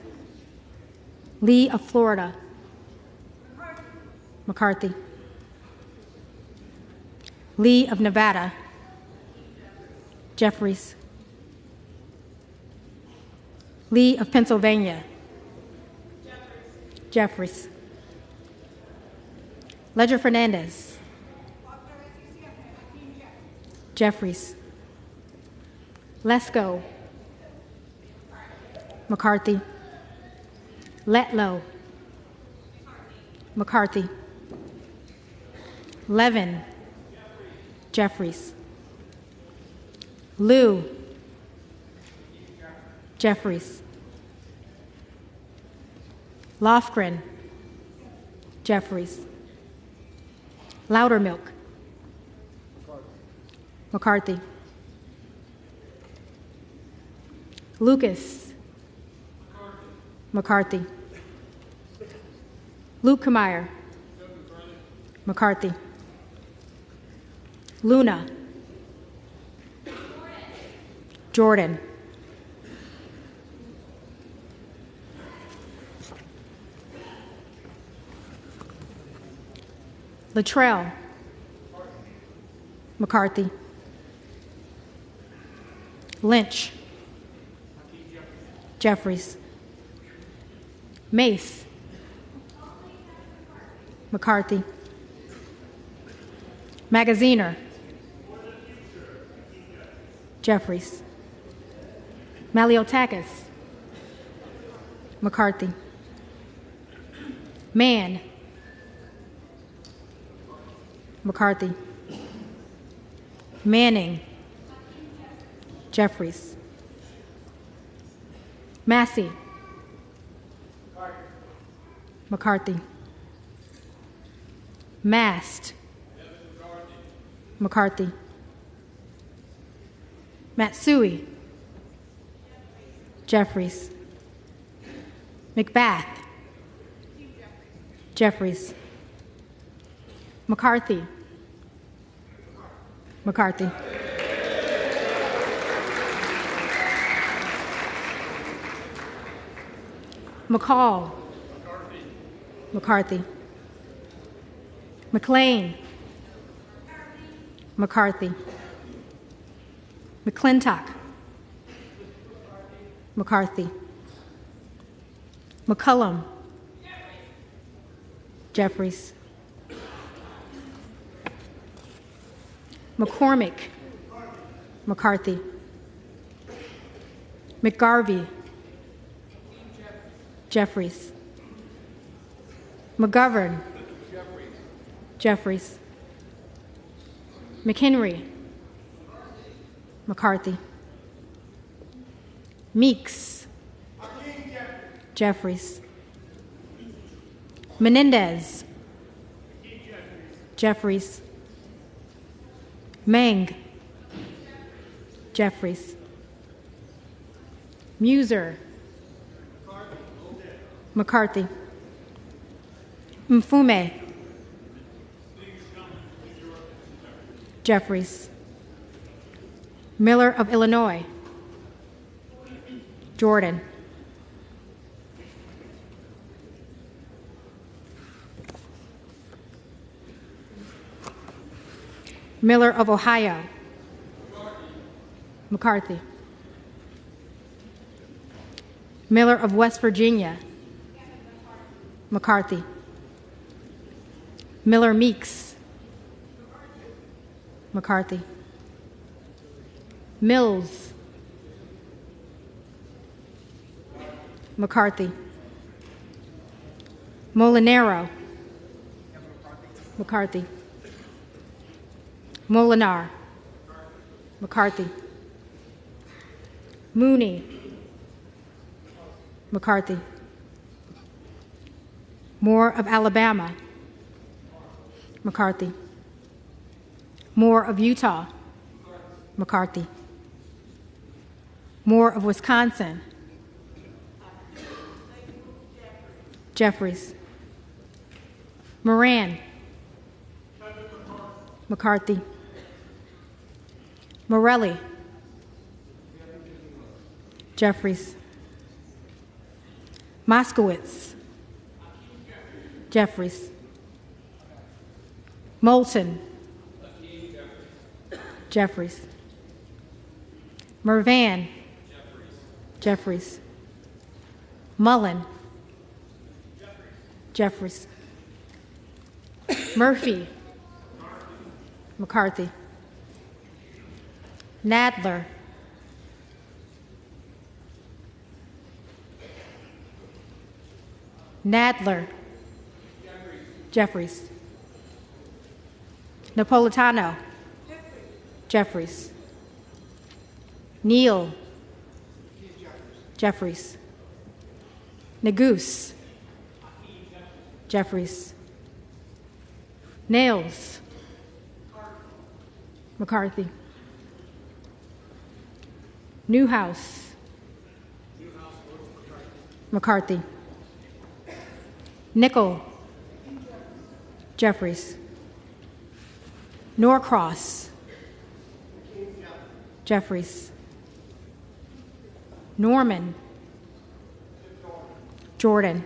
Lee of Florida. McCarthy. Lee of Nevada. Jeffries. Lee of Pennsylvania. Jeffries. Ledger Fernandez. Jeffries. Lesko. McCarthy. Letlow. McCarthy. Levin. Jeffries. Liu. Jeffries. Lofgren. Jeffries. Loudermilk. McCarthy. Lucas. McCarthy. Lukemeyer. McCarthy. Luna. Jordan. Latrell. McCarthy. Lynch. Jeffries. Mace. McCarthy. Magaziner. Jeffries. Maliotakis. McCarthy. Mann. McCarthy. Manning. Jeffries. Massey. McCarthy. Mast. McCarthy. Matsui. Jeffries. McBath. Jeffries. McCarthy. McCarthy. McCall. McCarthy. McLean. McCarthy. McClintock. McCarthy. McCullum. Jeffries. McCormick. McCarthy. McGarvey. Jeffries. McGovern. Jeffries. McHenry. McCarthy. Meeks. Jeffries. Menendez. Jeffries. Meng. Jeffries. Muser. McCarthy. Mfume. Jeffries. Miller of Illinois. Jordan. Miller of Ohio. McCarthy. Miller of West Virginia. McCarthy. Miller Meeks. McCarthy. Mills. McCarthy. Molinaro. McCarthy. Molinar. McCarthy. Mooney. McCarthy. Moore of Alabama. McCarthy. Moore of Utah. McCarthy. Moore of Wisconsin. Jeffries. Moran. McCarthy. Morelli. Jeffries. Moskowitz. Jeffries. Moulton. Jeffries. Mervan. Jeffries. Mullen. Jeffries. Murphy. McCarthy. Nadler. Nadler. Jeffries. Napolitano. Jeffries. Neal. Jeffries. Nagoose. Jeffries. Nails. McCarthy. Newhouse. McCarthy. Nickel. Jeffries. Norcross. Jeffries. Norman. Jordan.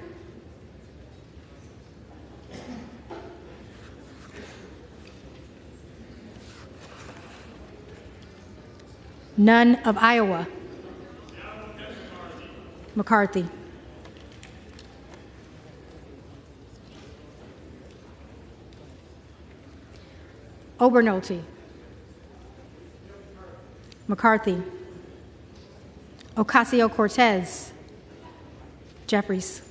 None of Iowa. McCarthy. Obernolte. McCarthy. Ocasio-Cortez. Jeffries.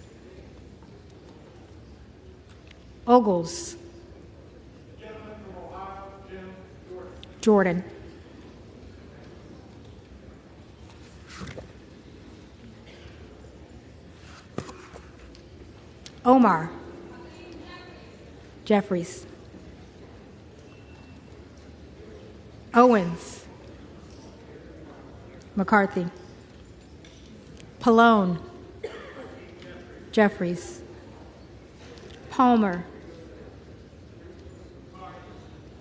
Ogles. Jordan. Omar. Jeffries. Owens. McCarthy. Pallone. Jeffries. Palmer.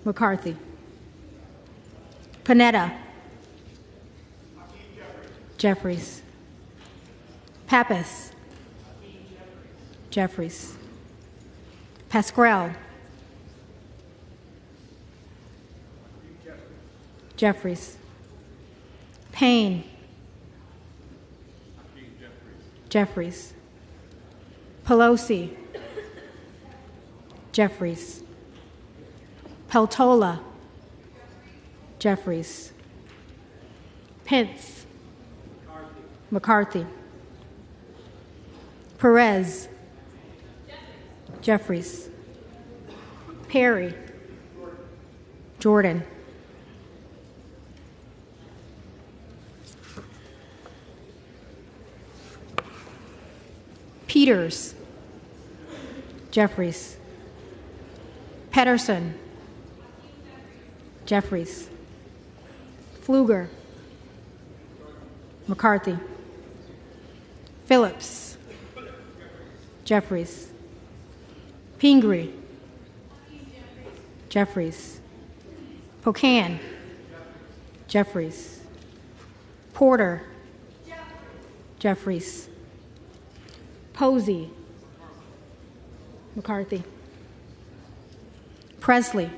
McCarthy. Panetta. Jeffries. Pappas. Jeffries. Pascrell. Jeffries. Payne. Jeffries. Pelosi. Jeffries. Peltola. Jeffries. Pence. McCarthy. Perez. Jeffries. Perry. Jordan. Peters. Jeffries. Pedersen. Jeffries. Pfluger. McCarthy. Phillips. Jeffries. Pingree. Jeffries. Pocan. Jeffries. Porter. Jeffries. Posey. McCarthy. Presley.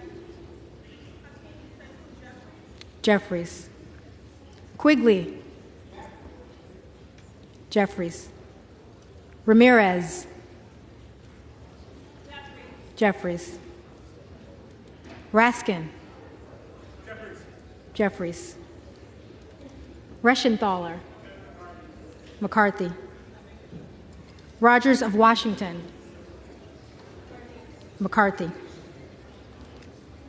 Jeffries. Quigley. Jeffries. Ramirez. Jeffries. Raskin. Jeffries. Reschenthaler. McCarthy. Rogers of Washington. McCarthy.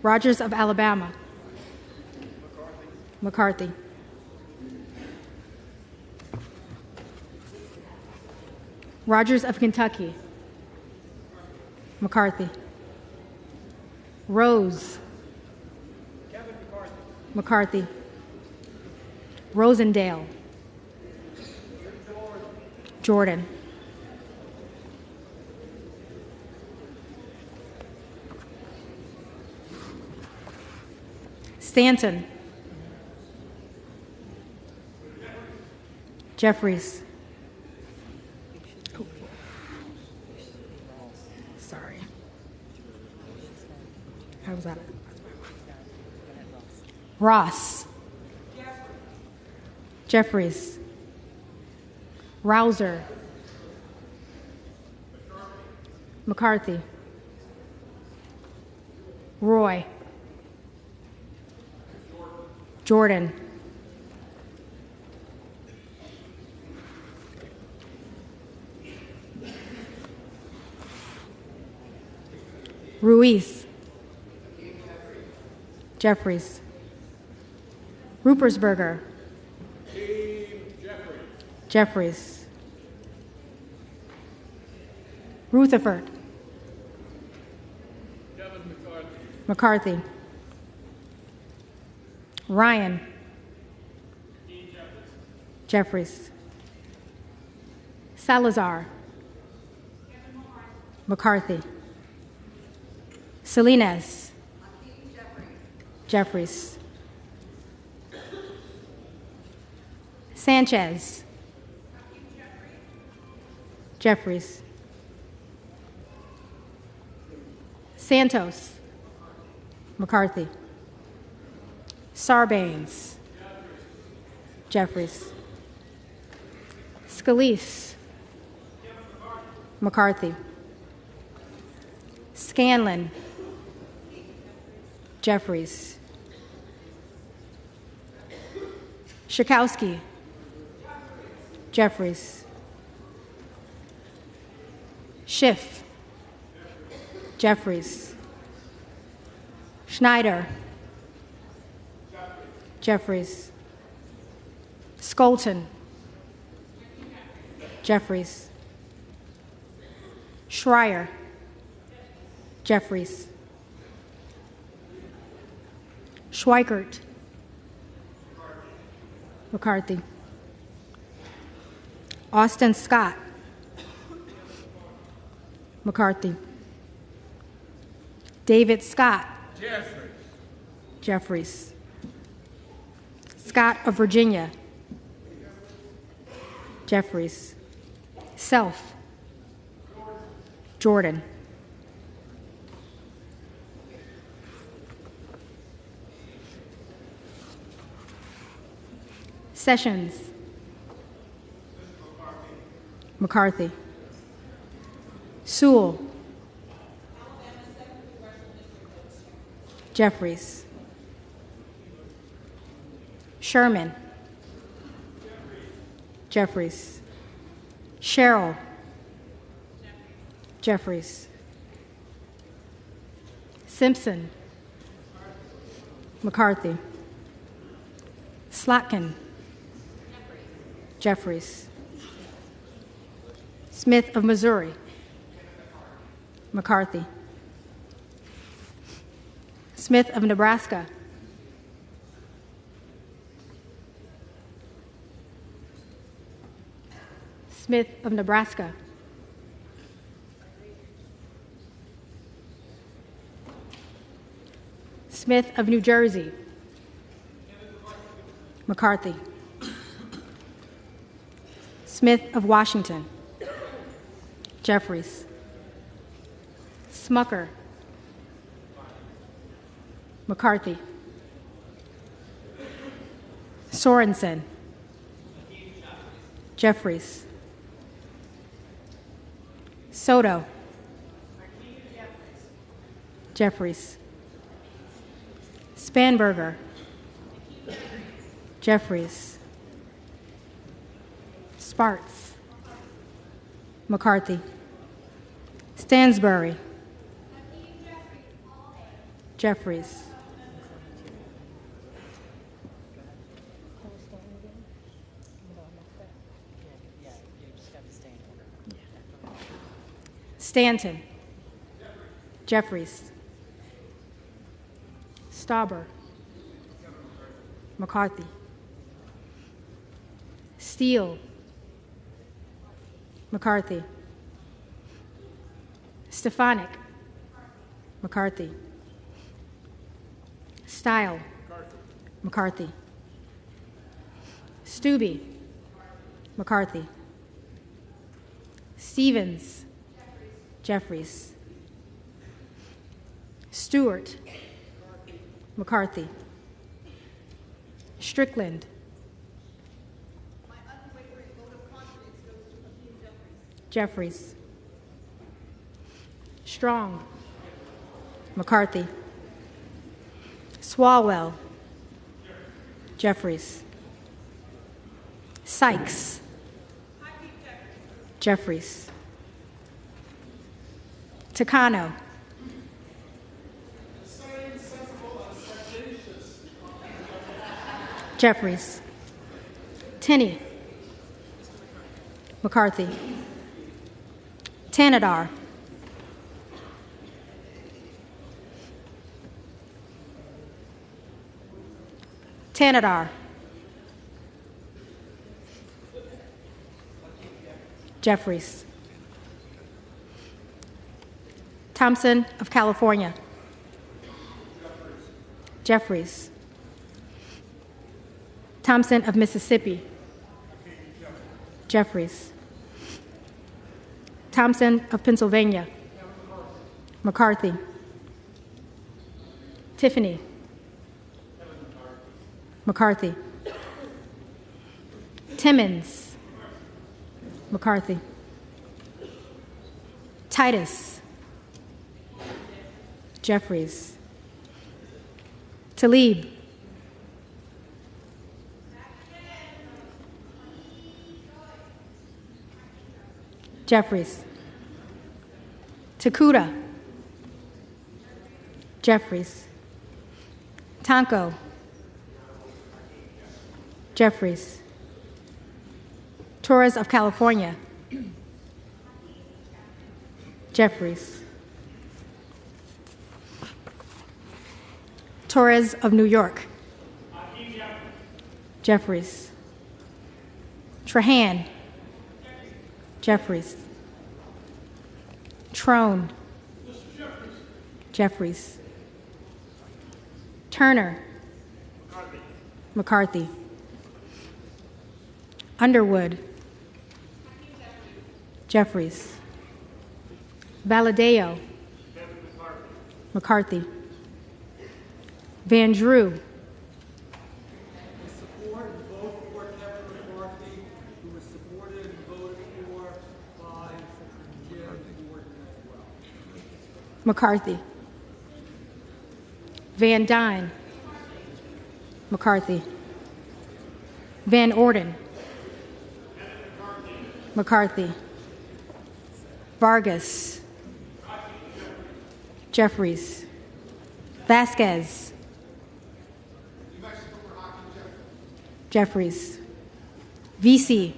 Rogers of Alabama. McCarthy. Rogers of Kentucky. McCarthy. Rose. McCarthy. Rosendale. Jordan. Stanton. Jeffries. Sorry. How was that? Ross. Jeffries. Rouser. McCarthy. Roy. Jordan. Ruiz. Jeffries. Rupersberger. Jeffries. Rutherford. McCarthy. Ryan. Jeffries. Salazar. McCarthy. Salinas. Jeffries. Sanchez. Jeffries. Santos. McCarthy. Sarbanes. Jeffries. Scalise. McCarthy. Scanlon. Jeffries. Schakowsky. Jeffries. Schiff. Jeffries. Schneider. Jeffries. Skolton. Jeffries. Schreier. Jeffries. Schweikert. McCarthy. Austin Scott. McCarthy. David Scott. Jeffries. Scott of Virginia. Jeffries. Self. Jordan. Sessions. McCarthy. Sewell. Jeffries. Sherman. Jeffries. Sherrill. Jeffries. Simpson. McCarthy. Slotkin. Jeffries. Smith of Missouri. McCarthy. Smith of Nebraska. Smith of Nebraska. Smith of New Jersey. McCarthy. Smith of Washington. Jeffries. Smucker. McCarthy. Sorensen. Jeffries. Soto. Jeffries. Spanberger. Jeffries. Sparts. McCarthy. Stansbury. Jeffries. Stanton. Jeffries. Stauber. McCarthy. Steele. McCarthy. Stefanik. McCarthy. Stile. McCarthy. Stubbe. McCarthy. Stevens. Jeffries. Stewart. McCarthy. Strickland. Jeffries. Strong. McCarthy. Swalwell. Jeffries. Sykes. Jeffries. Takano. Jeffries. Tenney. McCarthy. Tanadar. Tanadar. Jeffries. Thompson of California. Jeffries. Thompson of Mississippi. Jeffries. Thompson of Pennsylvania. McCarthy. Tiffany. McCarthy. Timmons. McCarthy. Titus. Jeffries. Tlaib. Jeffries. Takuda. Jeffries. Tonko. Jeffries. Torres of California. Jeffries. Torres of New York. Jeffries. Trahan. Jeffries. Trone. Jeffries. Turner. McCarthy. Underwood. Jeffries. Valadeo. McCarthy. Van Drew. Support and vote for Kevin McCarthy, who was supported and voted for by Jim Gordon as well. McCarthy. Van Dyne. McCarthy. Van Orden. McCarthy. Vargas. Jeffries. Vasquez. Jeffries. VC.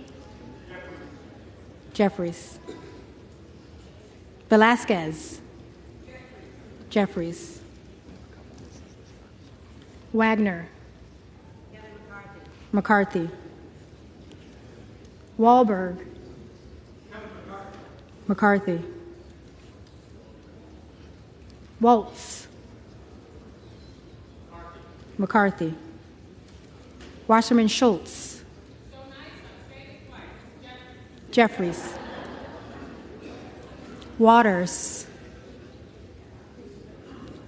Jeffries. Velasquez. Jeffries. Wagner. McCarthy. Wahlberg. McCarthy. Waltz. McCarthy. Wasserman Schultz. Jeffries. Waters.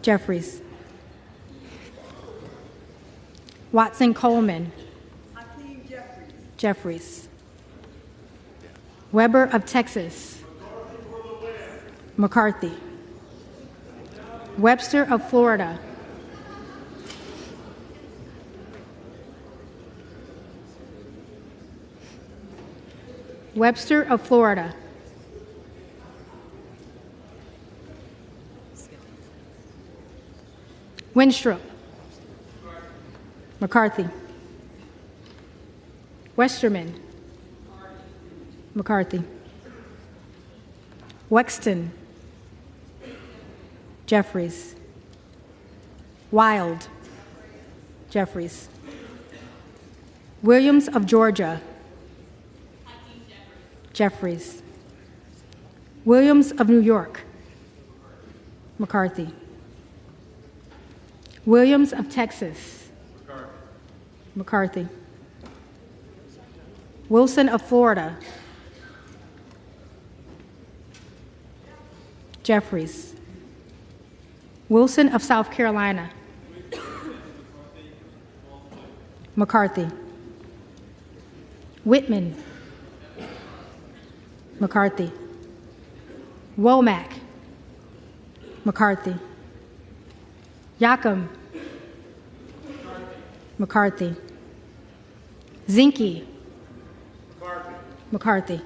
Jeffries. Watson Coleman. Jeffries. Weber of Texas. McCarthy. Webster of Florida. Webster of Florida. Winstrup. McCarthy. Westerman. McCarthy. Wexton. Jeffries. Wild. Jeffries. Williams of Georgia. Jeffries. Williams of New York. McCarthy. Williams of Texas. McCarthy. Wilson of Florida. Jeffries. Wilson of South Carolina. McCarthy. Whitman. McCarthy. Womack. McCarthy. Yacom. McCarthy. Zinke. McCarthy.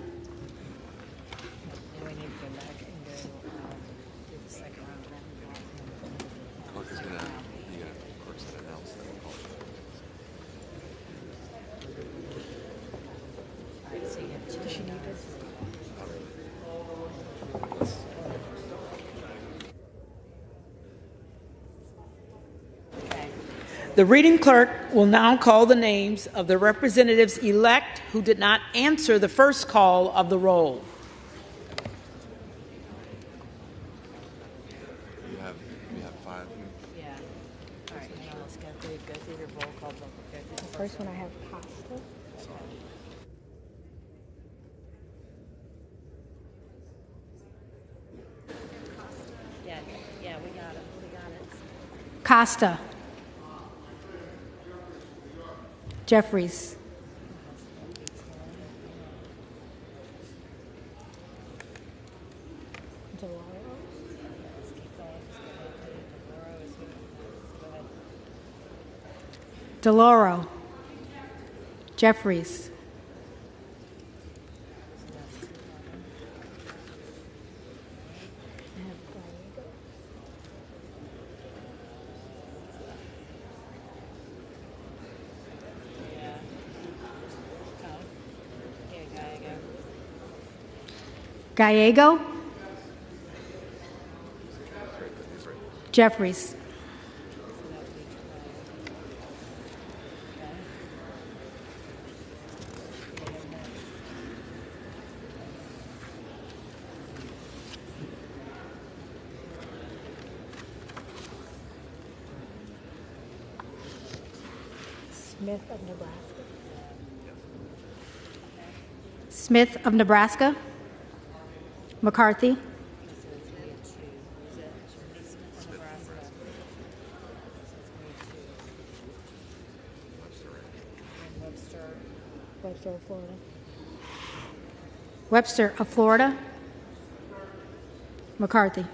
The reading clerk will now call the names of the representatives elect who did not answer the first call of the roll. We have 5 here. Yeah. All right, now let's go through the roll call vote. The first one I have pasta. Yeah, we got it. Costa. DeLauro, Jeffries, Gallego, Jeffries, Smith of Nebraska. Smith of Nebraska. McCarthy. Webster of Florida. Webster of Florida. McCarthy.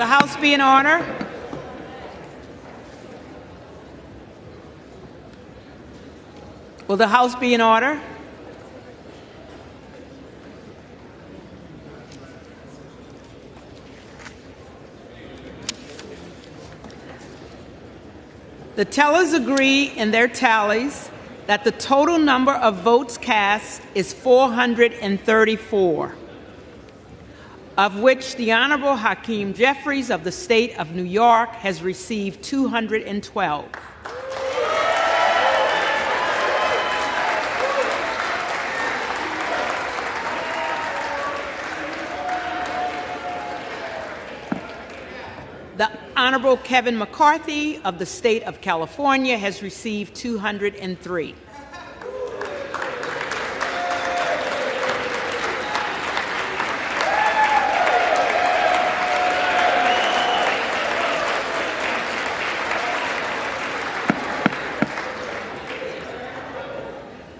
The House be in order. Will the House be in order? The tellers agree in their tallies that the total number of votes cast is 434, of which the Honorable Hakeem Jeffries of the state of New York has received 212. The Honorable Kevin McCarthy of the state of California has received 203.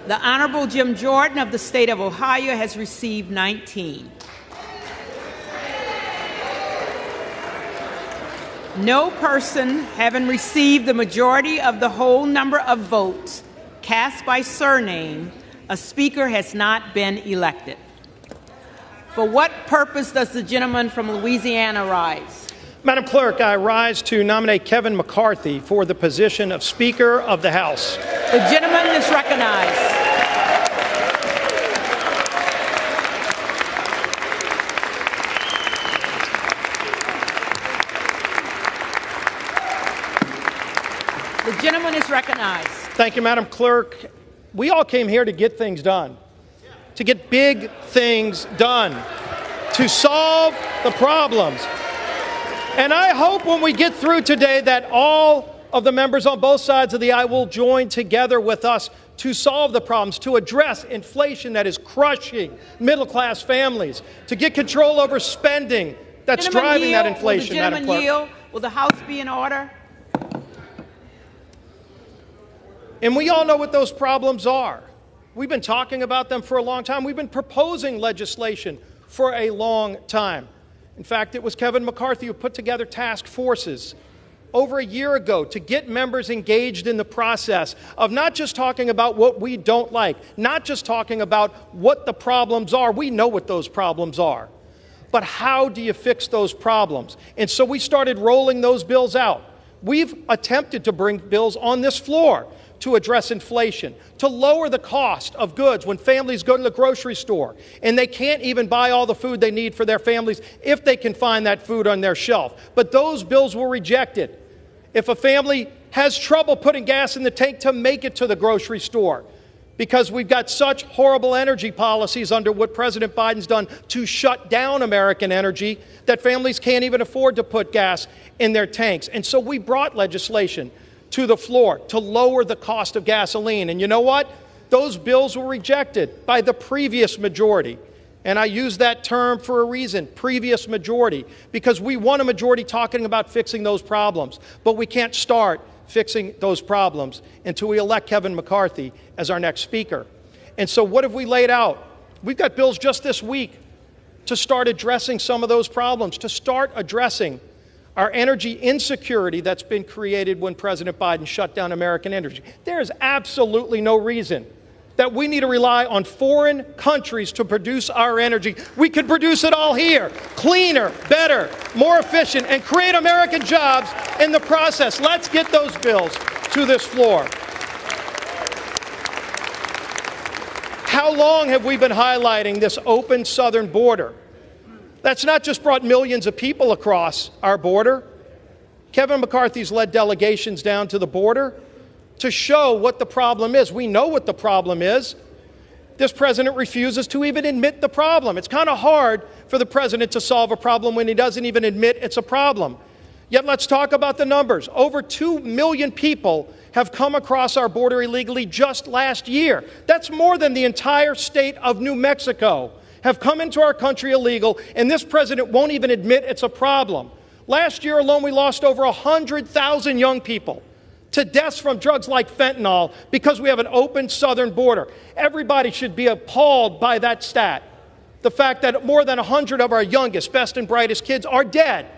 The Honorable Jim Jordan of the state of Ohio has received 19. No person having received the majority of the whole number of votes cast by surname, a speaker has not been elected. For what purpose does the gentleman from Louisiana rise? Madam Clerk, I rise to nominate Kevin McCarthy for the position of Speaker of the House. The gentleman is recognized. The gentleman is recognized. Thank you, Madam Clerk. We all came here to get things done, to get big things done, to solve the problems. And I hope when we get through today that all of the members on both sides of the aisle will join together with us to solve the problems, to address inflation that is crushing middle-class families, to get control over spending that's driving that inflation, Madam Clerk. Yield? Will the House be in order? And we all know what those problems are. We've been talking about them for a long time. We've been proposing legislation for a long time. In fact, it was Kevin McCarthy who put together task forces over a year ago to get members engaged in the process of not just talking about what we don't like, not just talking about what the problems are. We know what those problems are. But how do you fix those problems? And so we started rolling those bills out. We've attempted to bring bills on this floor to address inflation, to lower the cost of goods when families go to the grocery store and they can't even buy all the food they need for their families if they can find that food on their shelf. But those bills were rejected. If a family has trouble putting gas in the tank to make it to the grocery store, because we've got such horrible energy policies under what President Biden's done to shut down American energy, that families can't even afford to put gas in their tanks. And so we brought legislation to the floor to lower the cost of gasoline. And you know what? Those bills were rejected by the previous majority. And I use that term for a reason, previous majority, because we want a majority talking about fixing those problems. But we can't start fixing those problems until we elect Kevin McCarthy as our next speaker. And so what have we laid out? We've got bills just this week to start addressing some of those problems, to start addressing our energy insecurity that's been created when President Biden shut down American energy. There is absolutely no reason that we need to rely on foreign countries to produce our energy. We could produce it all here, cleaner, better, more efficient, and create American jobs in the process. Let's get those bills to this floor. How long have we been highlighting this open southern border? That's not just brought millions of people across our border. Kevin McCarthy's led delegations down to the border to show what the problem is. We know what the problem is. This president refuses to even admit the problem. It's kind of hard for the president to solve a problem when he doesn't even admit it's a problem. Yet let's talk about the numbers. Over 2 million people have come across our border illegally just last year. That's more than the entire state of New Mexico have come into our country illegal, and this president won't even admit it's a problem. Last year alone, we lost over 100,000 young people to deaths from drugs like fentanyl because we have an open southern border. Everybody should be appalled by that stat. The fact that more than 100 of our youngest, best and brightest kids are dead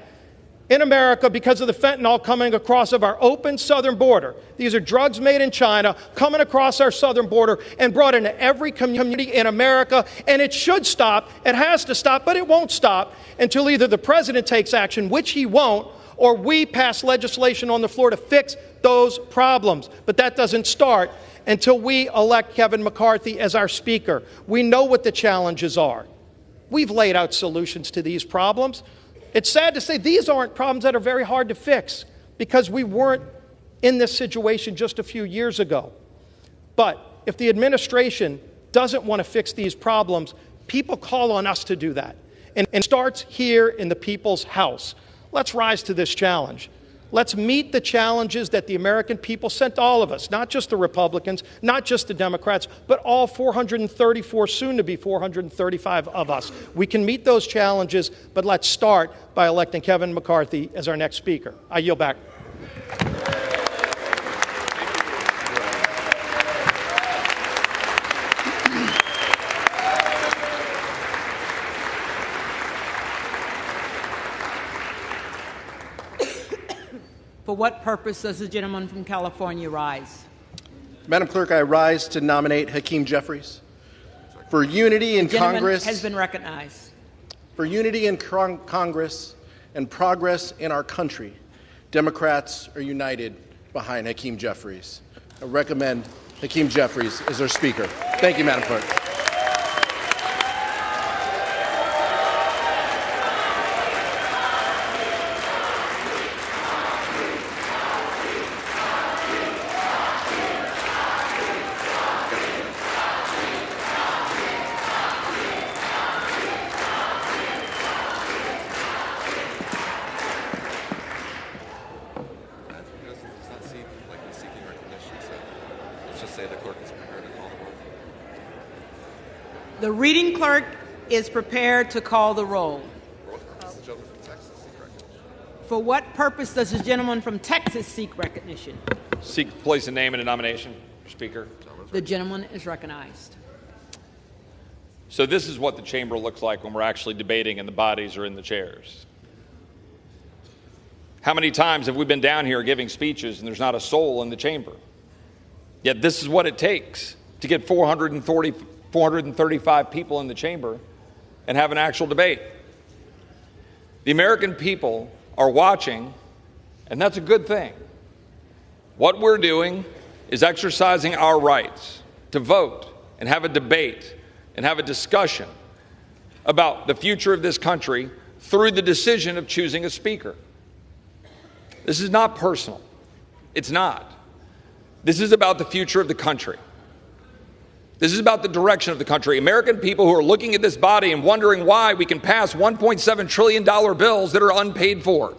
in America because of the fentanyl coming across of our open southern border. These are drugs made in China coming across our southern border and brought into every community in America. And it should stop. It has to stop, but it won't stop until either the president takes action, which he won't, or we pass legislation on the floor to fix those problems. But that doesn't start until we elect Kevin McCarthy as our speaker. We know what the challenges are. We've laid out solutions to these problems. It's sad to say these aren't problems that are very hard to fix because we weren't in this situation just a few years ago. But if the administration doesn't want to fix these problems, people call on us to do that. And it starts here in the people's house. Let's rise to this challenge. Let's meet the challenges that the American people sent all of us, not just the Republicans, not just the Democrats, but all 434, soon to be 435 of us. We can meet those challenges, but let's start by electing Kevin McCarthy as our next speaker. I yield back. For what purpose does the gentleman from California rise? Madam Clerk, I rise to nominate Hakeem Jeffries. For unity in Congress has been recognized. For unity in Congress and progress in our country, Democrats are united behind Hakeem Jeffries. I recommend Hakeem Jeffries as our Speaker. Thank you, Madam Clerk. The reading clerk is prepared to call the roll. For what purpose does the gentleman from Texas seek recognition? Seek to place a name in a nomination, Speaker. The gentleman is recognized. So this is what the chamber looks like when we're actually debating and the bodies are in the chairs. How many times have we been down here giving speeches and there's not a soul in the chamber? Yet this is what it takes to get 435 people in the chamber and have an actual debate. The American people are watching, and that's a good thing. What we're doing is exercising our rights to vote and have a debate and have a discussion about the future of this country through the decision of choosing a speaker. This is not personal. It's not. This is about the future of the country. This is about the direction of the country. American people who are looking at this body and wondering why we can pass $1.7 trillion bills that are unpaid for.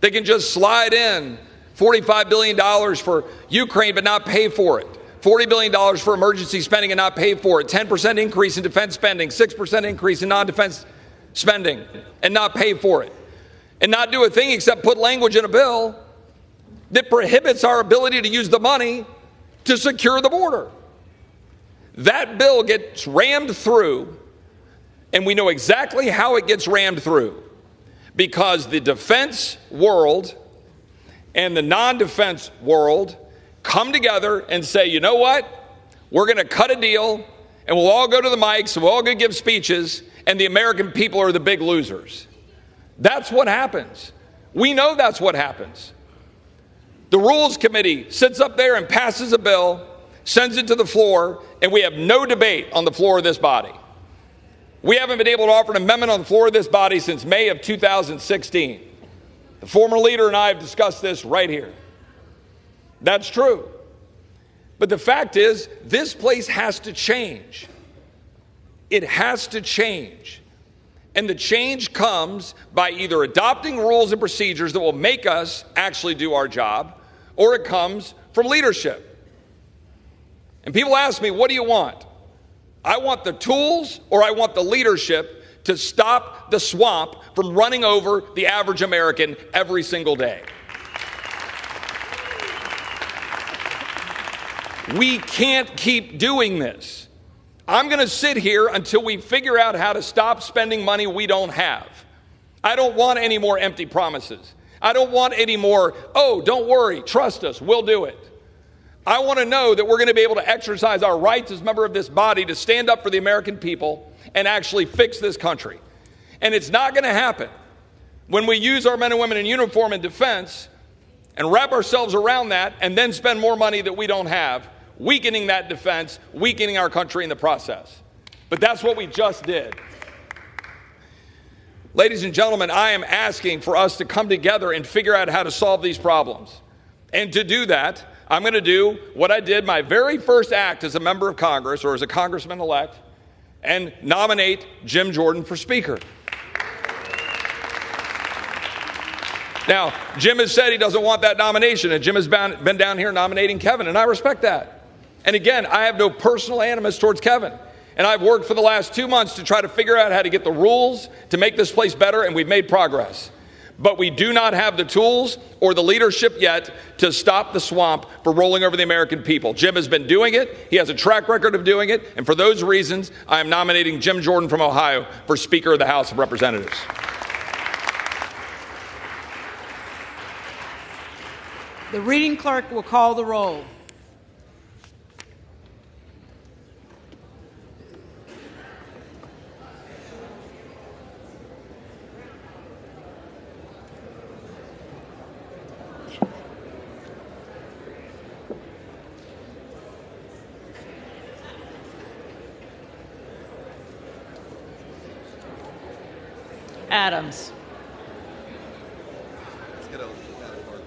They can just slide in $45 billion for Ukraine but not pay for it. $40 billion for emergency spending and not pay for it. 10% increase in defense spending, 6% increase in non-defense spending and not pay for it. And not do a thing except put language in a bill that prohibits our ability to use the money to secure the border. That bill gets rammed through, and we know exactly how it gets rammed through, because the defense world and the non-defense world come together and say, you know what? We're going to cut a deal, and we'll all go to the mics, and we're all going to give speeches, and the American people are the big losers. That's what happens. We know that's what happens. The Rules Committee sits up there and passes a bill, sends it to the floor, and we have no debate on the floor of this body. We haven't been able to offer an amendment on the floor of this body since May of 2016. The former leader and I have discussed this right here. That's true. But the fact is, this place has to change. It has to change. And the change comes by either adopting rules and procedures that will make us actually do our job, or it comes from leadership. And people ask me, what do you want? I want the tools, or I want the leadership to stop the swamp from running over the average American every single day. We can't keep doing this. I'm going to sit here until we figure out how to stop spending money we don't have. I don't want any more empty promises. I don't want any more, oh, don't worry, trust us, we'll do it. I want to know that we're going to be able to exercise our rights as a member of this body to stand up for the American people and actually fix this country. And it's not going to happen when we use our men and women in uniform in defense and wrap ourselves around that and then spend more money that we don't have, weakening that defense, weakening our country in the process. But that's what we just did. Ladies and gentlemen, I am asking for us to come together and figure out how to solve these problems. And to do that, I'm going to do what I did my very first act as a member of Congress, or as a congressman-elect, and nominate Jim Jordan for Speaker. Now, Jim has said he doesn't want that nomination, and Jim has been down here nominating Kevin, and I respect that. And again, I have no personal animus towards Kevin. And I've worked for the last 2 months to try to figure out how to get the rules to make this place better, and we've made progress. But we do not have the tools or the leadership yet to stop the swamp for rolling over the American people. Jim has been doing it. He has a track record of doing it. And for those reasons, I am nominating Jim Jordan from Ohio for Speaker of the House of Representatives. The reading clerk will call the roll. Adams. Let's get over to that part.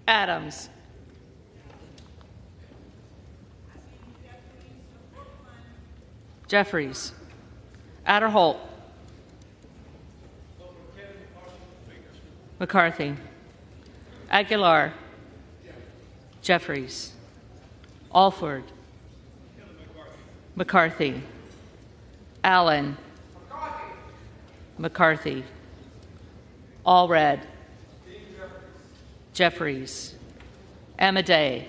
Adams. Jeffries. Adderholt. McCarthy. Aguilar. Jeffries. Alford. McCarthy. Allen. McCarthy. Allred. Jeffries. Amaday.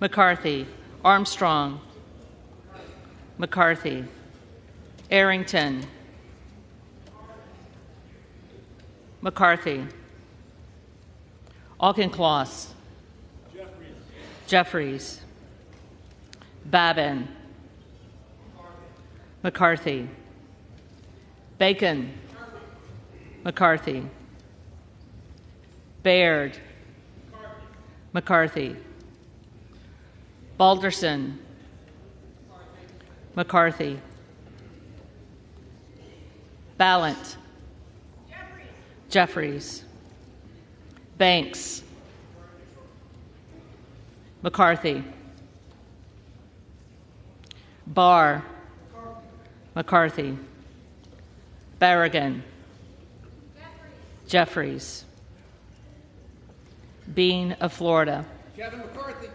McCarthy. Armstrong. McCarthy. Arrington. McCarthy. Auchincloss. Jeffries. Babin. McCarthy. Bacon. McCarthy. Baird. McCarthy. Balderson. McCarthy. Ballant. Jeffries. Banks. McCarthy. Barr. McCarthy. Berrigan. Jeffries. Bean of Florida. Kevin McCarthy.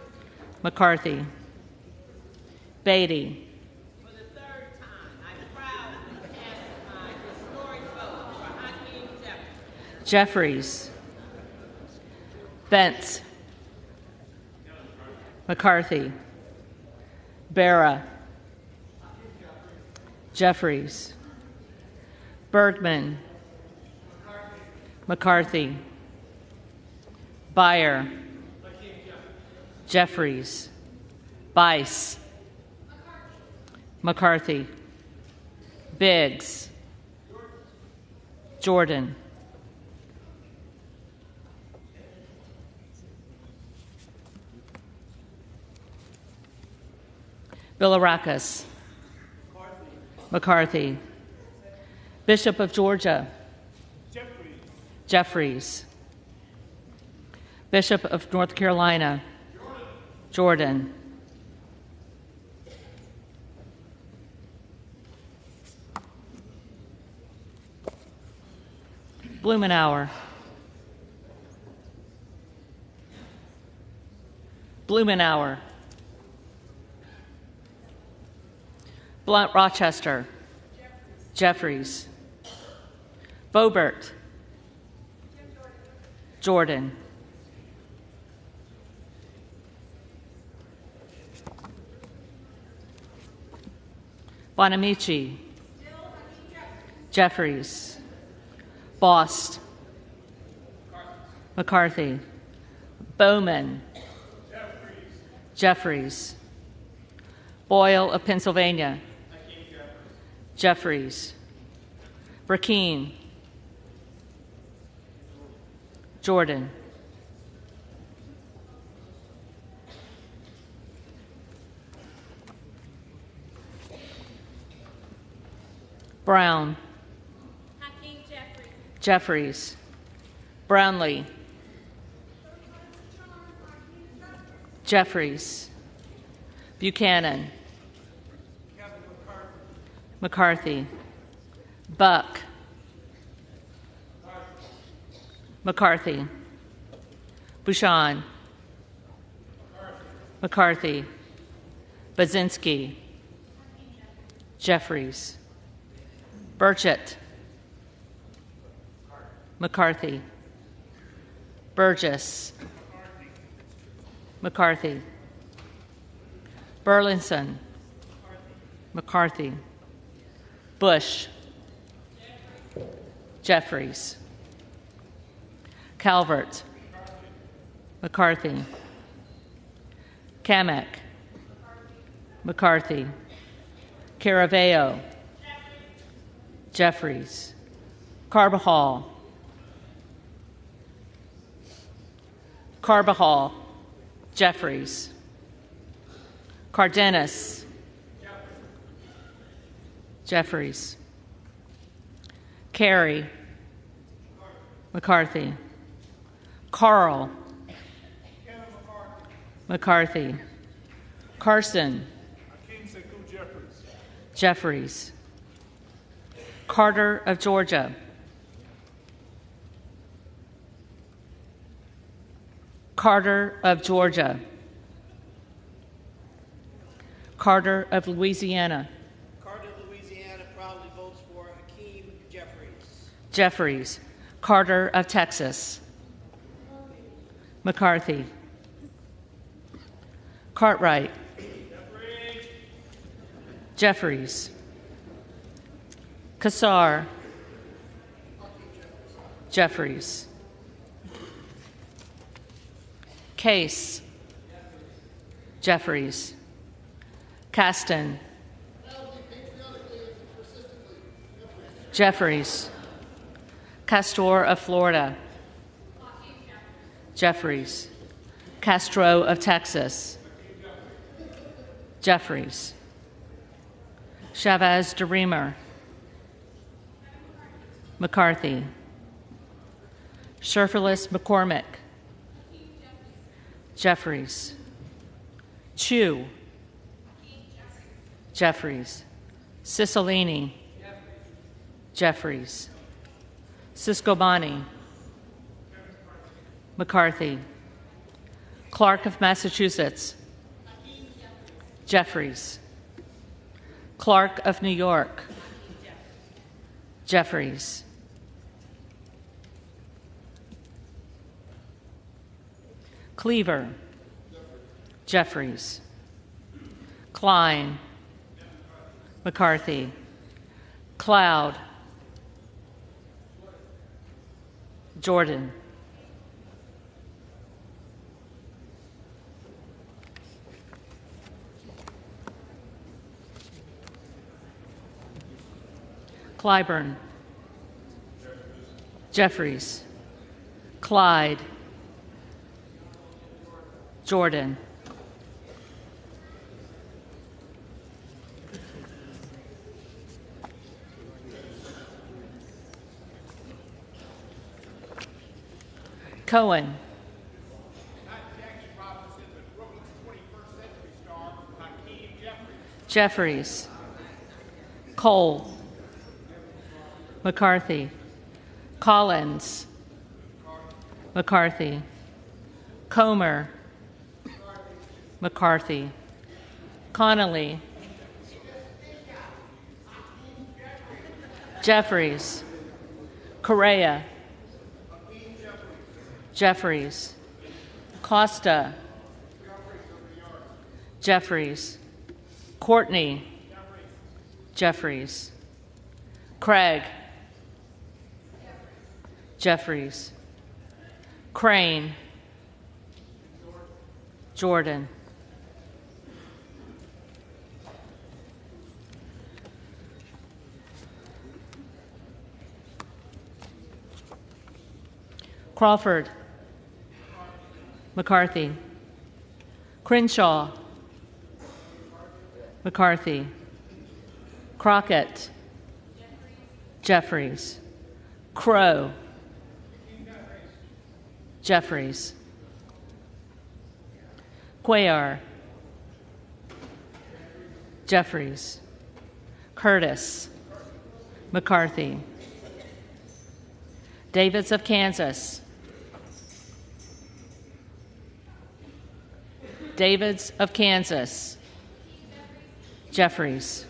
McCarthy. Beatty. For the third time, I'm proud to cast my historic vote for Hakeem Jeffries. Jeffries. Bentz. McCarthy. Barra. Jeffries. Bergman. McCarthy. Beyer. Jeffries. Bice. McCarthy. Biggs. Jordan. Bilirakis. McCarthy. Bishop of Georgia. Jeffries. Bishop of North Carolina. Jordan. Blumenauer. Blumenauer. Blunt Rochester. Jeffries. Boebert. Jordan. Bonamici. Jeffries. Bost. McCarthy. Bowman. Jeffries. Boyle of Pennsylvania. Jeffries. Burkeen. Jordan. Brown. Jeffries. Brownlee. Jeffries. Buchanan. McCarthy. Buck. McCarthy. Bouchon. McCarthy. Baczynski. Jeffries. Burchett. McCarthy. Burgess. McCarthy. Burlinson. McCarthy. Bush. Jeffries. Calvert. McCarthy. Kamek. McCarthy. Caraveo. Jeffries. Carbajal. Carbajal. Jeffries. Cardenas. Jeffries. Carey. McCarthy. Carl. McCarthy. Carson. Jeffries. Carter of Georgia. Carter of Georgia. Carter of Louisiana. Carter of Louisiana proudly votes for Hakeem Jeffries. Jeffries. Carter of Texas. McCarthy. Cartwright. Jeffries. Kassar. Jeffries. Case. Jeffries. Caston. Jeffries. Castor of Florida. Jeffries. Castro of Texas. Jeffries. Chavez de Reamer. McCarthy. Sherfilis McCormick. Jeffries. Chu. Jeffries. Cicilline. Jeffries. Ciscobani. McCarthy. Clark of Massachusetts. Jeffries. Clark of New York. Jeffries. Cleaver. Jeffries. Klein. McCarthy. Cloud. Jordan. Clyburn. Jeffries. Clyde. Jordan. Cohen. Jeffries. Cole. McCarthy. Collins. McCarthy. Comer. McCarthy. Connolly. Jeffries. Correa. Jeffries. Costa. Jeffries. Courtney. Jeffries. Craig. Jeffries. Crane. Jordan. Crawford. McCarthy. Crenshaw. McCarthy. Crockett. Jeffries. Crow. Jeffries. Cuellar. Jeffries. Curtis. McCarthy. Davids of Kansas. Davids of Kansas. Jeffries.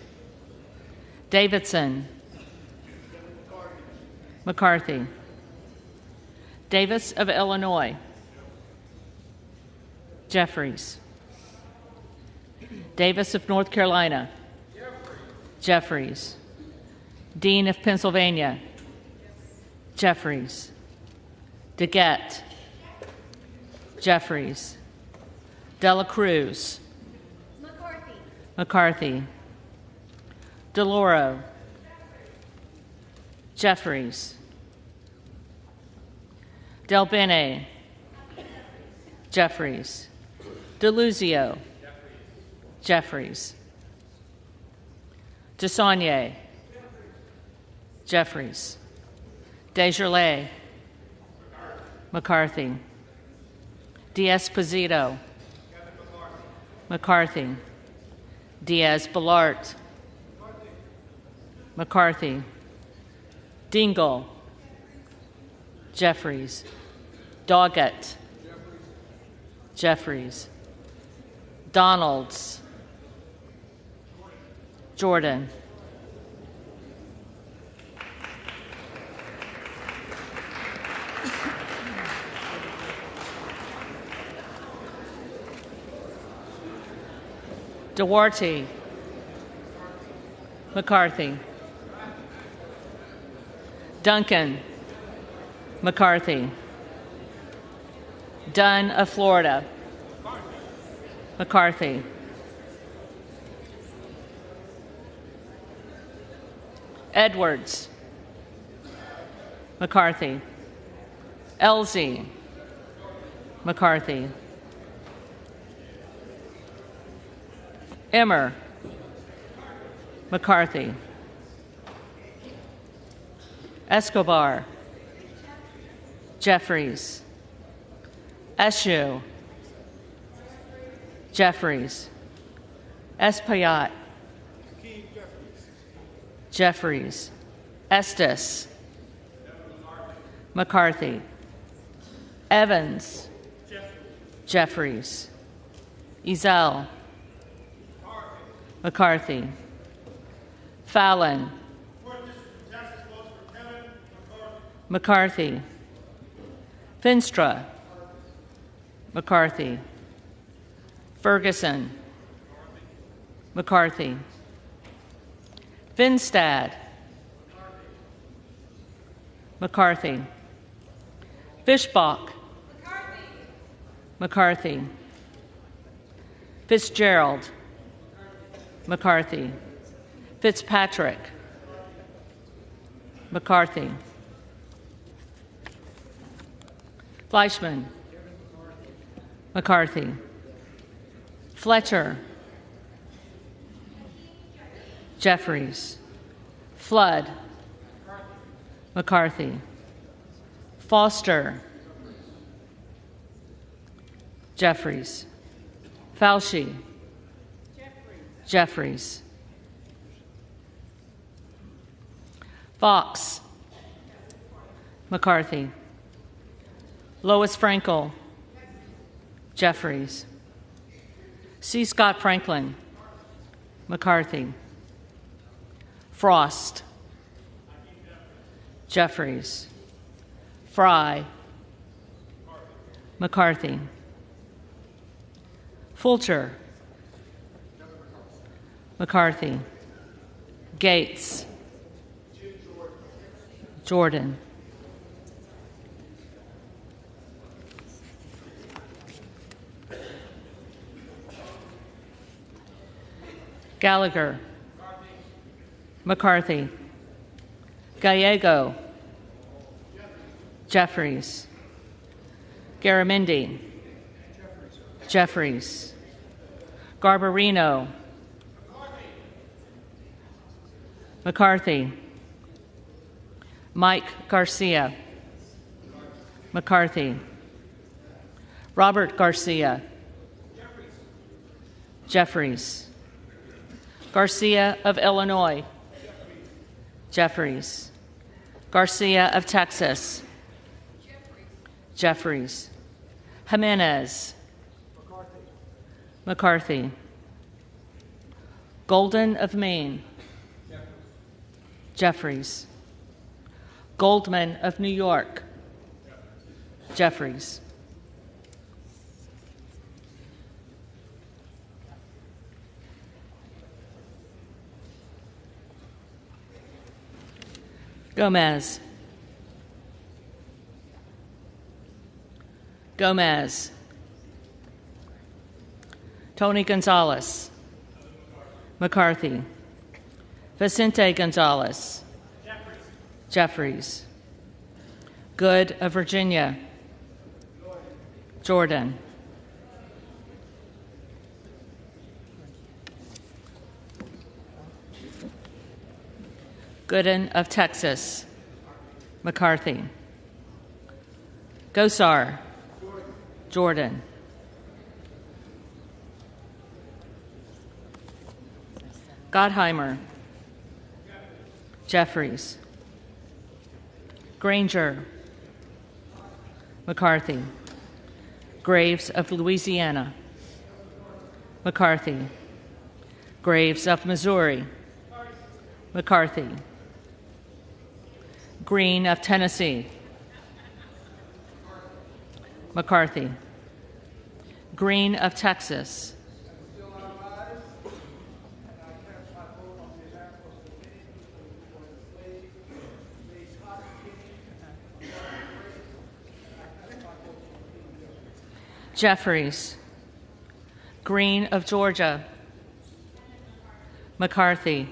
Davidson. McCarthy. Davis of Illinois. Jeffries. Davis of North Carolina. Jeffries. Dean of Pennsylvania. Jeffries. DeGette. Jeffries. Dela Cruz. McCarthy. DeLauro. Jeffries. Del Bene. Jeffries. DeLuzio. Jeffries. DeSaulnier. Jeffries. Desjardins. McCarthy. D'Esposito. McCarthy. Diaz-Balart. McCarthy. Dingell. Jeffries. Doggett. Jeffries. Donalds. Jordan. Duarte. McCarthy. Duncan. McCarthy. Dunn of Florida. McCarthy. Edwards. McCarthy. Elsie. McCarthy. Emmer. McCarthy. Escobar. Jeffries. Eshoo. Jeffries. Espaillat. Jeffries. Estes. McCarthy. Evans. Jeffries. Ezell. McCarthy. Fallon. McCarthy. Finstra. McCarthy. Ferguson. McCarthy. Finstad. McCarthy. Fishbach. McCarthy. Fitzgerald. McCarthy. Fitzpatrick. McCarthy. Fleischman. McCarthy. Fletcher. Jeffries. Flood. McCarthy. Foster. Jeffries. Fauci. Jeffries. Fox. McCarthy. Lois Frankel. Jeffries. C. Scott Franklin. McCarthy. Frost. Jeffries. Fry. McCarthy. Fulcher. McCarthy. Gates. Jordan. Gallagher. McCarthy. Gallego. Jeffries. Garamendi. Jeffries. Garbarino. McCarthy. Mike Garcia. McCarthy. Robert Garcia. Jeffries. Garcia of Illinois. Jeffries. Garcia of Texas. Jeffries. Jimenez. McCarthy. Golden of Maine. Jeffries. Goldman of New York. Jeffries. Gomez. Gomez. Tony Gonzalez. McCarthy. Vicente Gonzalez. Jeffries. Good of Virginia. Jordan. Gooden of Texas. McCarthy. Gosar. Jordan. Gottheimer. Jeffries. Granger. McCarthy. Graves of Louisiana. McCarthy. Graves of Missouri. McCarthy. Green of Tennessee. McCarthy. Green of Texas. Jeffries. Green of Georgia. McCarthy.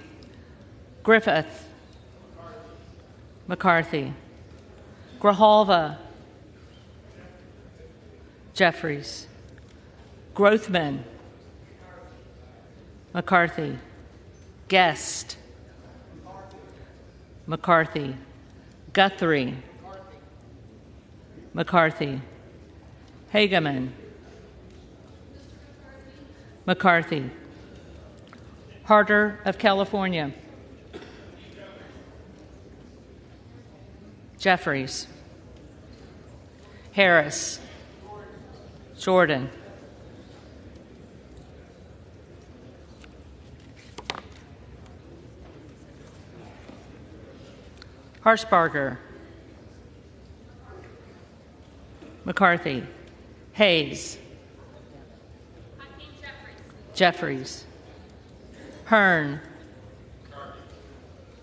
Griffith. McCarthy. Grijalva. Jeffries. Grothman. McCarthy. Guest. McCarthy. Guthrie. McCarthy. Hageman. McCarthy. Harder of California. Jeffries. Harris. Jordan. Harshbarger. McCarthy. Hayes. Jeffries. Hearn.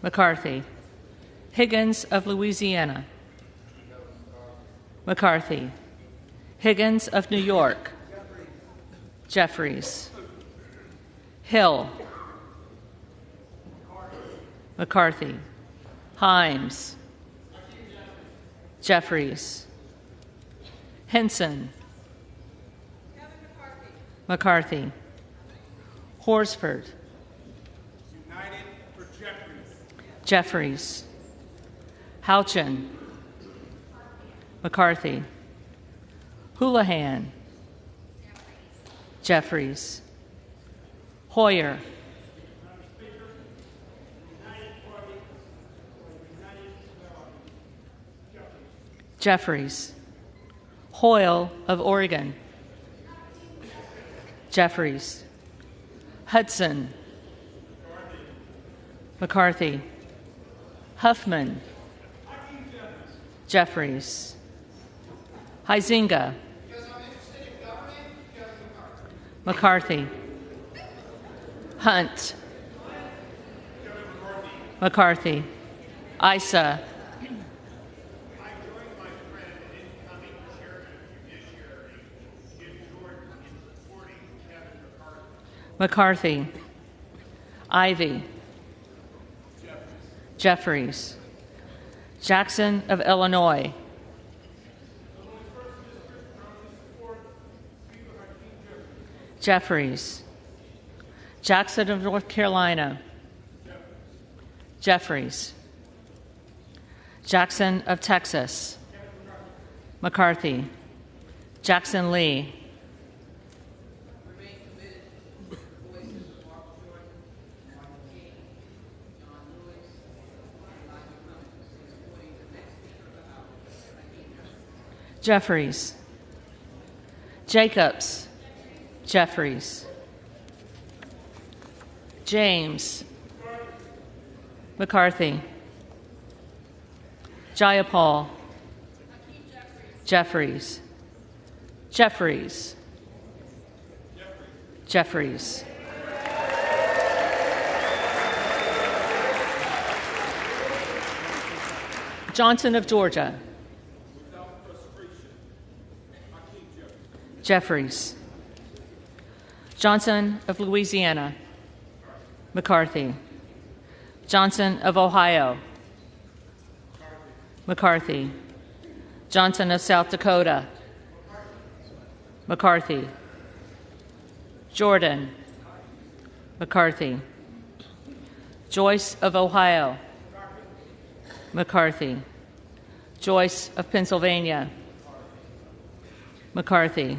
McCarthy. Higgins of Louisiana. McCarthy. Higgins of New York. Jeffries. Hill. McCarthy. Himes. Jeffries. Henson. McCarthy. Horsford. United for Jeffries. Jeffries. Houchin. McCarthy. Houlihan. Jeffries. Hoyer. Jeffries. Hoyle of Oregon. Jeffries. Hudson. McCarthy. Huffman. Jeffries. Huizinga. McCarthy. Hunt. McCarthy. Issa. McCarthy. Ivy. Jeffries. Jackson of Illinois. Jeffries. Jackson of North Carolina. Jeffries. Jackson of Texas. McCarthy. Jackson Lee. Jeffries. Jacobs. Jeffries. James. McCarthy. Jayapal. Jeffries. Jeffries. Jeffries. Johnson of Georgia. Jeffries. Johnson of Louisiana. McCarthy. Johnson of Ohio. McCarthy. Johnson of South Dakota. McCarthy. Jordan. McCarthy. Joyce of Ohio. McCarthy. Joyce of Pennsylvania. McCarthy.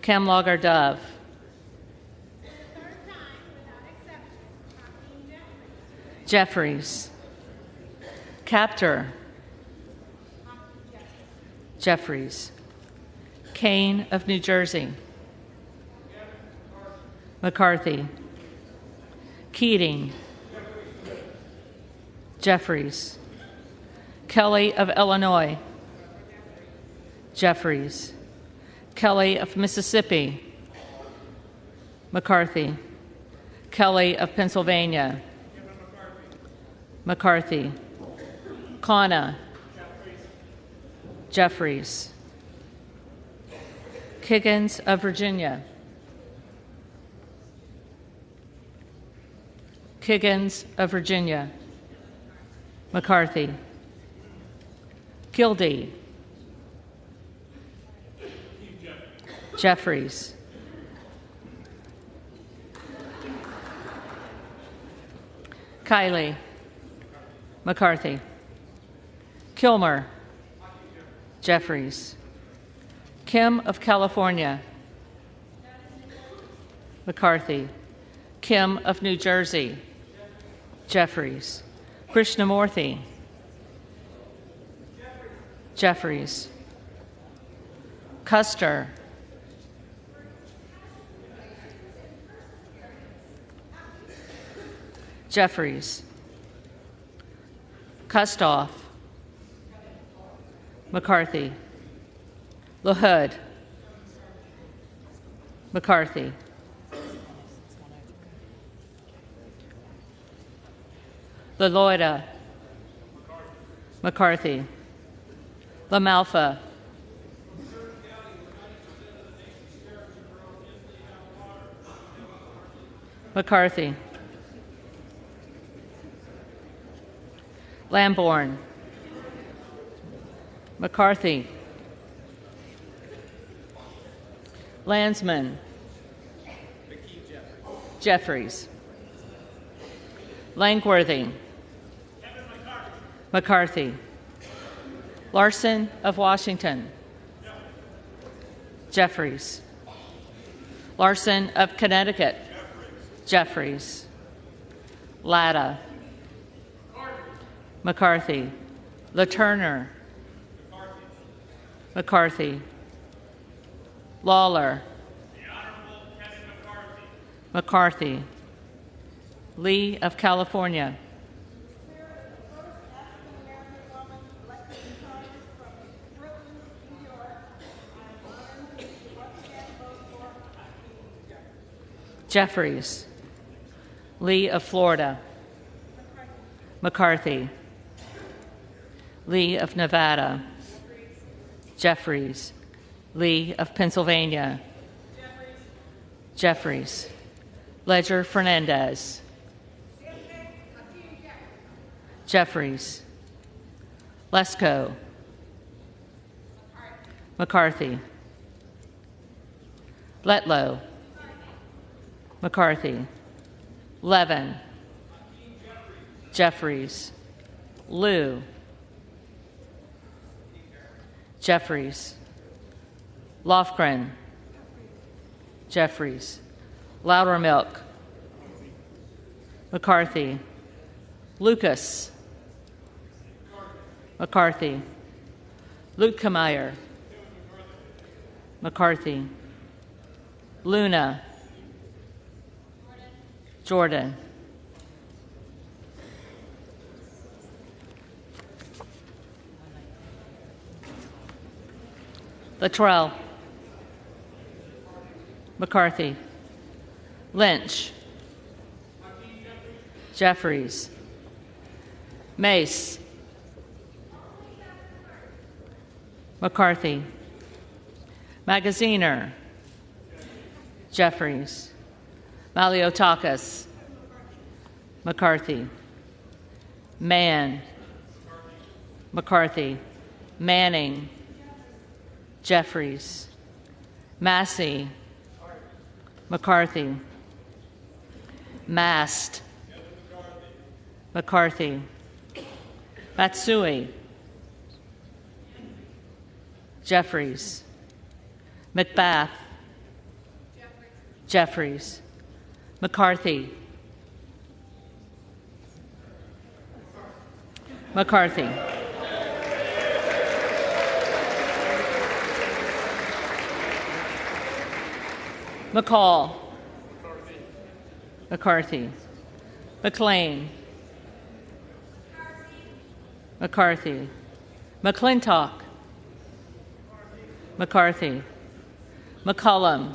Camlogger Dove. Jeffries. Captor. Jeffries. Kane of New Jersey. McCarthy. Keating. Jeffries. Kelly of Illinois. Jeffries. Kelly of Mississippi. McCarthy. Kelly of Pennsylvania. McCarthy. Kana. Jeffries. Kiggins of Virginia. Kiggins of Virginia. McCarthy. Kildee. Jeffries. Kiley. McCarthy. Kilmer. Jeffries. Kim of California. McCarthy. Kim of New Jersey. Jeffries. Krishnamurthy. Jeffries. Custer. Jeffries. Kustoff. McCarthy. LaHood. McCarthy. LaLoida. McCarthy. LaMalfa. McCarthy. Lamborn. McCarthy. Landsman. Jeffries. Langworthy. McCarthy. Larson of Washington. Jeffries. Larson of Connecticut. Jeffries. Latta. McCarthy. LaTurner. McCarthy. Lawler. McCarthy. Lee of California. Jeffries. Lee of Florida. McCarthy. Lee of Nevada. Jeffries. Lee of Pennsylvania. Jeffries. Ledger Fernandez. Jeffries. Lesko. McCarthy. Letlow. McCarthy. Levin. Jeffries. Liu. Jeffries. Lofgren. Jeffries. Loudermilk. McCarthy. Lucas. McCarthy. Luetkemeyer. McCarthy. Luna. Jordan. Luttrell. McCarthy. Lynch. Jeffries. Mace. McCarthy. Magaziner. Jeffries. Maliotakis. McCarthy. Mann. McCarthy. Manning. Jeffries. Massey. McCarthy. Mast. McCarthy. Matsui. Jeffries. McBath. Jeffries. McCarthy. McCarthy. McCall. McCarthy. McLean. McCarthy. McClintock. McCarthy. McCollum.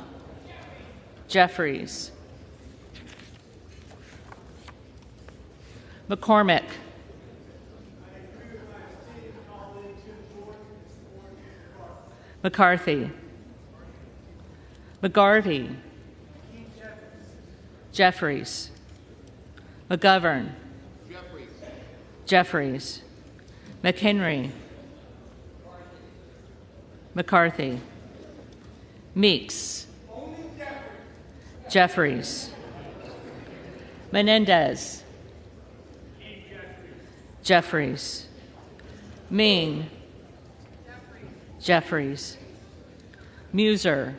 Jeffries. McCormick. McCarthy. McGarvey. Jeffries. McGovern. Jeffries. McHenry. McCarthy. Meeks. Jeffries. Menendez. Jeffries. Ming. Jeffries. Muser.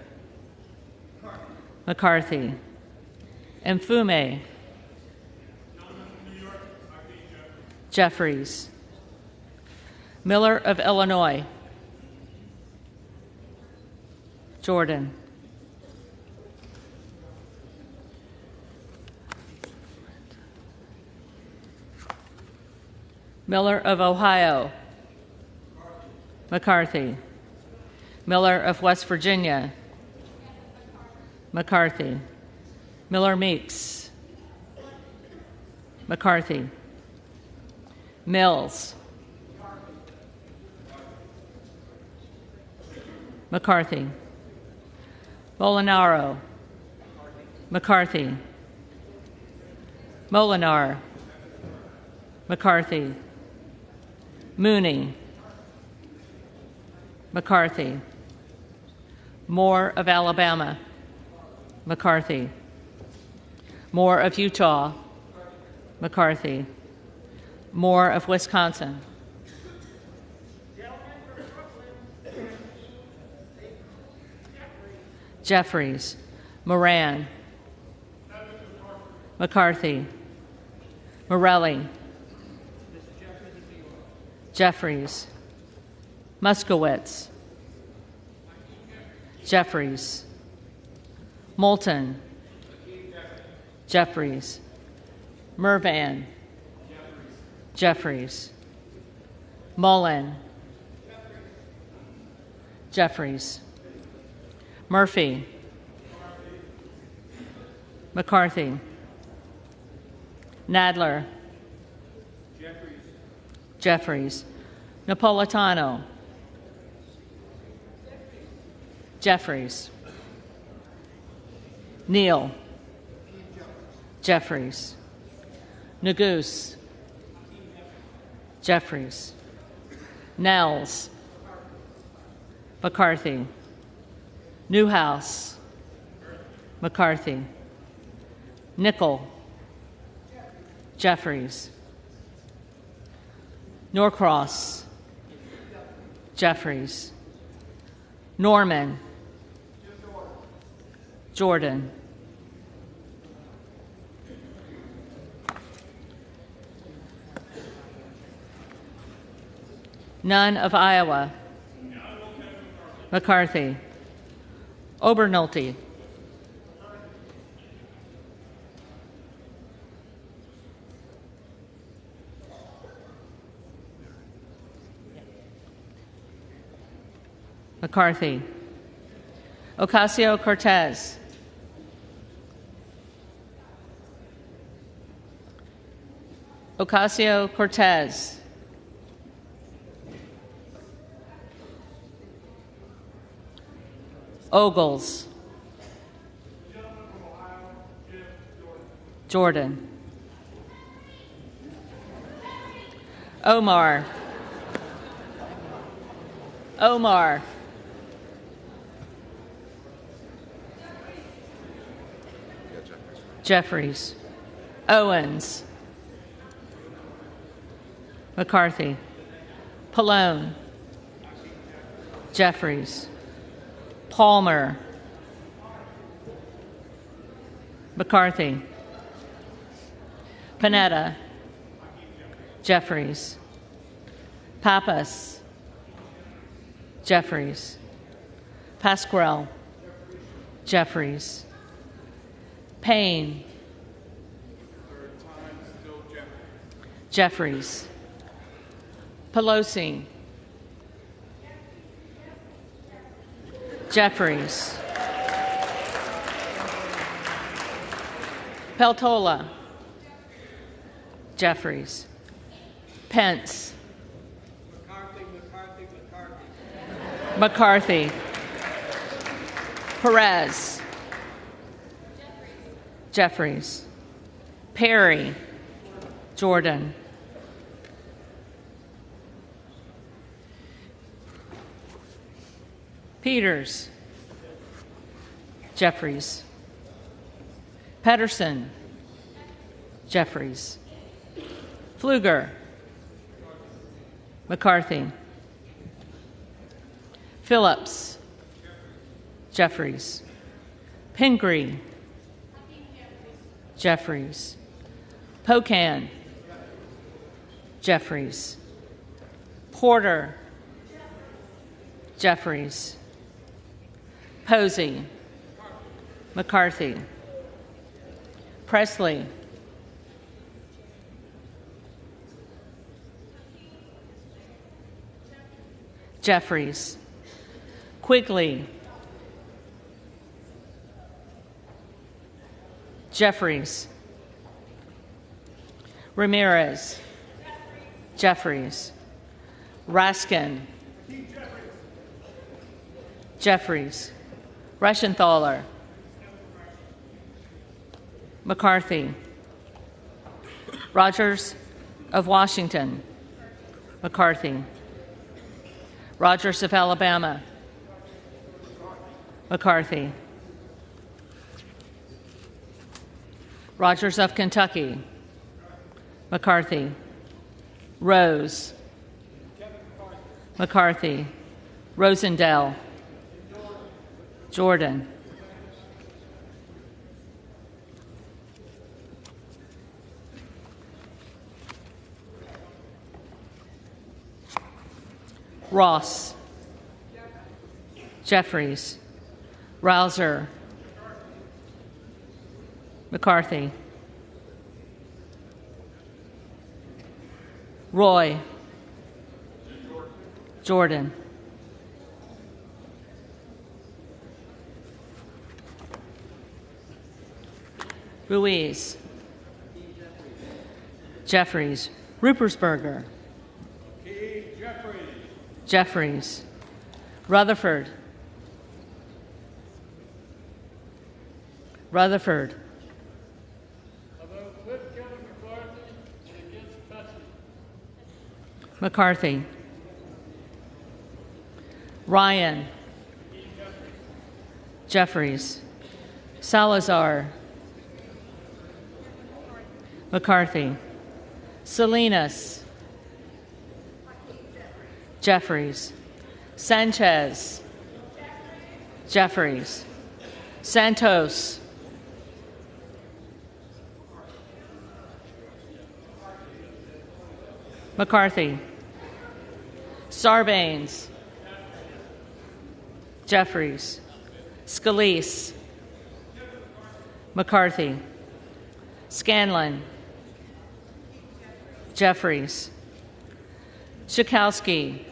McCarthy. Mfume. Jeffries. Miller of Illinois. Jordan. Miller of Ohio. McCarthy. Miller of West Virginia. McCarthy. Miller Meeks. McCarthy. Mills. McCarthy. Molinaro. McCarthy. Molinar. McCarthy. Mooney. McCarthy. Moore of Alabama. McCarthy. Moore of Utah. McCarthy. Moore of Wisconsin. Jeffries. Moran. McCarthy. Morelli. Jeffries. Muskowitz. Jeffries. Moulton. Jeffries. Mervan. Jeffries. Mullen. Jeffries. Murphy. McCarthy. Nadler. Jeffries. Napolitano. Jeffries. Neal. Jeffries. Neguse. Jeffries. Nels. McCarthy. Newhouse. McCarthy. Nickel. Jeffries. Norcross. Jeffries. Norman. Jordan. None of Iowa. McCarthy. Obernolte. McCarthy. Ocasio-Cortez. Ocasio-Cortez. Ogles. Jordan. Omar. Omar. Jeffries. Owens. McCarthy. Pallone. Jeffries. Palmer. McCarthy. Panetta. Jeffries. Pappas. Jeffries. Pasquarel. Jeffries. Payne. Jeffries. Pelosi. Jeffries. Peltola. Jeffries. Pence. McCarthy. Perez. Jeffries. Perry. Jordan. Peters. Jeffries. Pedersen. Jeffries. Pfluger. McCarthy. Phillips. Jeffries. Pingree. Jeffries. Pocan. Jeffries. Porter. Jeffries. Posey. McCarthy. Presley. Jeffries. Quigley. Jeffries. Ramirez. Jeffries. Raskin. Jeffries. Reschenthaler. McCarthy. Rogers of Washington. McCarthy. Rogers of Alabama. McCarthy. Rogers of Kentucky. McCarthy. Rose. McCarthy. Rosendale. Jordan. Ross. Jeffries. Rouser. McCarthy. Roy. Jordan. Ruiz. Jeffries. Ruppersberger. Jeffries. Rutherford. Rutherford. McCarthy. Ryan. Jeffries. Salazar. McCarthy. Salinas. Jeffries. Sanchez. Jeffries. Santos. McCarthy. Sarbanes. Jeffries. Scalise. McCarthy. Scanlon. Jeffries. Schakowsky.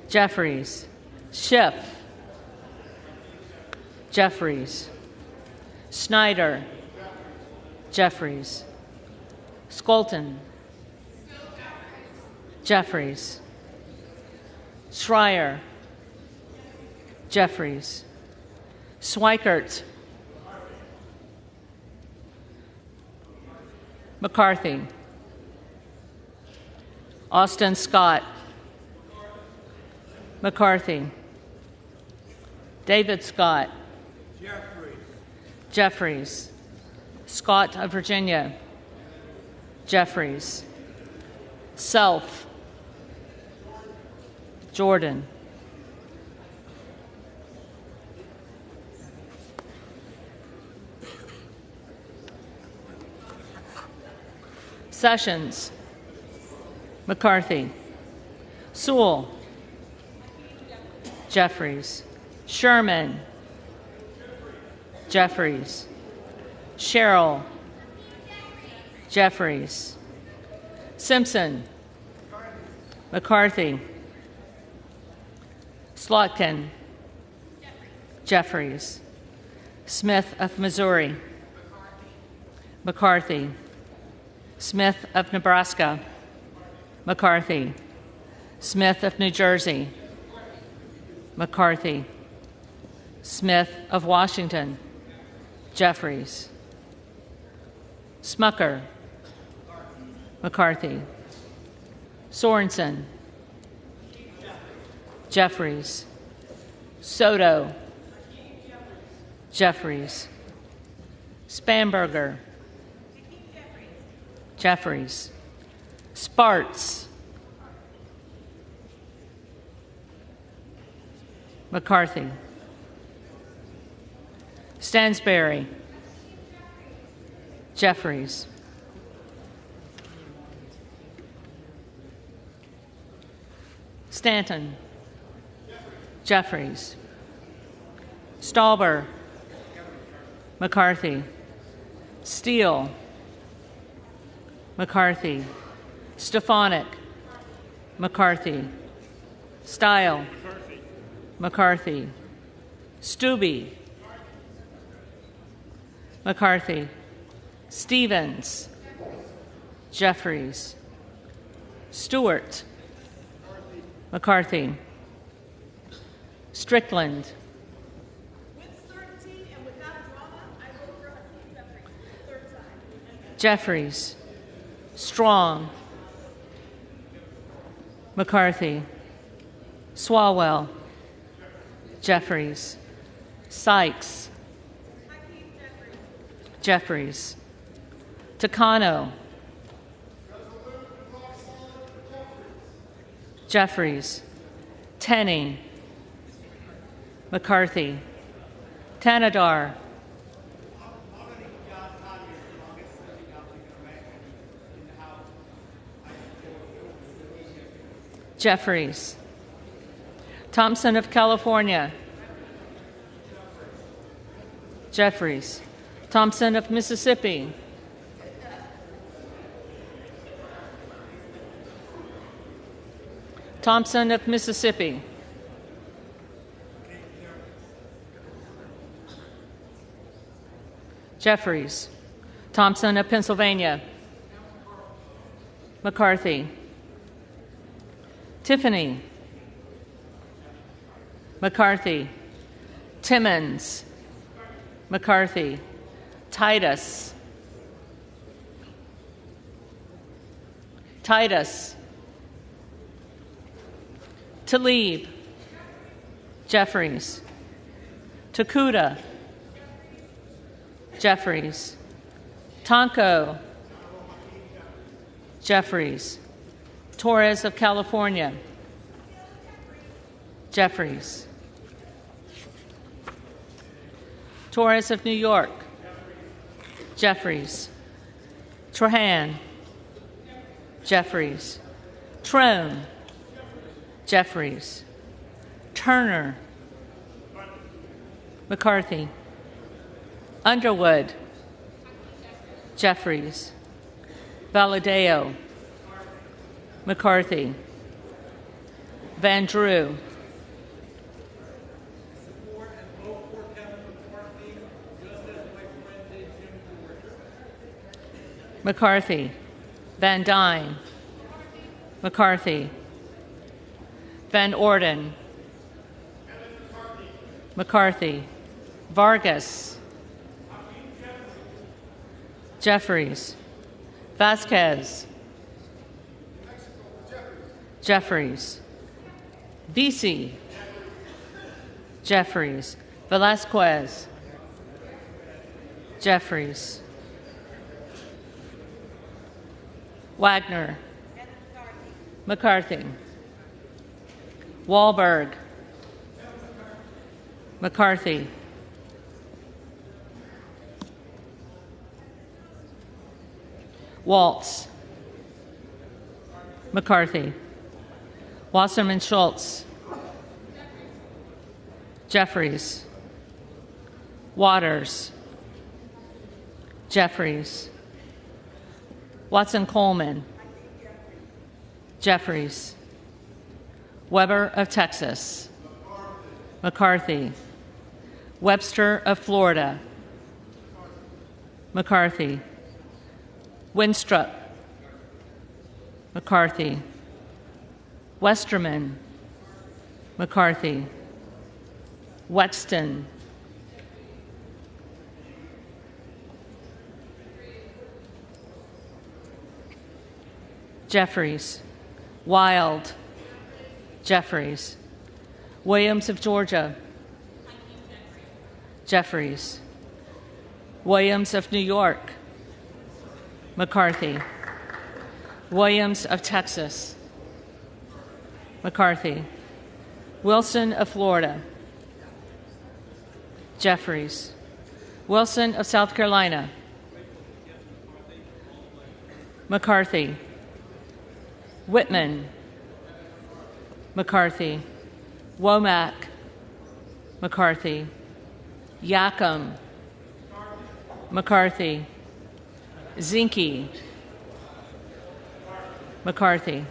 Jeffries. Schiff. Jeffries. Snyder. Jeffries. Skolton. Jeffries. Schreier. Jeffries. Schweikert. McCarthy. Austin Scott. McCarthy. David Scott. Jeffries. Scott of Virginia. Jeffries. Self. Jordan. Sessions. McCarthy. Sewell. Jeffries. Sherman. Jeffries. Sherrill. Jeffries. Simpson. McCarthy. Slotkin. Jeffries. Smith of Missouri. McCarthy. Smith of Nebraska. McCarthy. Smith of New Jersey. McCarthy. Smith of Washington. Jeffries. Smucker. McCarthy. Sorensen. Jeffries. Soto. Jeffries. Spanberger. Jeffries. Sparts. McCarthy. Stansberry. Jeffries. Stanton. Jeffries. Stauber. McCarthy. Steele. McCarthy. Stefanik. McCarthy. Stile. McCarthy. Stubbe. McCarthy. Stevens. Jeffries. Stewart. McCarthy. Strickland. Jeffries. Strong. McCarthy. Swalwell. Jeffries. Sykes. Jeffries. Takano. Jeffries. Tenney. McCarthy. Tanadar. Jeffries. Thompson of California. Jeffries. Thompson of Mississippi. Thompson of Mississippi. Jeffries. Thompson of Pennsylvania. McCarthy. Tiffany. McCarthy. Timmons. McCarthy. Titus. Titus. Tlaib. Jeffries. Takuda. Jeffries. Tonko. Jeffries. Torres of California. Jeffries. Torres of New York. Jeffries. Trahan. Jeffries. Trone. Jeffries. Turner. McCarthy. Underwood. Jeffries. Valadeo. McCarthy. Van Drew. McCarthy. Van Dyne. McCarthy. Van Orden. McCarthy. Vargas. Jeffries. Vasquez. Jeffries. Vesey. Jeffries. Velasquez. Jeffries. Wagner. McCarthy. Wahlberg. McCarthy. Waltz. McCarthy. Wasserman Schultz. Jeffries. Waters. Jeffries. Watson Coleman. Jeffries. Weber of Texas. McCarthy. Webster of Florida. McCarthy. Winstrup. McCarthy. Westerman. McCarthy. Wexton. Jeffries. Wild. Jeffries. Williams of Georgia. Jeffries. Williams of New York. McCarthy. Williams of Texas. McCarthy. Wilson of Florida. Jeffries. Wilson of South Carolina. McCarthy. Whitman. McCarthy. Womack. McCarthy. Yackham. McCarthy. Zinke. McCarthy.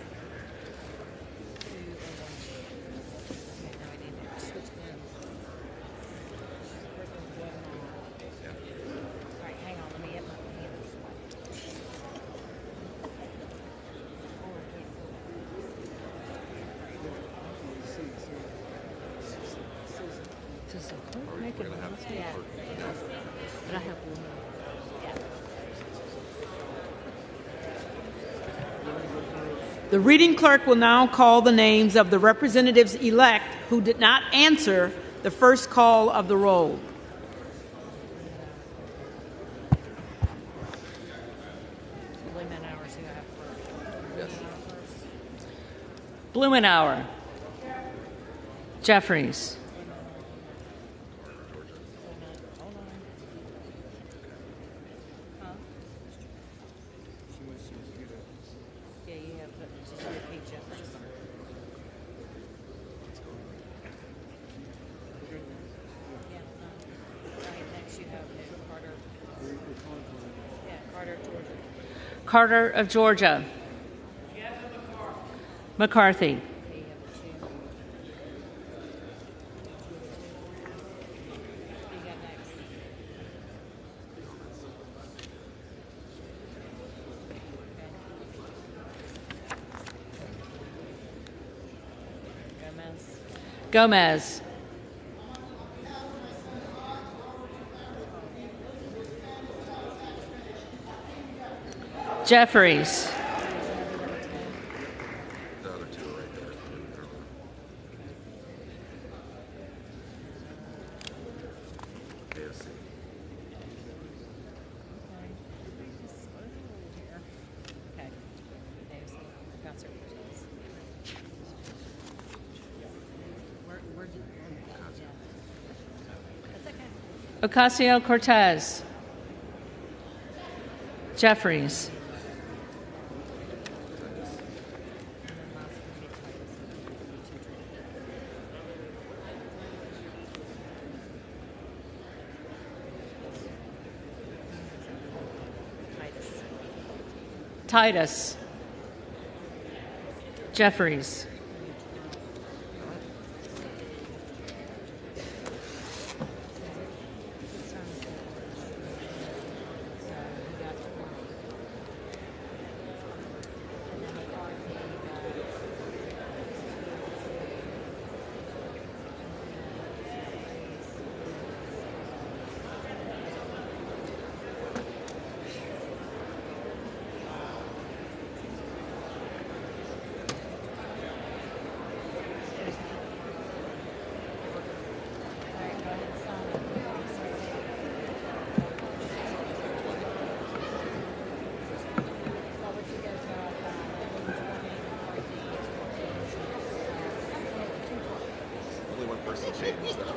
The reading clerk will now call the names of the representatives-elect who did not answer the first call of the roll. Blumenauer. Jeffries. Carter of Georgia. McCarthy. Gomez. Jeffries. The other two are right there. AOC. Ocasio-Cortez. Jeffries. Titus. Jeffries. Only one person changed that.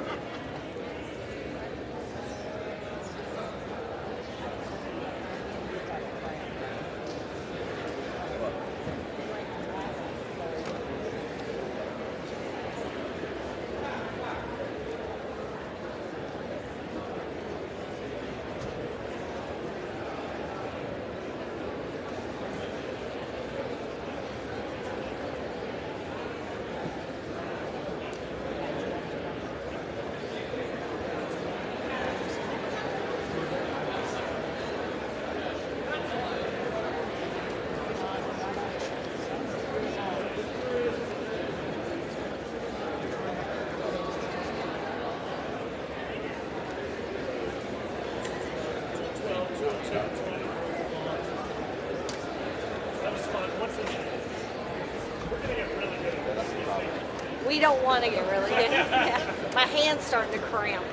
We don't want to get really good. Yeah. My hand's starting to cramp.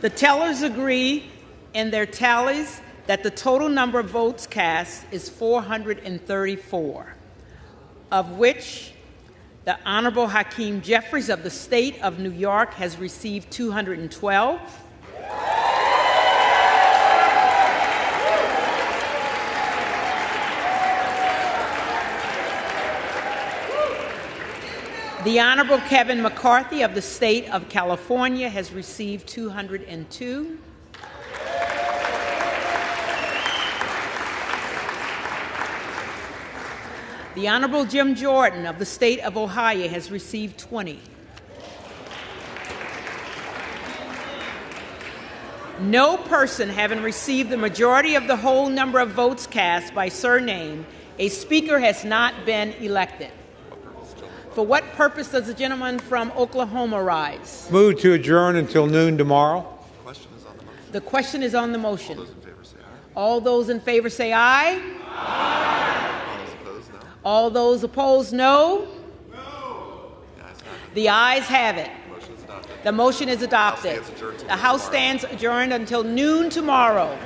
The tellers agree in their tallies that the total number of votes cast is 434, of which the Honorable Hakeem Jeffries of the State of New York has received 212. The Honorable Kevin McCarthy of the State of California has received 202. The Honorable Jim Jordan of the State of Ohio has received 20. No person having received the majority of the whole number of votes cast by surname, a speaker has not been elected. For what purpose does the gentleman from Oklahoma rise? Move to adjourn until noon tomorrow. The question is on the motion. All those in favor say aye. Aye. All those opposed, no. The ayes have it. The motion is adopted. The House stands adjourned until noon tomorrow.